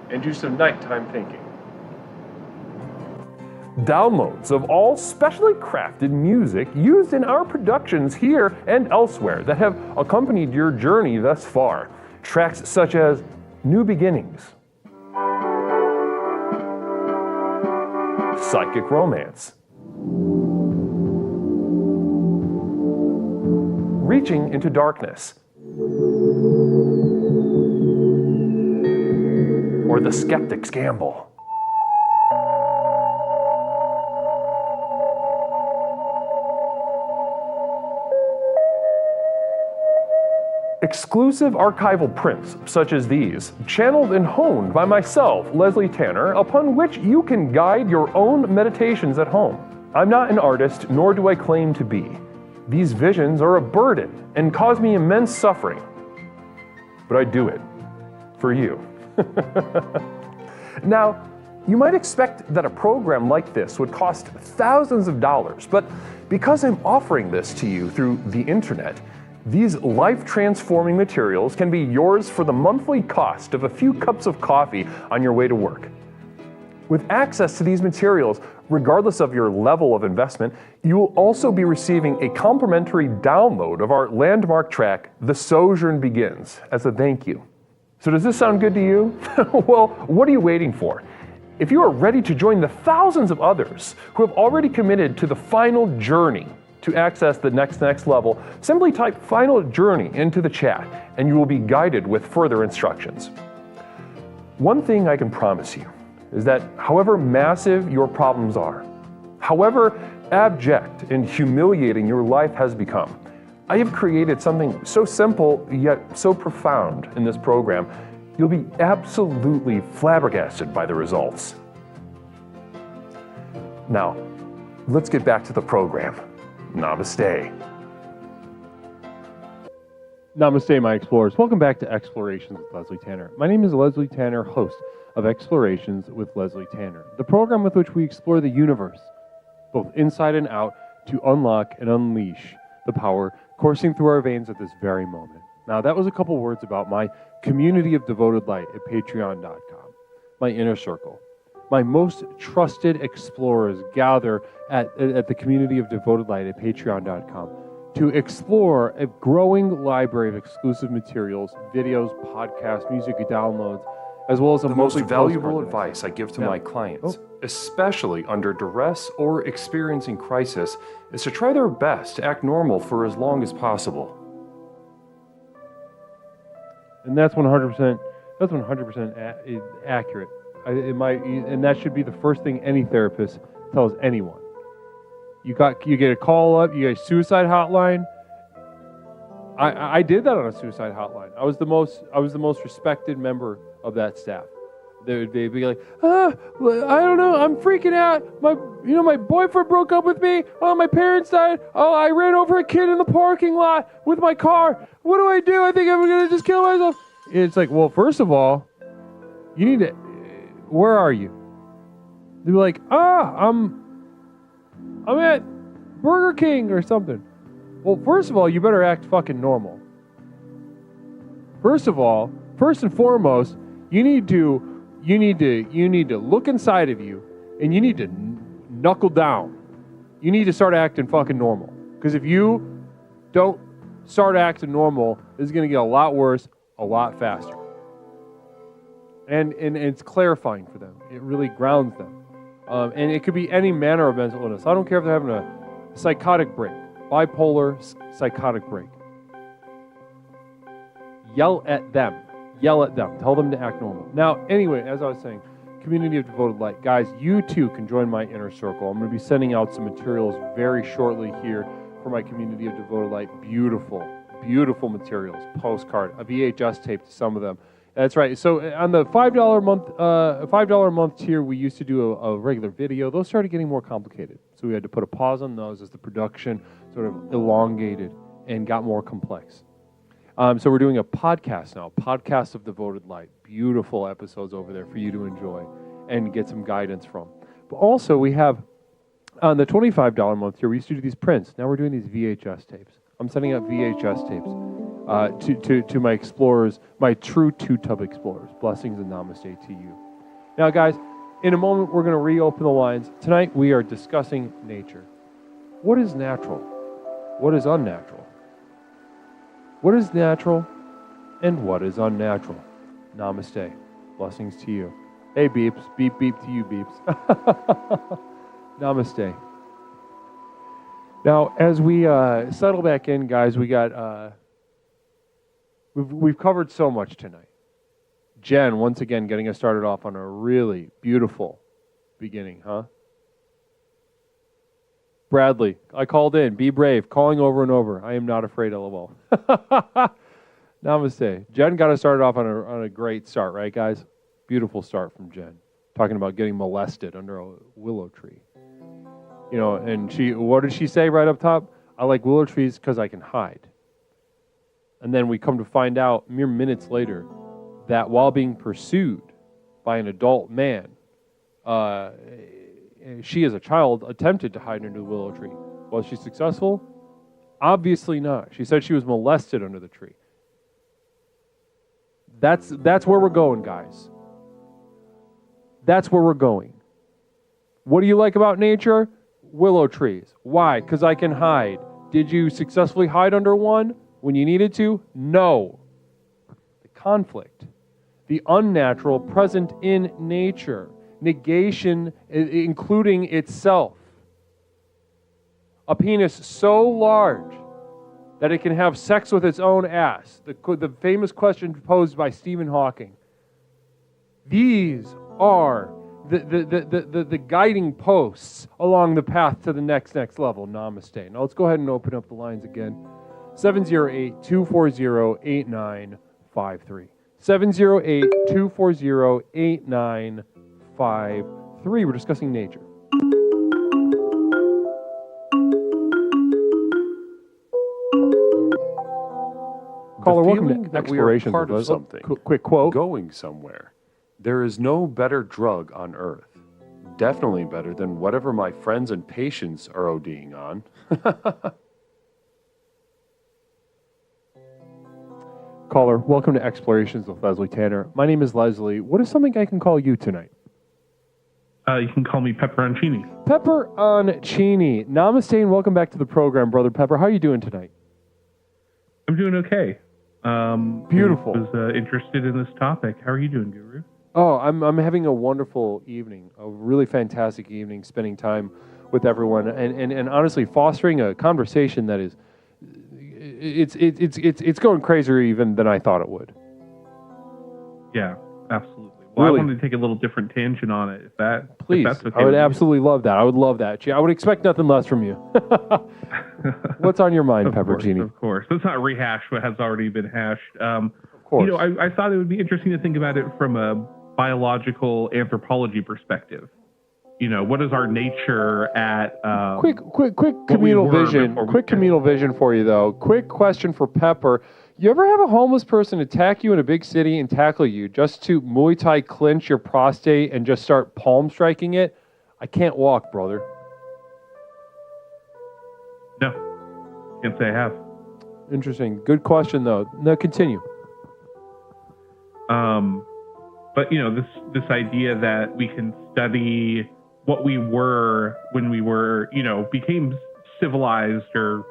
and do some nighttime thinking. Downloads of all specially crafted music used in our productions here and elsewhere that have accompanied your journey thus far. Tracks such as New Beginnings, Psychic Romance, Reaching into Darkness, or The Skeptic's Gamble. Exclusive archival prints such as these, channeled and honed by myself, Leslie Tanner, upon which you can guide your own meditations at home. I'm not an artist, nor do I claim to be. These visions are a burden and cause me immense suffering. But I do it for you. Now, you might expect that a program like this would cost thousands of dollars, but because I'm offering this to you through the internet, these life-transforming materials can be yours for the monthly cost of a few cups of coffee on your way to work. With access to these materials, regardless of your level of investment, you will also be receiving a complimentary download of our landmark track, The Sojourn Begins, as a thank you. So does this sound good to you? Well, what are you waiting for? If you are ready to join the thousands of others who have already committed to the final journey to access the next level, simply type Final Journey into the chat and you will be guided with further instructions. One thing I can promise you is that however massive your problems are, however abject and humiliating your life has become, I have created something so simple yet so profound in this program, you'll be absolutely flabbergasted by the results. Now, let's get back to the program. Namaste. Namaste, my explorers. Welcome back to Explorations with Leslie Tanner. My name is Leslie Tanner, host of Explorations with Leslie Tanner, the program with which we explore the universe, both inside and out, to unlock and unleash the power coursing through our veins at this very moment. Now, that was a couple words about my community of devoted light at patreon.com, my inner circle, my most trusted explorers gather at the community of Devoted Light at patreon.com to explore a growing library of exclusive materials, videos, podcasts, music downloads, as well as The most valuable advice I give to my clients, especially under duress or experiencing crisis, is to try their best to act normal for as long as possible. And that's 100%. That's 100% accurate. And that should be the first thing any therapist tells anyone. You get a call up. You get a suicide hotline. I did that on a suicide hotline. I was the most respected member of that staff. They'd be like, I don't know, I'm freaking out. My boyfriend broke up with me. Oh, my parents died. Oh, I ran over a kid in the parking lot with my car. What do I do? I think I'm gonna just kill myself. It's like, well, first of all, you need to. Where are you? They'd be like, I'm at Burger King or something. Well, first of all, you better act fucking normal. First and foremost, you need to look inside of you, and you need to knuckle down. You need to start acting fucking normal. Because if you don't start acting normal, this is going to get a lot worse, a lot faster. And it's clarifying for them. It really grounds them. And it could be any manner of mental illness. I don't care if they're having a psychotic break, bipolar psychotic break. Yell at them. Tell them to act normal. Now, anyway, as I was saying, Community of Devoted Light. Guys, you too can join my inner circle. I'm going to be sending out some materials very shortly here for my Community of Devoted Light. Beautiful, beautiful materials. Postcard, a VHS tape to some of them. That's right. So on the $5 a month tier, we used to do a regular video. Those started getting more complicated. So we had to put a pause on those as the production sort of elongated and got more complex. So we're doing a podcast now, Podcast of Devoted Light. Beautiful episodes over there for you to enjoy and get some guidance from. But also we have, on the $25 a month tier, we used to do these prints. Now we're doing these VHS tapes. I'm sending out VHS tapes to my explorers, my true two-tub explorers. Blessings and namaste to you. Now, guys, in a moment, we're going to reopen the lines. Tonight, we are discussing nature. What is natural? What is unnatural? What is natural and what is unnatural? Namaste. Blessings to you. Hey, beeps. Beep, beep to you, beeps. Namaste. Now, as we settle back in, guys, we got... We've covered so much tonight. Jen, once again, getting us started off on a really beautiful beginning, huh? Bradley, I called in. Be brave. Calling over and over. I am not afraid, LOL. Namaste. Jen got us started off on a great start, right, guys? Beautiful start from Jen. Talking about getting molested under a willow tree. You know, and what did she say right up top? I like willow trees because I can hide. And then we come to find out mere minutes later that while being pursued by an adult man, she as a child attempted to hide under the willow tree. Was she successful? Obviously not. She said she was molested under the tree. That's where we're going, guys. That's where we're going. What do you like about nature? Willow trees. Why? Because I can hide. Did you successfully hide under one when you needed to? No. The conflict. The unnatural present in nature. Negation, including itself. A penis so large that it can have sex with its own ass. The famous question posed by Stephen Hawking. These are the guiding posts along the path to the next level. Namaste. Now let's go ahead and open up the lines again. 708-240-8953. 708-240-8953. We're discussing nature. Caller, welcome to Explorations. Part of something. Quick quote. Going somewhere. There is no better drug on earth. Definitely better than whatever my friends and patients are ODing on. Caller, welcome to Explorations with Leslie Tanner. My name is Leslie. What is something I can call you tonight? You can call me Pepperoncini. Pepperoncini. Namaste and welcome back to the program, Brother Pepper. How are you doing tonight? I'm doing okay. Beautiful. I was interested in this topic. How are you doing, Guru? Oh, I'm having a wonderful evening, a really fantastic evening, spending time with everyone, and honestly fostering a conversation that is, it's going crazier even than I thought it would. Yeah, absolutely. Well, Really? I wanted to take a little different tangent on it. Please, if that's okay I would with you. absolutely love that. I would love that. Gee, I would expect nothing less from you. What's on your mind, Pepperoncini? Of course. Let's not rehash what has already been hashed. Of course. You know, I thought it would be interesting to think about it from a biological anthropology perspective. You know, what is our nature at... Quick communal vision. Quick communal vision for you, though. Quick question for Pepper. You ever have a homeless person attack you in a big city and tackle you just to Muay Thai clinch your prostate and just start palm striking it? I can't walk, brother. No. Can't say I have. Interesting. Good question, though. No, continue. But, you know, this idea that we can study what we were when we were, you know, became civilized or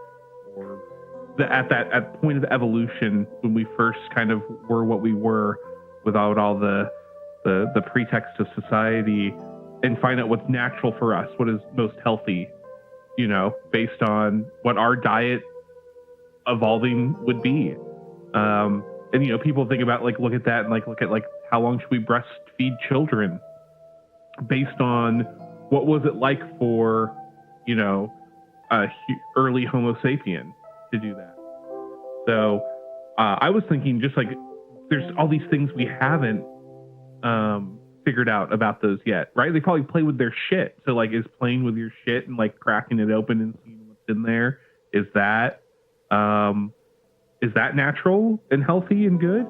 at that point of evolution when we first kind of were what we were without all the pretext of society, and find out what's natural for us, what is most healthy, you know, based on what our diet evolving would be. And, you know, people think about, like, look at that and, like, look at, like, how long should we breastfeed children based on what was it like for, you know, early Homo sapien to do that. So I was thinking just, like, there's all these things we haven't figured out about those yet, right? They probably play with their shit. So, like, is playing with your shit and, like, cracking it open and seeing what's in there, is that natural and healthy and good?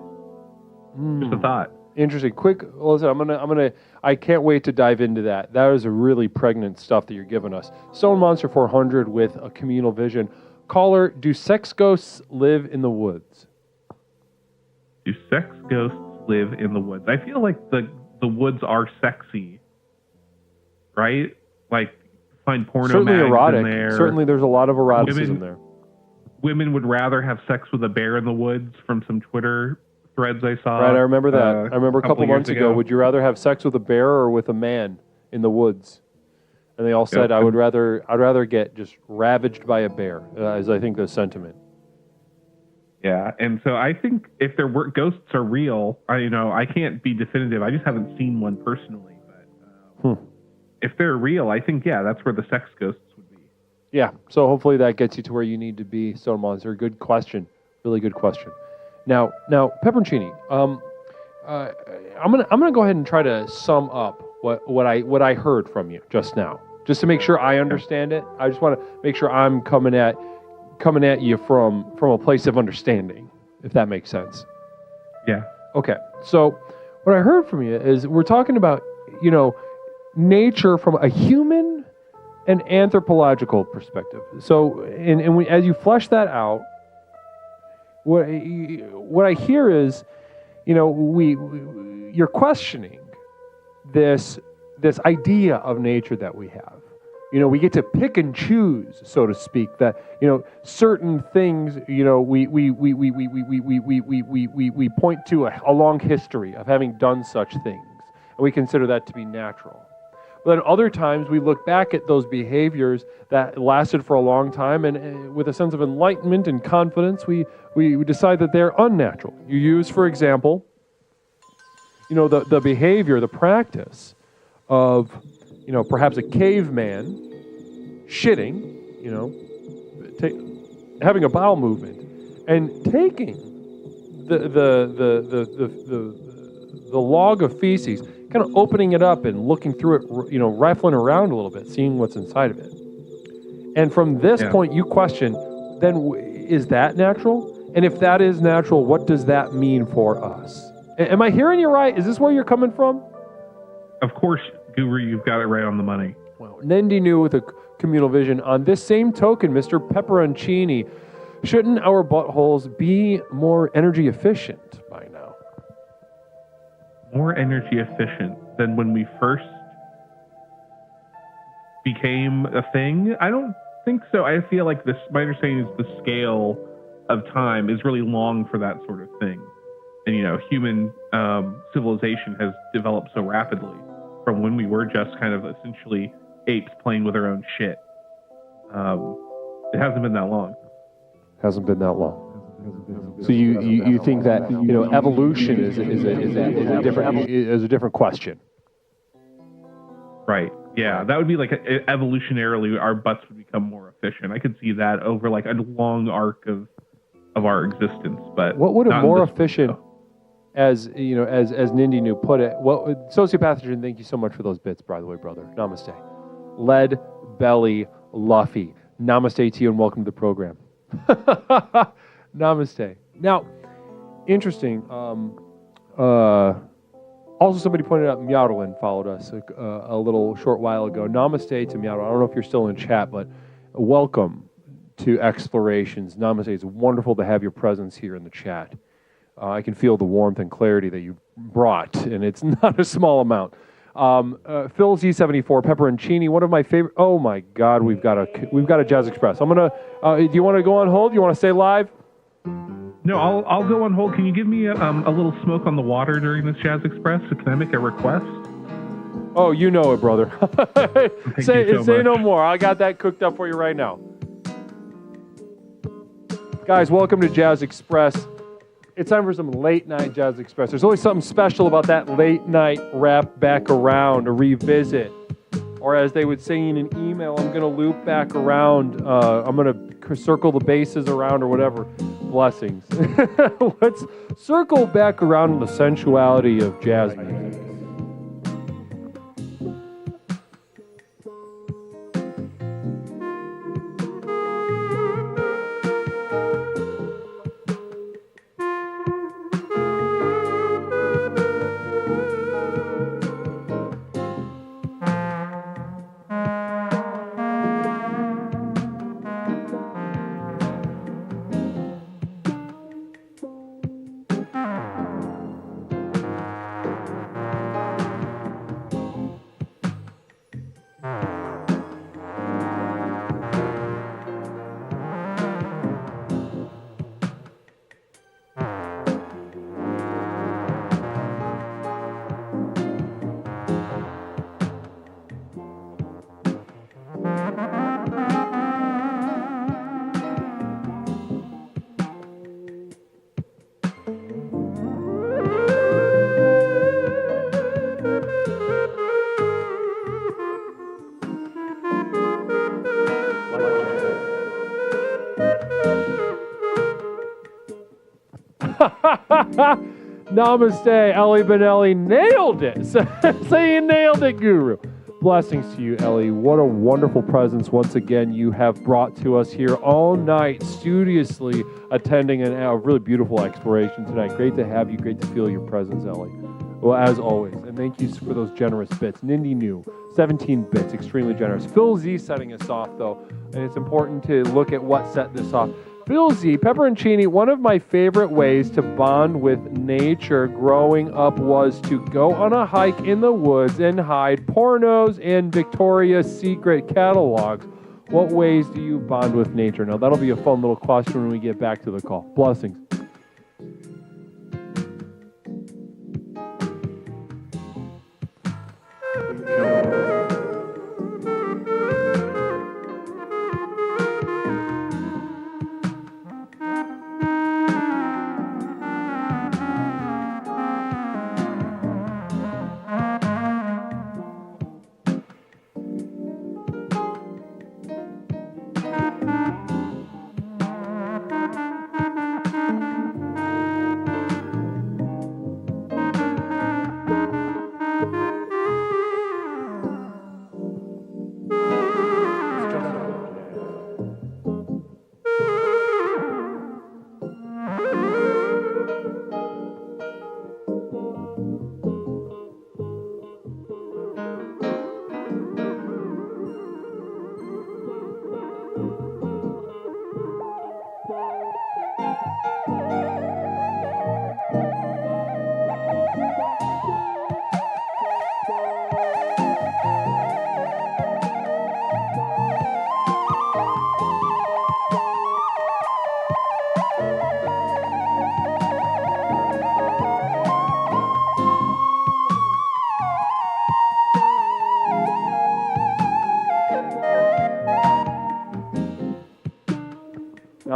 Just a thought. Interesting. Quick, listen, I can't wait to dive into that. That is a really pregnant stuff that you're giving us. Stone Monster 400 with a communal vision. Caller, do sex ghosts live in the woods? Do sex ghosts live in the woods? I feel like the woods are sexy, right? Like, find porno Certainly mags erotic. in there. Certainly there's a lot of eroticism there. Women would rather have sex with a bear in the woods from some Twitter threads I saw. Right, I remember that. I remember a couple years months ago. Would you rather have sex with a bear or with a man in the woods? And they all said, Yep. I'd rather get just ravaged by a bear, as I think the sentiment. Yeah, and so I think if there were ghosts are real, I can't be definitive. I just haven't seen one personally. But if they're real, I think that's where the sex ghosts would be. Yeah, so hopefully that gets you to where you need to be, Stone Monster. Good question, really good question. Now, Pepperoncini, I'm gonna go ahead and try to sum up what I heard from you just now, just to make sure I understand it. I just want to make sure I'm coming at you from a place of understanding, if that makes sense. Yeah. Okay. So what I heard from you is we're talking about, nature from a human and anthropological perspective. So, as you flesh that out, what I hear is, you're questioning this idea of nature that we have. We get to pick and choose, so to speak, that certain things we point to a long history of having done such things, and we consider that to be natural. But then other times we look back at those behaviors that lasted for a long time, and with a sense of enlightenment and confidence, we decide that they're unnatural. You use, for example, the behavior, the practice of perhaps a caveman shitting, having a bowel movement, and taking the log of feces, kind of opening it up and looking through it, rifling around a little bit, seeing what's inside of it. And from this point, you question, then is that natural? And if that is natural, what does that mean for us? Am I hearing you right? Is this where you're coming from? Of course, Guru, you've got it right on the money. Well, Nendi knew with a communal vision. On this same token, Mr. Pepperoncini, shouldn't our buttholes be more energy efficient by now? More energy efficient than when we first became a thing? I don't think so. I feel like my understanding is the scale of time is really long for that sort of thing. And, human civilization has developed so rapidly from when we were just kind of essentially apes playing with our own shit. It hasn't been that long. Hasn't been that long. So you think that evolution is a different question? Right. Yeah, that would be like evolutionarily, our butts would become more efficient. I could see that over like a long arc of our existence. But what would a more efficient, as Nindy New put it, Sociopathogen, thank you so much for those bits, by the way, brother. Namaste. Lead Belly Luffy. Namaste to you and welcome to the program. Namaste. Now, interesting. Also, somebody pointed out Meowdlin followed us a little short while ago. Namaste to Meowdlin. I don't know if you're still in chat, but welcome to Explorations. Namaste. It's wonderful to have your presence here in the chat. I can feel the warmth and clarity that you brought, and it's not a small amount. Phil Z74, Pepperoncini, one of my favorite. Oh my God, we've got a Jazz Express. I'm gonna. Do you want to go on hold? You want to stay live? No, I'll go on hold. Can you give me a little smoke on the water during this Jazz Express? Can I make a request? Oh, you know it, brother. Say no more. I got that cooked up for you right now. Guys, welcome to Jazz Express. It's time for some late night Jazz Express. There's always something special about that late night wrap back around, a revisit. Or as they would say in an email, I'm going to loop back around. I'm going to circle the bases around or whatever. Blessings. Let's circle back around the sensuality of jazz music. Namaste, Ellie Benelli nailed it. Say you nailed it, Guru. Blessings to you, Ellie. What a wonderful presence once again you have brought to us here all night, studiously attending a really beautiful exploration tonight. Great to have you. Great to feel your presence, Ellie. Well, as always, and thank you for those generous bits. Nindy New, 17 bits, extremely generous. Phil Z setting us off, though, and it's important to look at what set this off. Phil Z, Pepperoncini, one of my favorite ways to bond with nature growing up was to go on a hike in the woods and hide pornos and Victoria's Secret catalogs. What ways do you bond with nature? Now, that'll be a fun little question when we get back to the call. Blessings.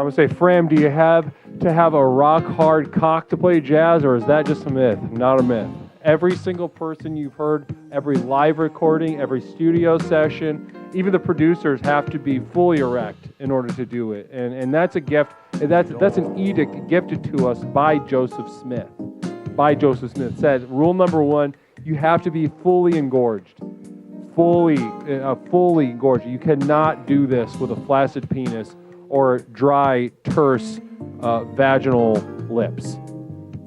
Namaste. Fram, do you have to have a rock hard cock to play jazz, or is that just a myth? Not a myth. Every single person you've heard, every live recording, every studio session, even the producers have to be fully erect in order to do it. And that's a gift. That's an edict gifted to us by Joseph Smith. By Joseph Smith said, rule number 1, you have to be fully engorged. Fully engorged. You cannot do this with a flaccid penis or dry, terse, vaginal lips.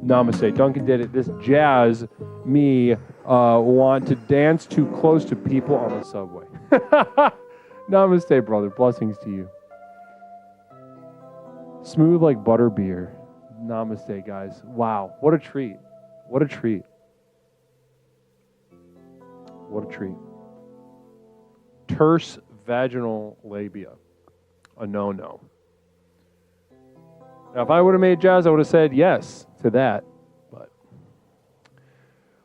Namaste. Duncan did it. This jazz me want to dance too close to people on the subway. Namaste, brother. Blessings to you. Smooth like butter beer. Namaste, guys. Wow. What a treat. What a treat. What a treat. Terse vaginal labia. A no-no. Now, if I would have made jazz, I would have said yes to that. But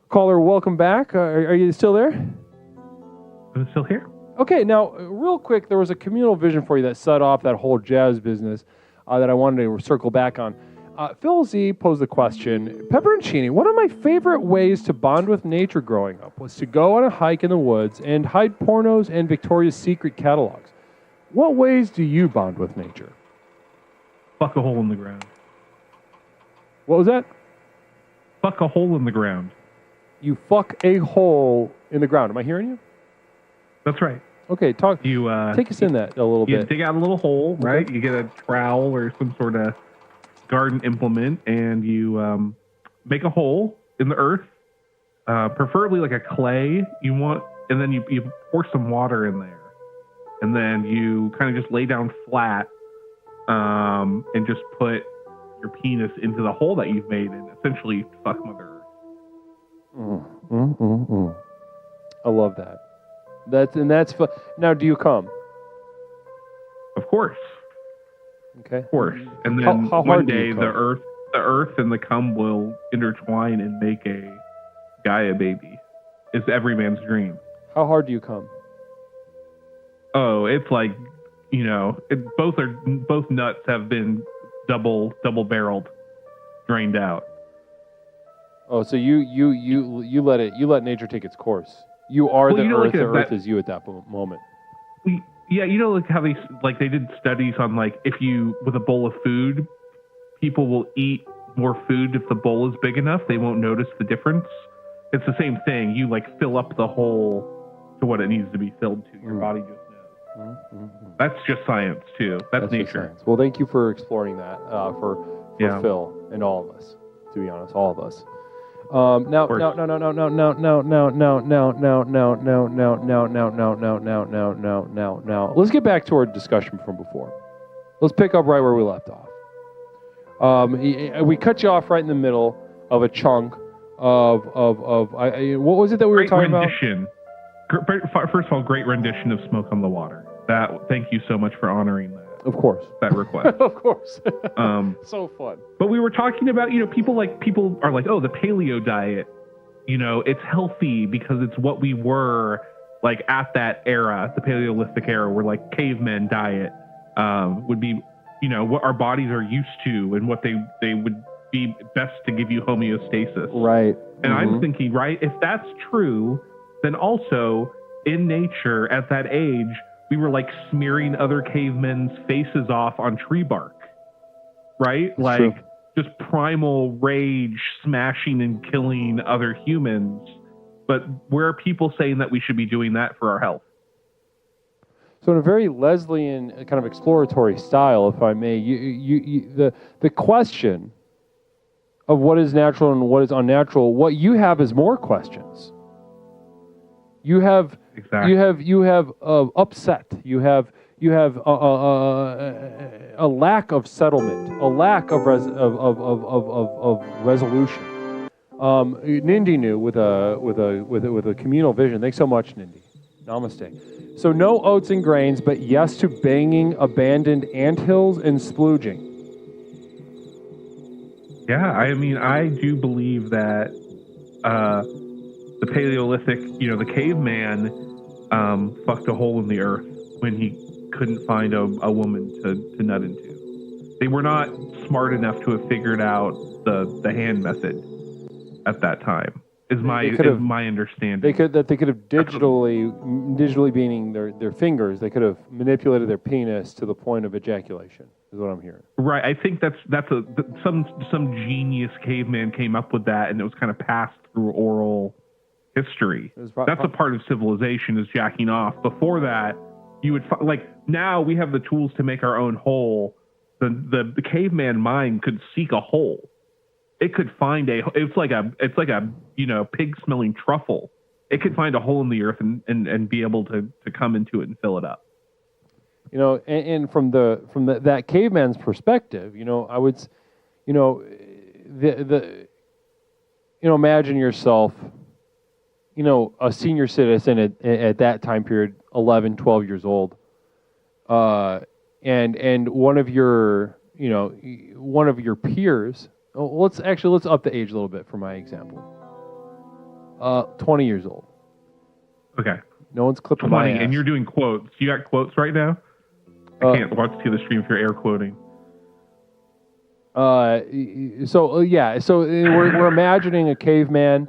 caller, welcome back. Are you still there? I'm still here. Okay, now, real quick, there was a communal vision for you that set off that whole jazz business that I wanted to circle back on. Phil Z posed the question, Pepperoncini, one of my favorite ways to bond with nature growing up was to go on a hike in the woods and hide pornos and Victoria's Secret catalogs. What ways do you bond with nature? Fuck a hole in the ground. What was that? Fuck a hole in the ground. You fuck a hole in the ground. Am I hearing you? That's right. Okay, take us in that a little bit. You dig out a little hole, right? You get a trowel or some sort of garden implement, and you make a hole in the earth, preferably like a clay. And then you pour some water in there, and then you kind of just lay down flat, and just put your penis into the hole that you've made, and essentially fuck Mother Earth. I love that. That's fun. Now, do you come? Of course. Okay. Of course. And then how one hard do day you the come? earth and the cum will intertwine and make a Gaia baby. It's every man's dream. How hard do you come? Oh, it's like, both nuts have been double barreled, drained out. Oh, so you let nature take its course. You are the earth. The earth is you at that moment. Yeah, like how they did studies on if you with a bowl of food, people will eat more food if the bowl is big enough. They won't notice the difference. It's the same thing. You fill up the hole to what it needs to be filled to. Your body just knows. That's just science too. That's nature. Well, thank you for exploring that for Phil and all of us. To be honest, all of us. Now, let's get back to our discussion from before. Let's pick up right where we left off. We cut you off right in the middle of a chunk of what was it that we were talking about? First of all, great rendition of "Smoke on the Water." Thank you so much for honoring that. Of course. That request. Of course. So fun. But we were talking about, people are like, oh, the paleo diet, it's healthy because it's what we were at that era, the Paleolithic era, where cavemen diet would be, what our bodies are used to and what they would be best to give you homeostasis. Right. And I'm thinking, right, if that's true, then also in nature at that age, we were smearing other cavemen's faces off on tree bark, right? True. Just primal rage, smashing and killing other humans. But where are people saying that we should be doing that for our health? So in a very Leslian kind of exploratory style, if I may, the question of what is natural and what is unnatural, what you have is more questions. You have upset. You have a lack of settlement, a lack of resolution. Nindi knew with a communal vision. Thanks so much, Nindi. Namaste. So no oats and grains, but yes to banging abandoned anthills and splooging. Yeah, I do believe that the Paleolithic, the caveman fucked a hole in the earth when he couldn't find a woman to nut into. They were not smart enough to have figured out the hand method at that time. Is my understanding. They could have digitally meaning their fingers. They could have manipulated their penis to the point of ejaculation. Is what I'm hearing. Right. I think some genius caveman came up with that, and it was kind of passed through oral history. That's a part of civilization, is jacking off. Before that, you would now we have the tools to make our own hole. The caveman mind could seek a hole. It could find it's like a pig smelling truffle. It could find a hole in the earth and be able to come into it and fill it up. And from that caveman's perspective, I would, imagine yourself, a senior citizen at that time period, 11, 12 years old, and one of your peers. Let's up the age a little bit for my example. 20 years old. Okay. No one's clipping my ass. And you're doing quotes. You got quotes right now? I can't watch the stream if you're air quoting. So we're imagining a caveman.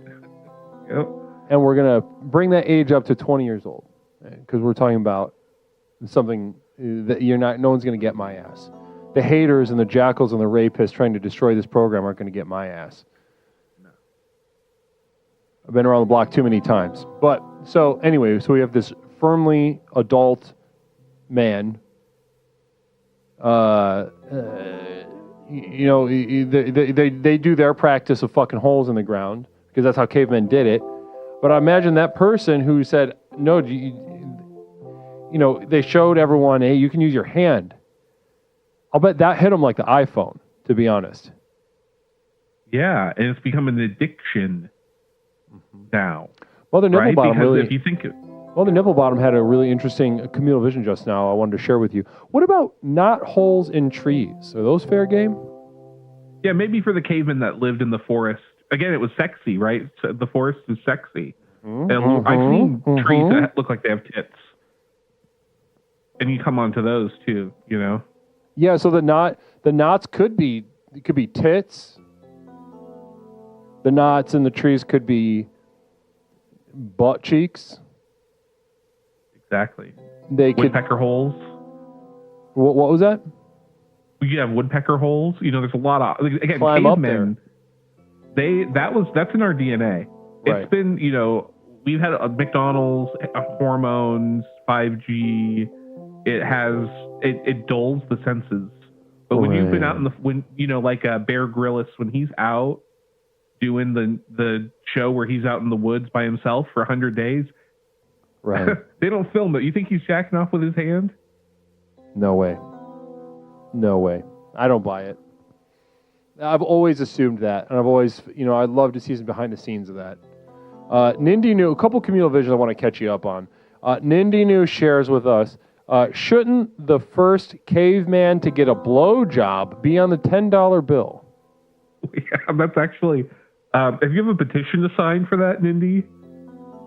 Yep. And we're gonna bring that age up to 20 years old, because we're talking about something that no one's gonna get my ass. The haters and the jackals and the rapists trying to destroy this program aren't gonna get my ass. No. I've been around the block too many times. But so anyway, we have this firmly adult man. They do their practice of fucking holes in the ground, because that's how cavemen did it. But I imagine that person who said, no, they showed everyone, hey, you can use your hand. I'll bet that hit them like the iPhone, to be honest. Yeah, and it's become an addiction now. Well, the nipple bottom because really. If you think Well, the nipple bottom had a really interesting communal vision just now I wanted to share with you. What about not holes in trees? Are those fair game? Yeah, maybe for the cavemen that lived in the forest. Again, it was sexy, right? So the forest is sexy. And I've seen trees that look like they have tits. And you come onto those too, Yeah, so the knots could be tits. The knots in the trees could be butt cheeks. Exactly. They woodpecker holes. What was that? You have woodpecker holes. There's a lot of again climb cavemen. That's in our DNA. Right. It's been we've had McDonald's, hormones, 5G. It dulls the senses. But when you've been out in like Bear Grylls, when he's out doing the show where he's out in the woods by himself for 100 days, right? They don't film it. You think he's jacking off with his hand? No way. I don't buy it. I've always assumed that, and I've always, I'd love to see some behind the scenes of that. Nindy New, a couple communal visions I want to catch you up on. Nindy New shares with us, shouldn't the first caveman to get a blowjob be on the $10 bill? Yeah, that's actually. If you have a petition to sign for that, Nindy.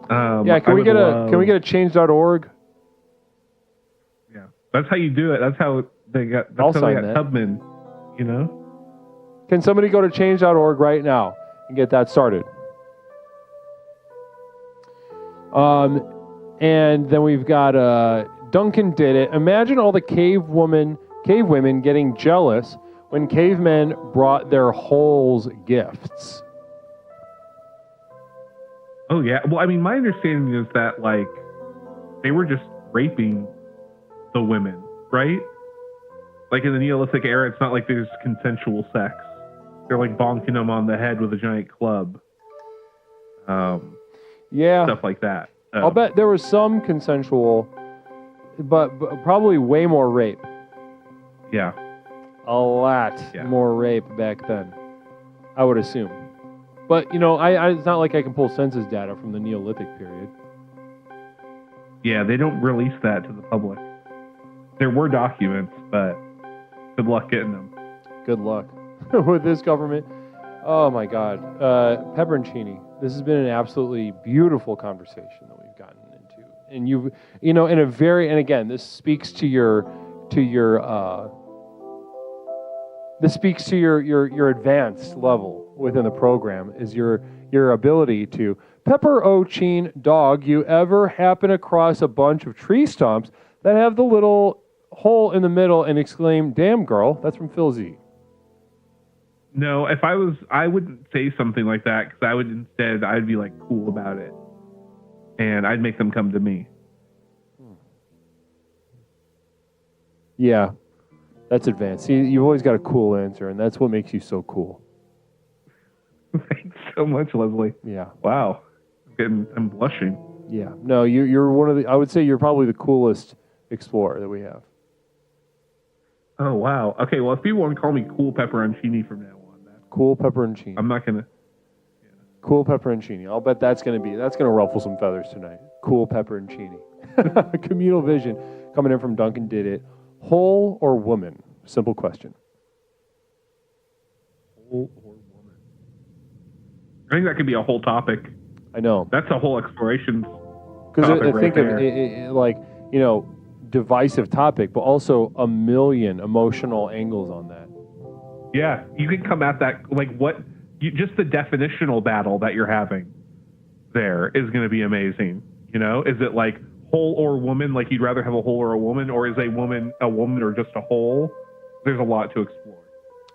Can we get a change.org? Yeah, that's how you do it. That's how they got. That's how they got Tubman. Can somebody go to change.org right now and get that started? And then we've got Duncan did it. Imagine all the cave women getting jealous when cavemen brought their holes gifts. Oh yeah. Well, I mean, my understanding is that they were just raping the women, right? Like in the Neolithic era, it's not like there's consensual sex. They're bonking them on the head with a giant club. Stuff like that. I'll bet there was some consensual, but probably way more rape. Yeah. A lot more rape back then, I would assume. But, it's not like I can pull census data from the Neolithic period. Yeah, they don't release that to the public. There were documents, but good luck getting them. Good luck with this government. Oh, my God. Pepperoncini, this has been an absolutely beautiful conversation that we've gotten into. And in a very, and again, this speaks to your this speaks to your advanced level within the program, is your ability to pepper Ocheen dog. You ever happen across a bunch of tree stumps that have the little hole in the middle and exclaim, "Damn girl"? That's from Phil Z. No, if I wouldn't say something like that, because I'd be like cool about it, and I'd make them come to me. Yeah, that's advanced. See, you've always got a cool answer, and that's what makes you so cool. Thanks so much, Leslie. Yeah. Wow. I'm blushing. Yeah. No, you're one of the. I would say you're probably the coolest explorer that we have. Oh wow. Okay. Well, if people want to call me Cool Pepperoncini from now on, Cool Pepperoncini. I'm not gonna. Cool Pepperoncini. I'll bet that's gonna ruffle some feathers tonight. Cool Pepperoncini. Communal vision coming in from Duncan Did It. Whole or woman? Simple question. Whole or woman? I think that could be a whole topic. I know. That's a whole exploration. Because I right think there. of it, like, divisive topic, but also a million emotional angles on that. Yeah, you can come at that just the definitional battle that you're having there is going to be amazing. Is it like whole or woman? Like you'd rather have a whole or a woman, or is a woman or just a whole? There's a lot to explore.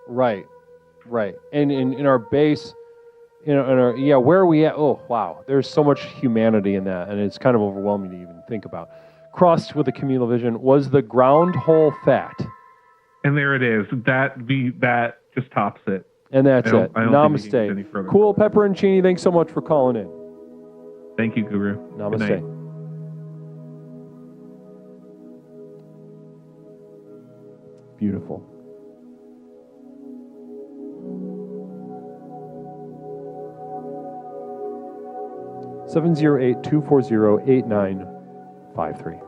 Right. And in our base, where are we at? Oh, wow. There's so much humanity in that, and it's kind of overwhelming to even think about. Crossed with a communal vision, was the ground hole fat? And there it is. That just tops it. And that's it. I don't Namaste. think we can get any further. Cool Pepperoncini, thanks so much for calling in. Thank you, Guru. Namaste. Good night. Beautiful. Seven zero eight 240-8953.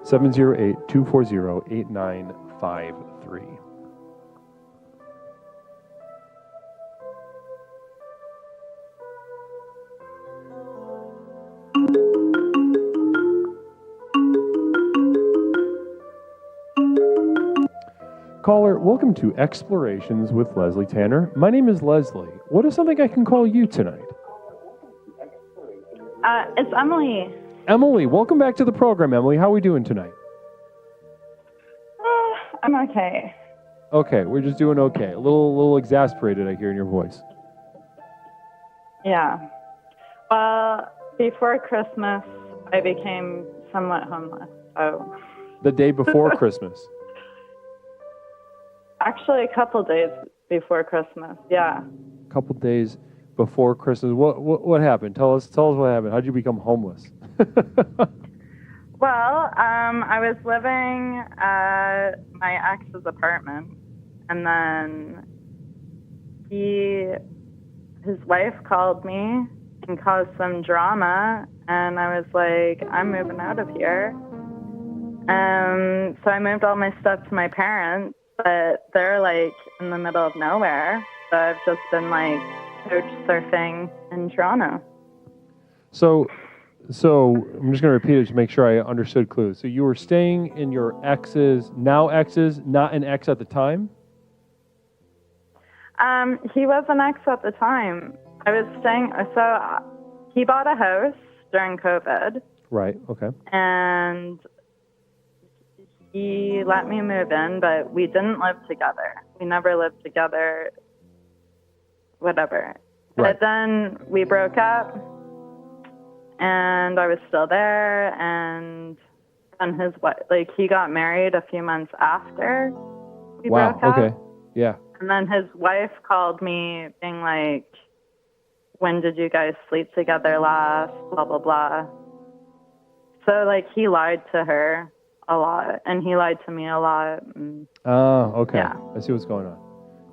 708-240-8953. Caller, welcome to Explorations with Leslie Tanner. My name is Leslie. What is something I can call you tonight? It's Emily. Emily, welcome back to the program, Emily. How are we doing tonight? I'm okay. Okay, we're just doing okay. A little exasperated, I hear in your voice. Yeah. Well, before Christmas, I became somewhat homeless. Oh. The day before Christmas. Actually, a couple days before Christmas. Yeah. A couple days before Christmas. What happened? Tell us what happened. How'd you become homeless? Well, I was living at my ex's apartment, and then his wife called me and caused some drama, and I was like, I'm moving out of here. So I moved all my stuff to my parents, but they're like in the middle of nowhere. So I've just been like couch surfing in Toronto. So I'm just going to repeat it to make sure I understood clues. So you were staying in your ex's, not an ex at the time? He was an ex at the time. I was staying, so he bought a house during COVID. Right, okay. And he let me move in, but we didn't live together. We never lived together, whatever. Right. But then we broke up, and I was still there, and his wife, like, he got married a few months after we broke up. Okay, yeah. And then his wife called me being like, when did you guys sleep together last, blah, blah, blah. So, like, he lied to her a lot, and he lied to me a lot. Oh, okay. Yeah. I see what's going on.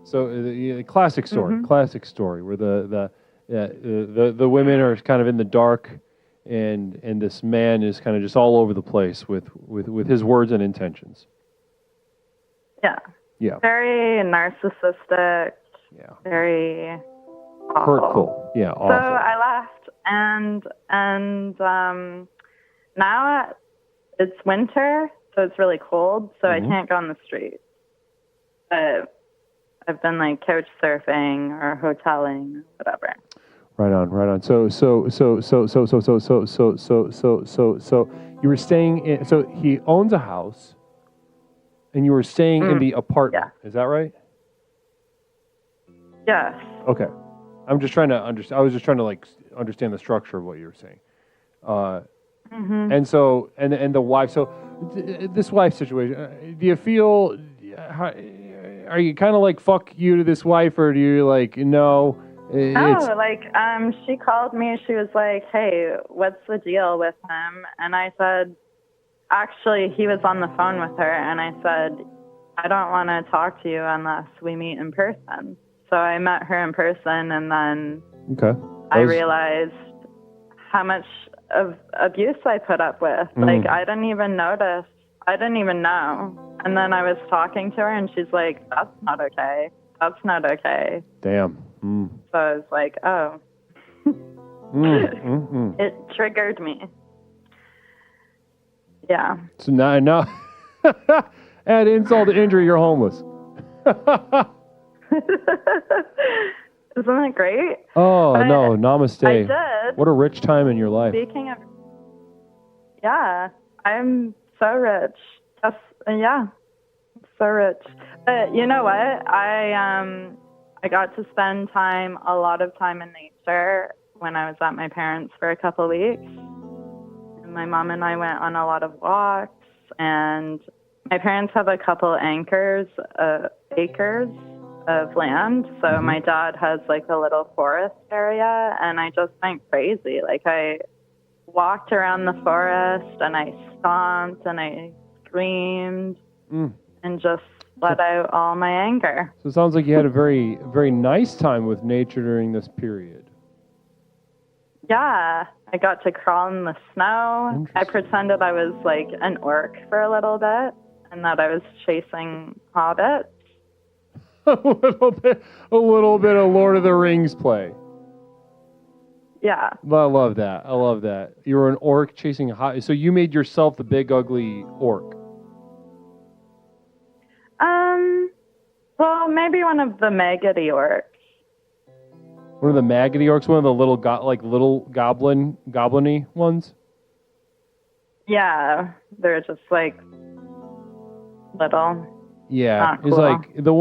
So, classic story, where the women are kind of in the dark, and this man is kind of just all over the place with his words and intentions. Yeah. Yeah. Very narcissistic. Yeah. Very awful. Hurtful. Yeah, awful. So I left, and now it's winter, so it's really cold, so I can't go on the street. But I've been like couch surfing or hoteling or whatever. Right on. So you were staying in. So he owns a house, and you were staying in the apartment. Yeah. Is that right? Yes. Okay. I'm just trying to understand. I was just trying to like understand the structure of what you were saying. And so, and the wife. So, this wife situation. Do you feel? Are you kind of like fuck you to this wife, or do you like no? She called me. She was like, "Hey, what's the deal with him?" And I said, "Actually, he was on the phone with her." And I said, "I don't want to talk to you unless we meet in person." So I met her in person, and then I realized how much of abuse I put up with. Like, I didn't even notice. I didn't even know. And then I was talking to her, and she's like, "That's not okay. That's not okay." Damn. So I was like, oh. It triggered me. Yeah. So now add insult to injury, you're homeless. Isn't it great? Oh, But no, namaste. I did. What a rich time in your life. Speaking of, yeah, I'm so rich. So rich. But you know what? I got to spend a lot of time in nature when I was at my parents' for a couple weeks. And my mom and I went on a lot of walks, and my parents have a couple acres of land. So my dad has like a little forest area, and I just went crazy. Like, I walked around the forest, and I stomped, and I screamed, and just let out all my anger. So it sounds like you had a very, very nice time with nature during this period. Yeah, I got to crawl in the snow. I pretended I was like an orc for a little bit, and that I was chasing hobbits. a little bit of Lord of the Rings play. Yeah. I love that. You were an orc chasing a hobbit. So you made yourself the big ugly orc. Well, maybe one of the maggoty orcs. One of the maggoty orcs, one of the little goblin-y ones. Yeah, they're just like little. Yeah, Not it's cool. like the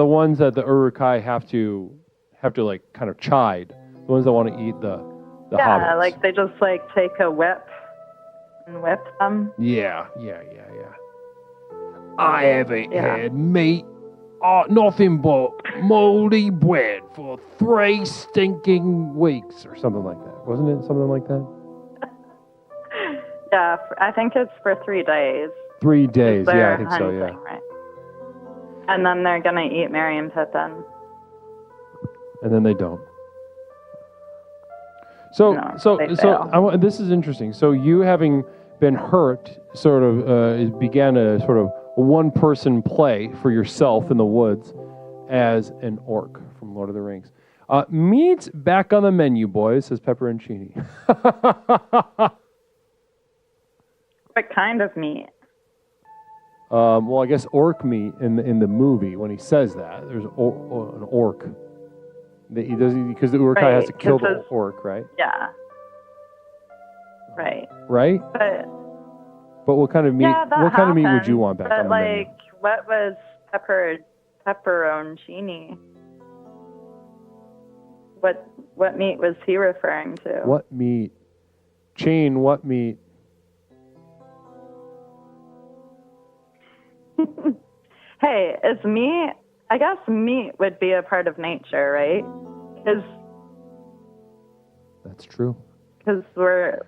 ones that the Uruk-hai have to like kind of chide. The ones that want to eat the hobbits. Yeah, like they just like take a whip and whip them. Yeah. I haven't had meat, nothing but moldy bread for 3 stinking weeks, or something like that. Wasn't it something like that? Yeah, I think it's for 3 days. 3 days, They're yeah, I think so, hunting, yeah. Right. And then they're gonna eat Merry and Pippin. And then they don't. So they fail. this is interesting. So you having been hurt, sort of it began a sort of one-person play for yourself in the woods as an orc from Lord of the Rings. Meat's back on the menu, boys, says Pepperoncini. What kind of meat? Well, I guess orc meat in the movie, when he says that, there's an orc. He does, because the Uruk-hai has to kill the orc, right? Yeah. Right. Right? But what kind of meat? Yeah, that what kind of meat would happened, you want back on the menu? Like, what was pepperoncini? What meat was he referring to? What meat? Chain, what meat? Hey, is meat? I guess meat would be a part of nature, right? That's true. Because we're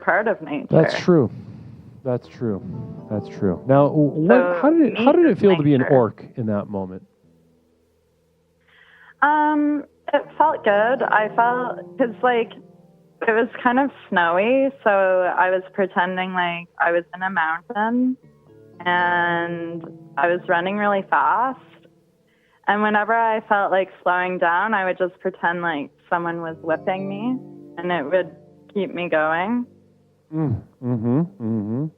part of nature. That's true. Now, how did it feel to be an orc in that moment? It felt good. I felt, because like it was kind of snowy, so I was pretending like I was in a mountain, and I was running really fast. And whenever I felt like slowing down, I would just pretend like someone was whipping me, and it would keep me going. Mm-hmm.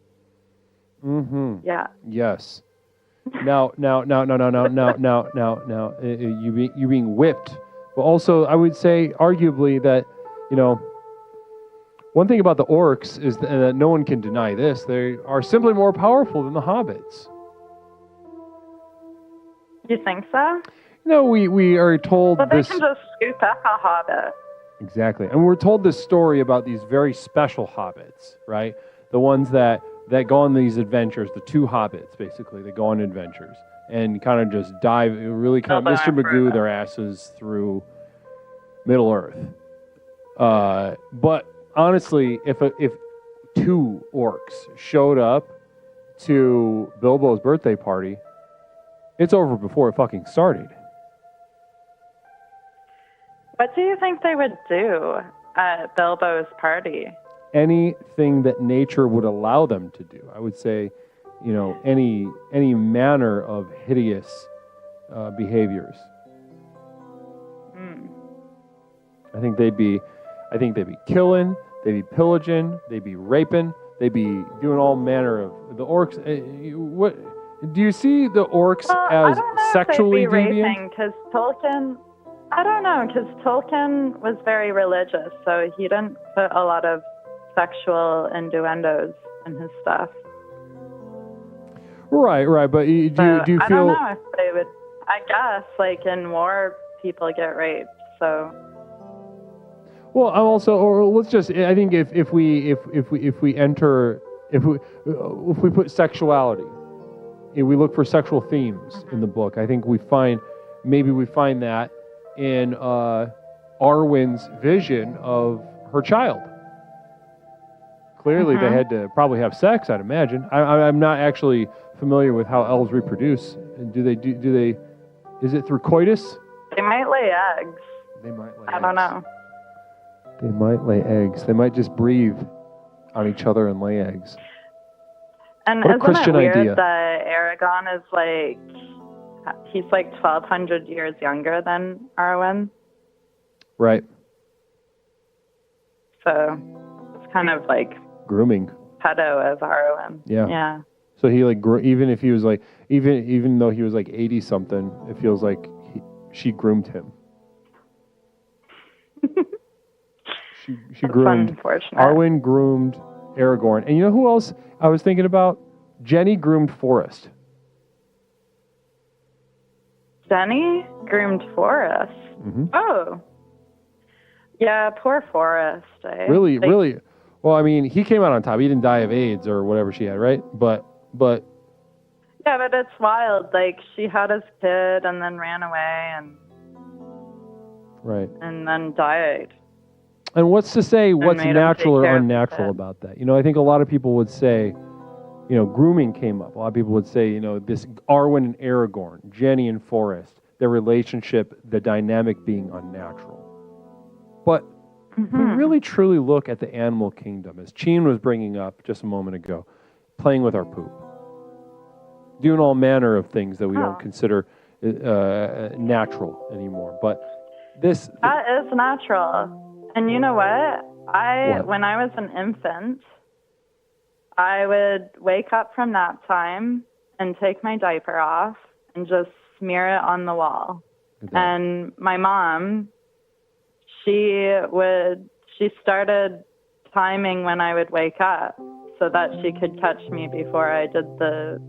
Yeah. Yes. Now, you being whipped. But also, I would say, arguably, that, one thing about the orcs is that no one can deny this. They are simply more powerful than the hobbits. You think so? We are told But they this. can just scoop up a hobbit. Exactly. And we're told this story about these very special hobbits, right? The ones that go on these adventures, the two hobbits, basically, they go on adventures and kind of just dive, really kind of Mr. Magoo their asses through Middle Earth. But honestly, if two orcs showed up to Bilbo's birthday party, it's over before it fucking started. What do you think they would do at Bilbo's party? Anything that nature would allow them to do. I would say, any manner of hideous behaviors. I think they'd be killing, they'd be pillaging, they'd be raping, they'd be doing all manner of the orcs. What do you see the orcs as sexually deviant? Because Tolkien. I don't know, because Tolkien was very religious, so he didn't put a lot of sexual innuendos in his stuff. Right. But do you feel? I don't know if they would. I guess, in war, people get raped, so. Well, I'm also, or let's just. I think if we put sexuality, if we look for sexual themes in the book, I think we find that in Arwen's vision of her child. Clearly, they had to probably have sex, I'd imagine. I'm not actually familiar with how elves reproduce. Do they? Is it through coitus? They might lay eggs. They might lay eggs. I don't know. They might lay eggs. They might just breathe on each other and lay eggs. And what a isn't Christian it weird idea. that Aragon is he's 1,200 years younger than Arwen? Right. So it's kind of grooming. pedo of Arwen. Yeah. Yeah. So he even if he was even though he was 80 something, it feels like she groomed him. she groomed. Unfortunate. Arwen groomed Aragorn, and you know who else I was thinking about? Jenny groomed Forrest. Jenny groomed Forrest. Mm-hmm. Oh. Yeah, poor Forrest. Really. Well, I mean, he came out on top. He didn't die of AIDS or whatever she had, right? But. Yeah, but it's wild. She had his kid and then ran away and. Right. And then died. And what's to say what's made him natural take or care of unnatural about that? I think a lot of people would say, grooming came up. A lot of people would say, this Arwen and Aragorn, Jenny and Forrest, their relationship, the dynamic being unnatural. But if we really truly look at the animal kingdom, as Cheen was bringing up just a moment ago, playing with our poop, doing all manner of things that we don't consider natural anymore. But that is natural. And you know what? When I was an infant, I would wake up from nap time and take my diaper off and just smear it on the wall. And my mom, she started timing when I would wake up so that she could catch me before I did the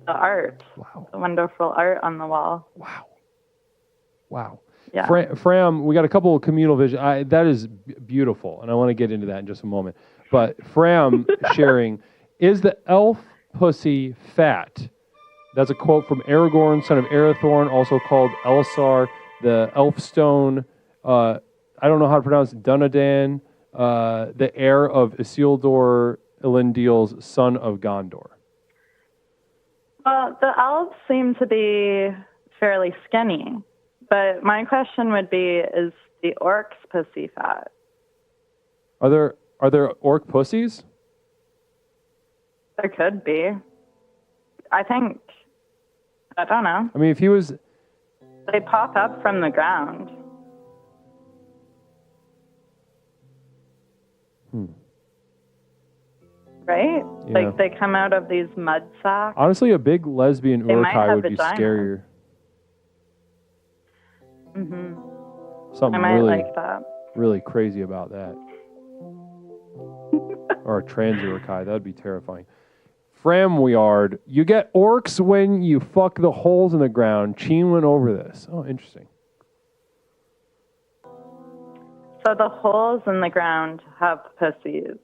art. Wow. The wonderful art on the wall. Wow. Yeah. Fram, we got a couple of communal vision. That is beautiful, and I want to get into that in just a moment. But Fram sharing, is the elf pussy fat? That's a quote from Aragorn, son of Arathorn, also called Elisar, the Elfstone. I don't know how to pronounce it, Dunedain, the heir of Isildur Elendil's son of Gondor. Well, the elves seem to be fairly skinny. But my question would be, is the orc's pussy fat? Are there orc pussies? There could be. I don't know. I mean, if he was... They pop up from the ground. right? Yeah. Like they come out of these mud sacks. Honestly, a big lesbian They might urukai have would be vaginas. scarier. I Something might really, like that. really crazy about that. Or a trans urukai, that'd be terrifying. Framwyard, you get orcs when you fuck the holes in the ground. Cheen went over this. Oh, interesting. So the holes in the ground have pussies.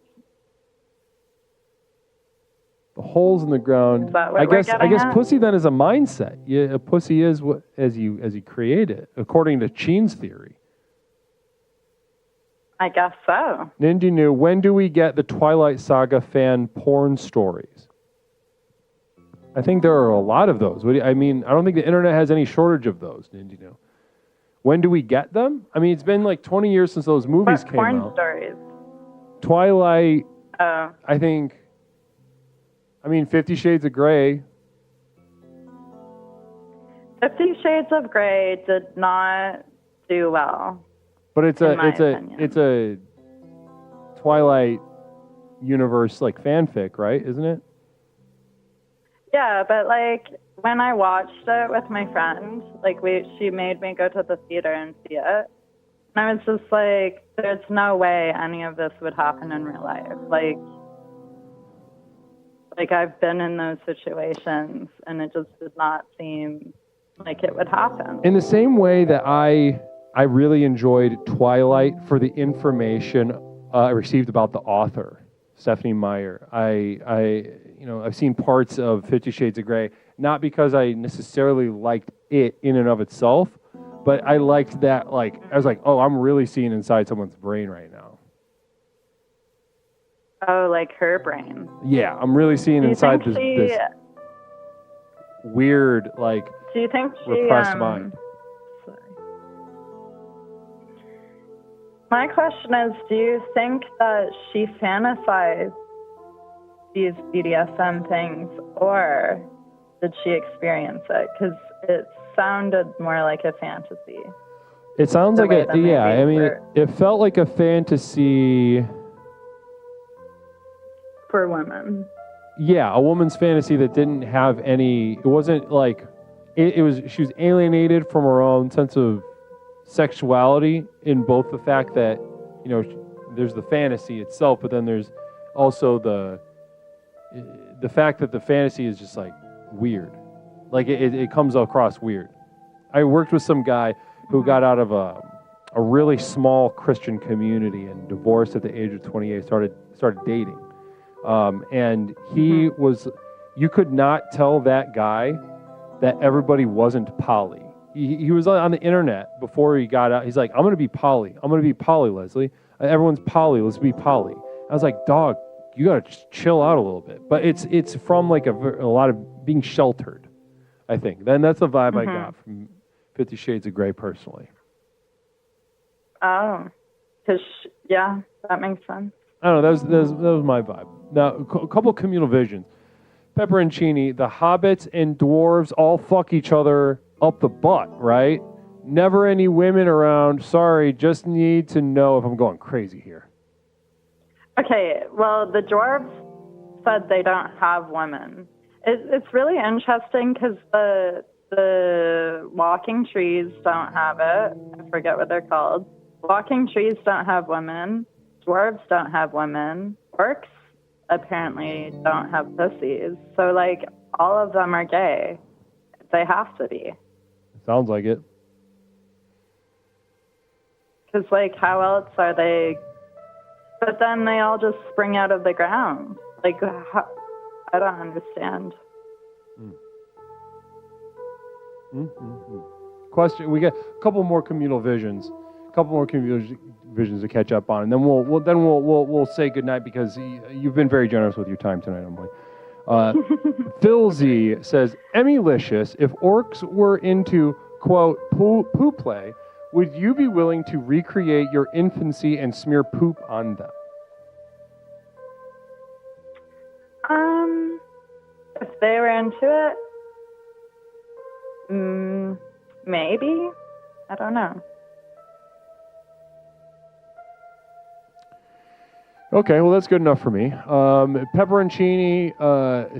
The holes in the ground. Is that what I we're guess getting at? pussy then is a mindset. Yeah, a pussy is what as you create it, according to Cheen's theory. I guess so. Ninja New, when do we get the Twilight Saga fan porn stories? I think there are a lot of those. I mean, I don't think the internet has any shortage of those, Ninja New. When do we get them? I mean, it's been like 20 years since those movies came Porn out. stories. Twilight, Oh. I think, 50 Shades of Grey. 50 Shades of Grey did not do well. But it's in my a opinion. Twilight universe like fanfic, right? Isn't it? Yeah, but like when I watched it with my friend, like she made me go to the theater and see it. And I was just like, there's no way any of this would happen in real life. Like I've been in those situations and it just did not seem like it would happen. In the same way that I really enjoyed Twilight for the information I received about the author, Stephanie Meyer. I've seen parts of 50 Shades of Grey, not because I necessarily liked it in and of itself, but I liked that, I was like, oh, I'm really seeing inside someone's brain right now. Oh, like her brain. Yeah, I'm really seeing Do you inside think this weird, do you think she, repressed mind. My question is, do you think that she fantasized these BDSM things, or did she experience it? Because it sounded more like a fantasy. It sounds The like way a, the yeah, I movies mean, were. it felt like a fantasy. For women. Yeah, a woman's fantasy that didn't have any. It wasn't like it was. She was alienated from her own sense of sexuality in both the fact that there's the fantasy itself, but then there's also the fact that the fantasy is just like weird. Like it comes across weird. I worked with some guy who got out of a really small Christian community and divorced at the age of 28. Started dating. And he was, you could not tell that guy that everybody wasn't poly. He was on the internet before he got out. He's like, I'm going to be poly. I'm going to be poly, Leslie. Everyone's poly. Let's be poly. I was like, dog, you got to chill out a little bit. But it's from like a lot of being sheltered, I think. Then that's the vibe I got from 50 Shades of Grey personally. Oh, because, yeah, that makes sense. I don't know. That was my vibe. Now, a couple communal visions. Pepperoncini, the hobbits and dwarves all fuck each other up the butt, right? Never any women around. Sorry, just need to know if I'm going crazy here. Okay, well, the dwarves said they don't have women. It's really interesting because the walking trees don't have it. I forget what they're called. Walking trees don't have women. Dwarves don't have women. Orcs apparently don't have pussies. So, like, all of them are gay. They have to be. Sounds like it. Because, like, how else are they? But then they all just spring out of the ground. Like, I don't understand. Question: we get a couple more communal visions. To catch up on, and then we'll say goodnight because you've been very generous with your time tonight, Emily. Phil Z says, Emmylicious, if orcs were into quote poo play, would you be willing to recreate your infancy and smear poop on them? If they were into it, maybe. I don't know. Okay, well, that's good enough for me. Pepperoncini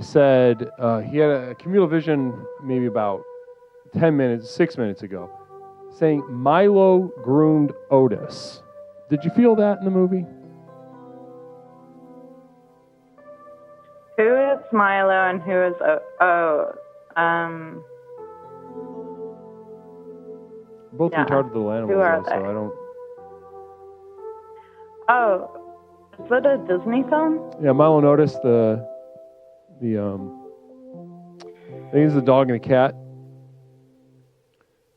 said he had a communal vision maybe about 6 minutes ago, saying Milo groomed Otis. Did you feel that in the movie? Who is Milo and who is Both yeah. retarded little animals, Who are though, they? so I don't... Oh, is it a Disney film? Yeah, Milo and Otis, I think it's the dog and the cat.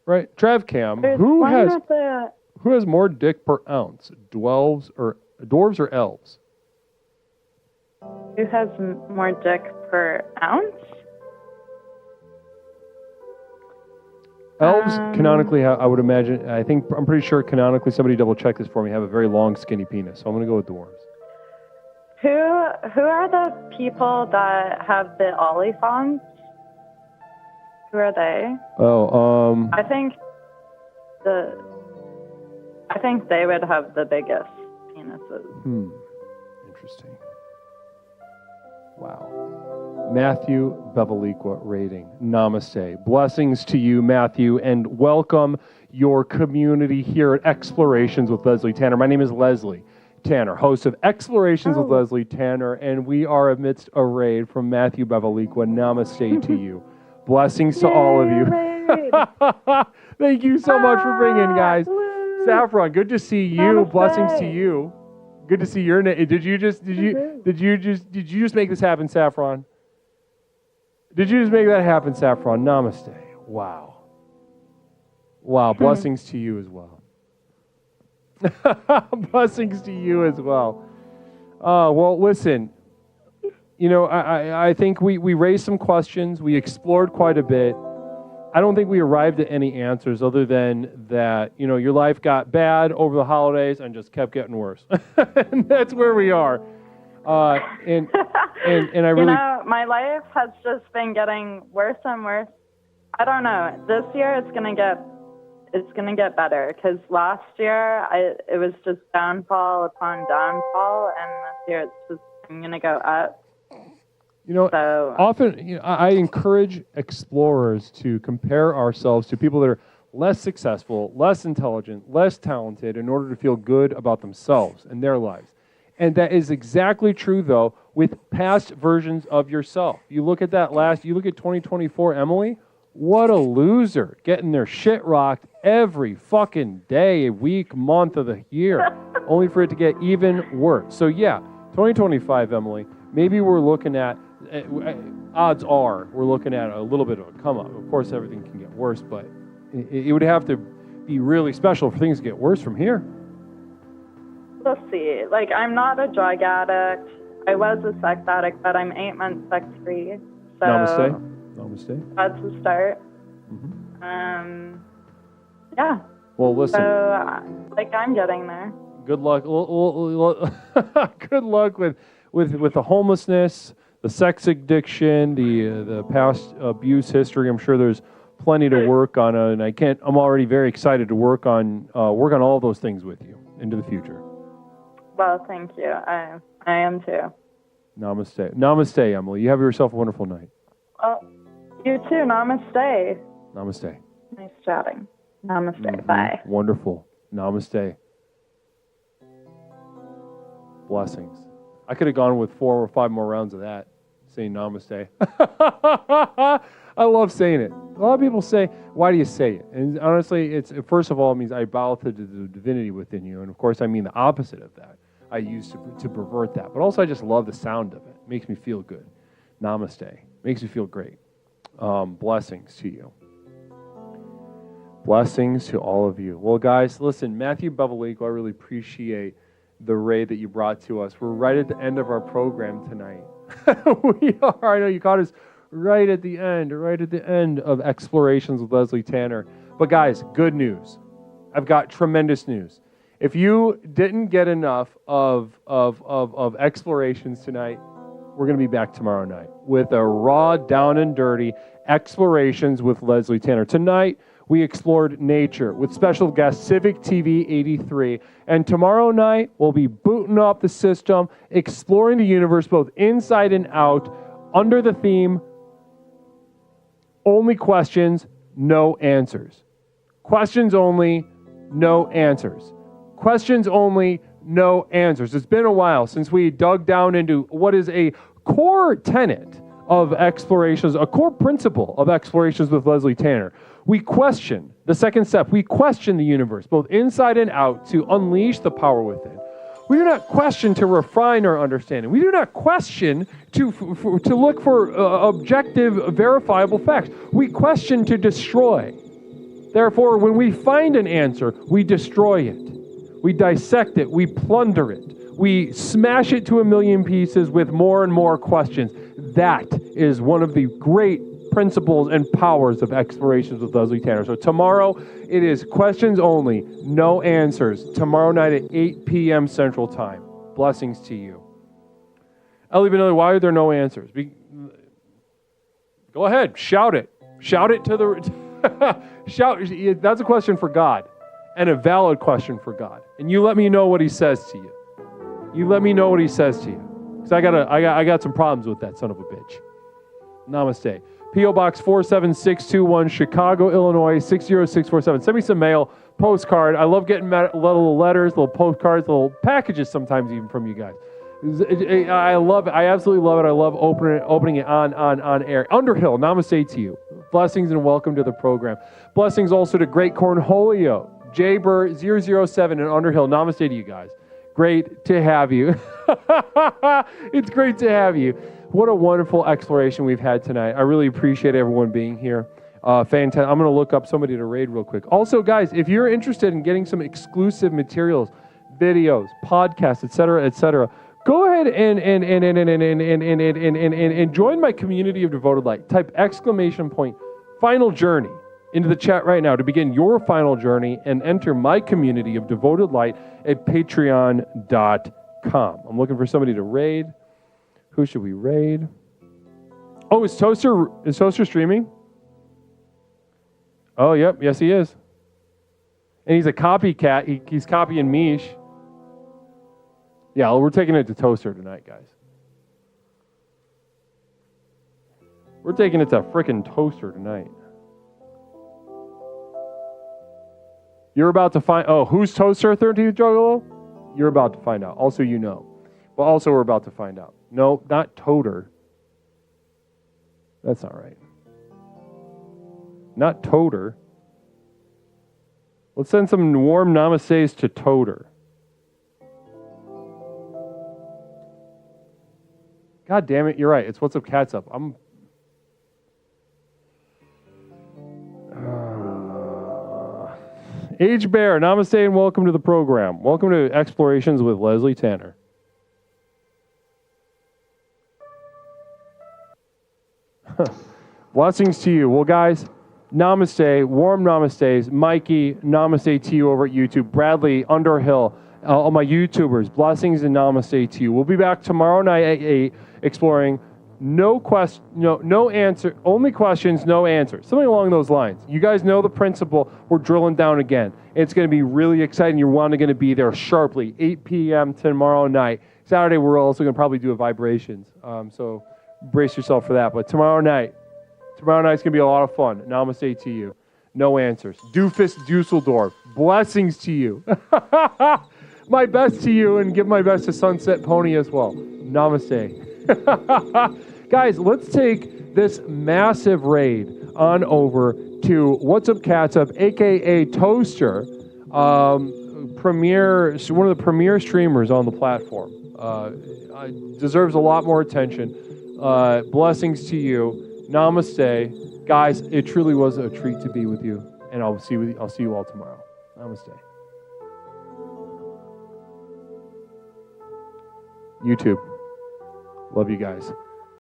Right, Trav Cam, There's who one has with the- who has more dick per ounce, dwarves or elves? Who has more dick per ounce? Elves canonically, I would imagine. I'm pretty sure canonically. Somebody double check this for me. Have a very long, skinny penis. So I'm gonna go with dwarves. Who are the people that have the olifants? Who are they? Oh, I think they would have the biggest penises. Interesting. Wow. Matthew Bevaliqua rating. Namaste. Blessings to you, Matthew, and welcome your community here at Explorations with Leslie Tanner. My name is Leslie Tanner, host of Explorations with Leslie Tanner, and we are amidst a raid from Matthew Bevaliqua. Namaste to you. Blessings to all of you. Thank you so much for bringing, guys. Saffron, good to see you. Namaste. Blessings to you. Good to see your name. Did you just make this happen, Saffron? Did you just make that happen, Saffron? Namaste. Wow. Wow. Blessings to you as well. Blessings to you as well. Well, listen. You know, I think we raised some questions. We explored quite a bit. I don't think we arrived at any answers other than that, you know, your life got bad over the holidays and just kept getting worse. And that's where we are. And I really... You know, my life has just been getting worse and worse. I don't know. This year it's gonna get better, because last year it was just downfall upon downfall, and this year it's just gonna go up. You know, often I encourage explorers to compare ourselves to people that are less successful, less intelligent, less talented in order to feel good about themselves and their lives. And that is exactly true, though, with past versions of yourself. You look at 2024 Emily, what a loser, getting their shit rocked every fucking day, week, month of the year, only for it to get even worse. So yeah, 2025 Emily, maybe we're looking at, odds are, we're looking at a little bit of a come up. Of course, everything can get worse, but it would have to be really special for things to get worse from here. We'll see. Like, I'm not a drug addict. I was a sex addict, but I'm 8 months sex free. So Namaste. That's a start. Yeah. Well, listen. So, I'm getting there. Good luck. Good luck with the homelessness, the sex addiction, the past abuse history. I'm sure there's plenty to work on, and I'm already very excited to work on all those things with you into the future. Well, thank you. I am too. Namaste. Namaste, Emily. You have yourself a wonderful night. Well, you too. Namaste. Namaste. Nice chatting. Namaste. Bye. Wonderful. Namaste. Blessings. I could have gone with 4 or 5 more rounds of that, saying namaste. I love saying it. A lot of people say, why do you say it? And honestly, first of all, it means I bow to the divinity within you. And of course, I mean the opposite of that. I use to pervert that. But also, I just love the sound of it. It makes me feel good. Namaste. Makes me feel great. Blessings to you. Blessings to all of you. Well, guys, listen, Matthew Bevaliqua, I really appreciate the raid that you brought to us. We're right at the end of our program tonight. We are. I know you caught us right at the end of Explorations with Leslie Tanner. But guys, good news. I've got tremendous news. If you didn't get enough of Explorations tonight, we're going to be back tomorrow night with a raw, down and dirty Explorations with Leslie Tanner. Tonight, we explored nature with special guest Civic TV 83. And tomorrow night, we'll be booting up the system, exploring the universe both inside and out, under the theme, only questions, no answers. Questions only, no answers. Questions only, no answers. It's been a while since we dug down into what is a core tenet of explorations, a core principle of explorations with Leslie Tanner. We question, the second step, we question the universe, both inside and out, to unleash the power within. We do not question to refine our understanding. We do not question to look for objective, verifiable facts. We question to destroy. Therefore, when we find an answer, we destroy it. We dissect it. We plunder it. We smash it to a million pieces with more and more questions. That is one of the great principles and powers of explorations with Leslie Tanner. So tomorrow, it is questions only, no answers. Tomorrow night at 8 p.m. Central Time. Blessings to you. Ellie Vanilli, why are there no answers? Go ahead, shout it. Shout it to the... shout. That's a question for God, and a valid question for God. And you let me know what he says to you. You let me know what he says to you. Because I got some problems with that son of a bitch. Namaste. P.O. Box 47621, Chicago, Illinois, 60647. Send me some mail, postcard. I love getting little letters, little postcards, little packages sometimes even from you guys. I love it. I absolutely love it. I love opening it on air. Underhill, namaste to you. Blessings and welcome to the program. Blessings also to Great Cornholio, Jaybur 007 in Underhill. Namaste to you guys. Great to have you. It's great to have you. What a wonderful exploration we've had tonight. I really appreciate everyone being here. Fantastic. I'm going to look up somebody to raid real quick. Also, guys, if you're interested in getting some exclusive materials, videos, podcasts, etc., go ahead and join my community of devoted light. Type ! Final Journey into the chat right now to begin your final journey and enter my community of devoted light at patreon.com. I'm looking for somebody to raid. Who should we raid? Oh, is Toaster streaming? Oh, yep. Yes, he is. And he's a copycat. He's copying Mish. Yeah, we're taking it to Toaster tonight, guys. We're taking it to frickin' Toaster tonight. You're about to find... Oh, who's Toaster, 13th Juggalo? You're about to find out. Also, you know. But also, we're about to find out. No, not Toter. That's not right. Not Toter. Let's send some warm namastes to Toter. God damn it, you're right. It's What's Up Catsup. Age Bear, namaste and welcome to the program. Welcome to Explorations with Leslie Tanner. Blessings to you. Well, guys, namaste, warm namastes. Mikey, namaste to you over at YouTube. Bradley, Underhill, all my YouTubers, blessings and namaste to you. We'll be back tomorrow night at 8, exploring no answer, only questions, no answers. Something along those lines. You guys know the principle. We're drilling down again. It's going to be really exciting. You're going to be there sharply, 8 p.m. tomorrow night. Saturday, we're also going to probably do a vibrations. So brace yourself for that. But tomorrow night's going to be a lot of fun. Namaste to you. No answers. Doofus Dusseldorf. Blessings to you. My best to you, and give my best to Sunset Pony as well. Namaste. Guys, let's take this massive raid on over to What's Up Catsup, a.k.a. Toaster, one of the premier streamers on the platform. Deserves a lot more attention. Blessings to you. Namaste. Guys, it truly was a treat to be with you, and I'll see you all tomorrow. Namaste. YouTube. Love you guys.